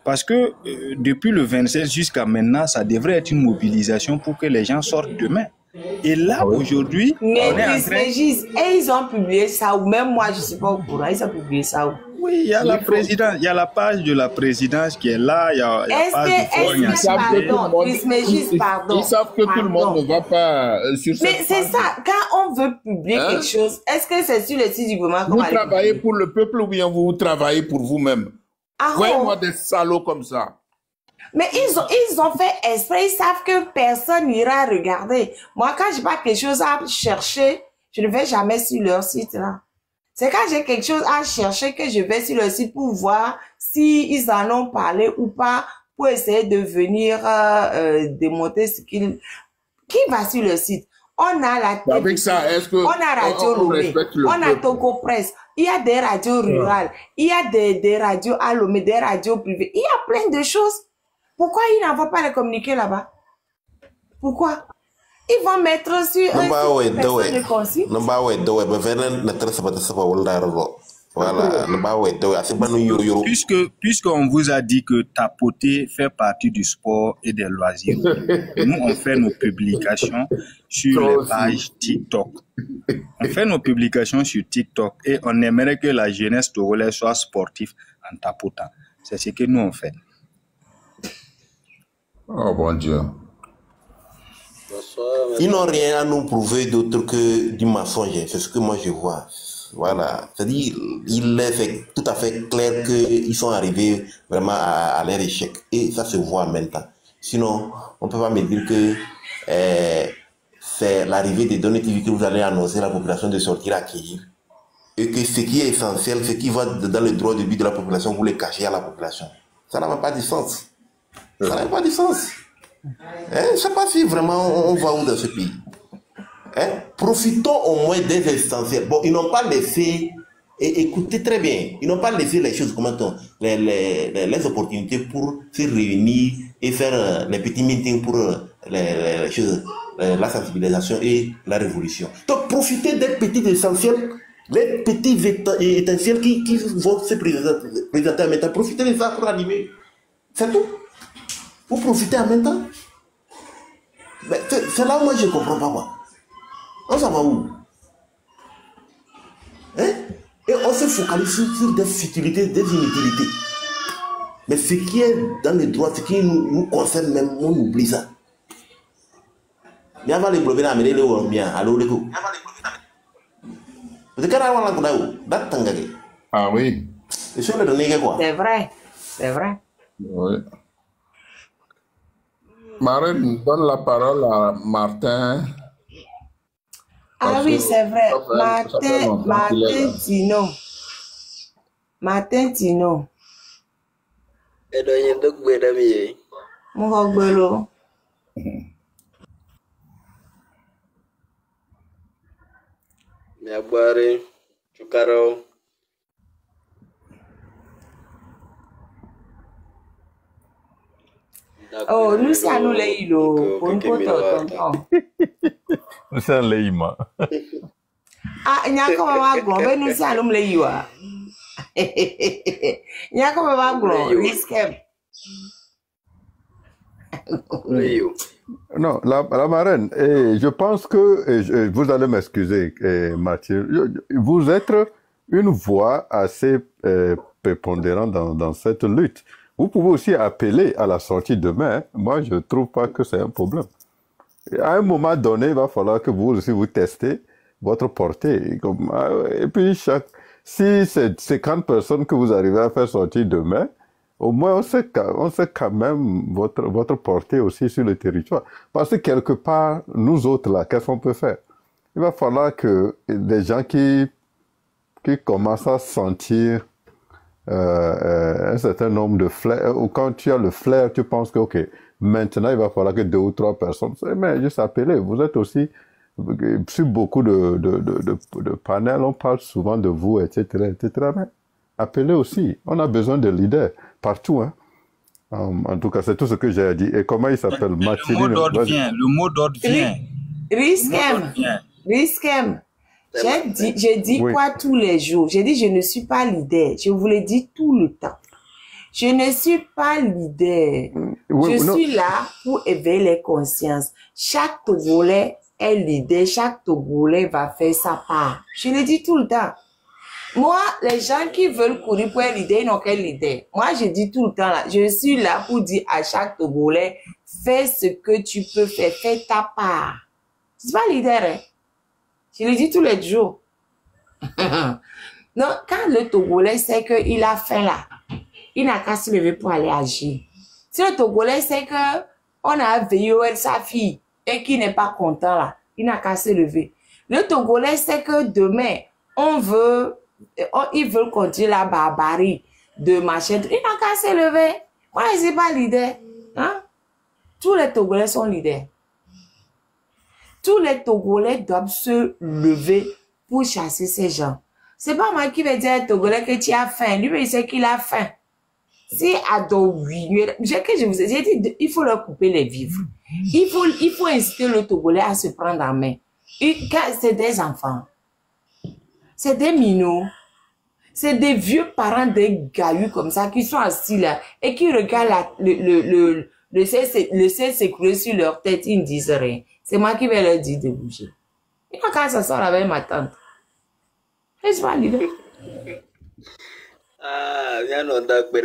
Speaker 9: parce que depuis le 27 jusqu'à maintenant, ça devrait être une mobilisation pour que les gens sortent demain. Et là, aujourd'hui,
Speaker 1: mais ils ont publié ça, ou même moi je ne suis pas au courant, ils ont publié ça où?
Speaker 9: Oui, il y a la présidence, il y a la page de la présidence qui est là, il y a la page de
Speaker 1: pardon.
Speaker 3: Ils savent que tout le monde ne va pas sur cette
Speaker 1: Mais c'est ça, quand on veut publier quelque chose, est-ce que c'est sur le site du gouvernement?
Speaker 3: Vous travaillez pour le peuple ou bien vous travaillez pour vous-même? Voyez-moi des salauds comme ça.
Speaker 1: Mais ils ont fait exprès, ils savent que personne n'ira regarder. Moi, quand j'ai pas quelque chose à chercher, je ne vais jamais sur leur site là. C'est quand j'ai quelque chose à chercher que je vais sur le site pour voir si ils en ont parlé ou pas, pour essayer de venir démonter ce qu'ils... Qui va sur le site? On a la télé,
Speaker 3: avec ça, est-ce que
Speaker 1: on a Radio Lomé, on a Togo Presse, il y a des radios rurales, il y a des radios à Lomé, des radios privées, il y a plein de choses. Pourquoi ils n'envoient pas les communiqués là-bas? Pourquoi? Ils vont mettre sur un site de consigne.
Speaker 9: Voilà. Puisqu'on vous a dit que tapoter fait partie du sport et des loisirs, nous on fait nos publications sur les pages TikTok. On fait nos publications sur TikTok et on aimerait que la jeunesse togolaise soit sportive en tapotant. C'est ce que nous on fait.
Speaker 3: Oh bon Dieu.
Speaker 10: Ils n'ont rien à nous prouver d'autre que du mensonge. C'est ce que moi je vois. Voilà. C'est-à-dire, il est tout à fait clair qu'ils sont arrivés vraiment à leur échec. Et ça se voit maintenant. Sinon, on ne peut pas me dire que c'est l'arrivée des données TV que vous allez annoncer à la population de sortir à acquérir. Et que ce qui est essentiel, ce qui va dans le droit de but de la population, vous le cachez à la population. Ça n'a pas de sens. Ça n'a pas de sens. Je ne sais pas si vraiment on va où dans ce pays. Profitons au moins des essentiels. Bon, ils n'ont pas laissé, et écoutez très bien, ils n'ont pas laissé les choses, les opportunités pour se réunir et faire les petits meetings pour les choses, la sensibilisation et la révolution. Donc profitez des petits essentiels, les petits essentiels qui vont se présenter en même temps. Profitez de ça pour animer. C'est tout. Vous profitez en même temps. C'est là où moi je ne comprends pas moi. On s'en va où? Et on se focalise sur des futilités, des inutilités. Mais ce qui est dans les droits, ce qui nous concerne même, on oublie ça. Mais avant les bloquer, amener les oubliés, allô les coups.
Speaker 3: Ah oui.
Speaker 1: C'est vrai, c'est vrai.
Speaker 3: Oui. Marine, donne la parole à Martin.
Speaker 1: Ah oui, c'est vrai. Martin Tino. Martin Tino. Mourogbelo.
Speaker 12: Miabware, Chukaro.
Speaker 1: Oh, nous sommes nous les îlots. Pour une photo, tonton.
Speaker 11: Nous sommes les îlots.
Speaker 1: Ah, nyako mama glo, ben nous si alum le yiwa. Nyako mama glo, risquem.
Speaker 11: Non, la marraine, je pense que, vous allez m'excuser, Mathieu, vous êtes une voix assez prépondérante dans cette lutte. Vous pouvez aussi appeler à la sortie demain. Moi, je ne trouve pas que c'est un problème. À un moment donné, il va falloir que vous aussi vous testez votre portée. Et puis, si c'est 50 personnes que vous arrivez à faire sortir demain, au moins on sait quand même votre portée aussi sur le territoire. Parce que quelque part, nous autres là, qu'est-ce qu'on peut faire? Il va falloir que des gens qui commencent à sentir un certain nombre de flairs, ou quand tu as le flair, tu penses que ok, maintenant il va falloir que 2 ou 3 personnes, mais juste appeler. Vous êtes aussi sur beaucoup de panels, on parle souvent de vous, etc., etc. Mais appelez aussi. On a besoin de leaders partout, hein. En tout cas, c'est tout ce que j'ai dit. Et comment il s'appelle?
Speaker 6: Le mot d'ordre vient. Le mot d'ordre vient.
Speaker 1: Risquem. J'ai dit oui. Quoi tous les jours? J'ai dit je ne suis pas leader. Je vous l'ai dit tout le temps. Je ne suis pas leader. Oui, je suis là pour éveiller les consciences. Chaque Togolais est leader. Chaque Togolais va faire sa part. Je le dis tout le temps. Moi, les gens qui veulent courir pour être leader, ils n'ont qu'un leader. Moi, je dis tout le temps là. Je suis là pour dire à chaque Togolais, fais ce que tu peux faire. Fais ta part. C'est pas leader, hein? Je le dis tous les jours. Donc, quand le Togolais sait qu'il a faim là, il n'a qu'à se lever pour aller agir. Si le Togolais sait qu'on a veillé sa fille et qu'il n'est pas content là, il n'a qu'à se lever. Le Togolais sait que demain, ils veulent continuer la barbarie de machin. Il n'a qu'à se lever. Moi, je ne suis pas leader. Hein? Tous les Togolais sont leaders. Tous les Togolais doivent se lever pour chasser ces gens. C'est pas moi qui vais dire à Togolais que tu as faim. Lui, il sait qu'il a faim. Si je vous ai dit, il faut leur couper les vivres. Il faut inciter le Togolais à se prendre en main. C'est des enfants. C'est des minots. C'est des vieux parents des gaillus comme ça qui sont assis là et qui regardent le ciel s'écrouler sur leur tête. Ils ne disent rien. C'est moi qui vais leur dire de bouger. Et quand ça sort avec ma tante, je suis pas leader.
Speaker 12: Ah, viens nous dire que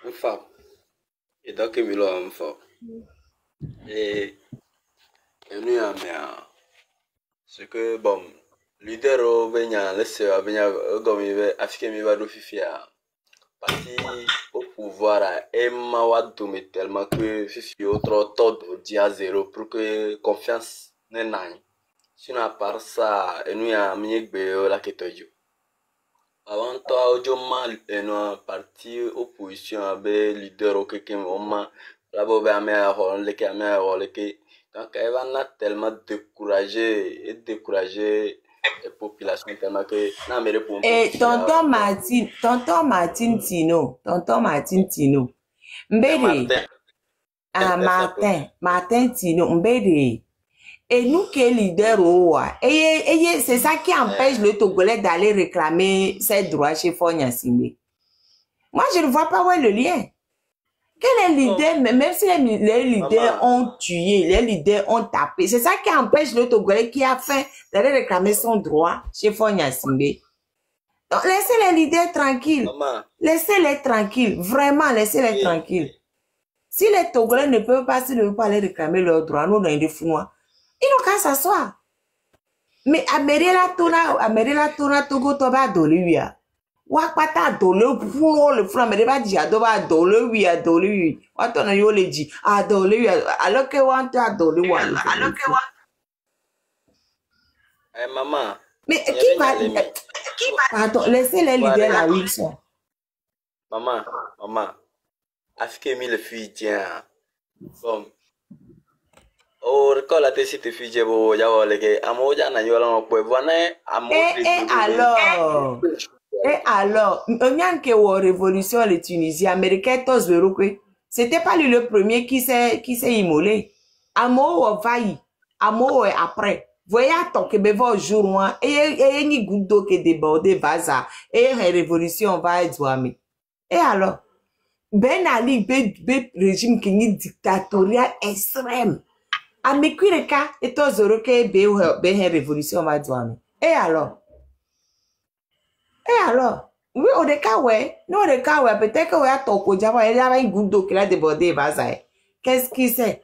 Speaker 12: une femme. Et donc, il y a une femme. Et nous avons ce que, bon, leader, vient laisser, comme il va afficher, il va le faire. Parti au pouvoir à Emma Wadoumé tellement que Fifi autre taux dit à 0 pour que confiance n'est pas. Sinon à part ça, nous y a mis la quête. Avant toi, aujourd'hui, nous parti opposition avec leader au quelqu'un moment là-bas les caméras donc elle va tellement découragé les populations tellement que
Speaker 1: et tonton Martin Tino Mbede Martin Tino Mbede et nous qui est leader et c'est ça qui empêche le Togolais d'aller réclamer ses droits chez Fonya Simbe. Moi je ne vois pas où est le lien. Quel est leader, même si les leaders ont tué, les leaders ont tapé, c'est ça qui empêche le Togolais qui a faim d'aller réclamer son droit chez Fonya Simbe. Donc, laissez les leaders tranquilles. Laissez-les tranquilles. Vraiment, laissez-les tranquilles. Si les Togolais ne peuvent pas se lever pour aller réclamer leurs droits, nous, dans les Founois, ils n'ont qu'à s'asseoir. Mais Amélie Tona, Togo, Toba, Doluia. Wakpata dole pour le front mais pas dit adoba dole oui adole oui watona yo le dit adole oui alors que want adole oui alors que
Speaker 12: maman
Speaker 1: mais qui va attends laissez les leaders la oui ça
Speaker 12: maman afike mi le fille tiens bon oh recall la tête te fille bo ya wole ke amoja na yo la po voilà
Speaker 1: alors et alors, on y a une révolution les Tunisiens américains tous verrou que c'était pas lui le premier qui s'est immolé. Amo Vaï, Amo après. Voyez tant que bevo jour moi et ni goutte d'eau qui déborde vaza et révolution va être douami. Et alors Ben Ali be régime qui est dictatorial extrême. A me kwireka et to zoro ke be révolution va douami. Et alors oui au cas ouais non au cas ouais peut-être que ouais ton ko java il y a une goutte d'eau qui a débordé vaza. Qu'est-ce qui c'est?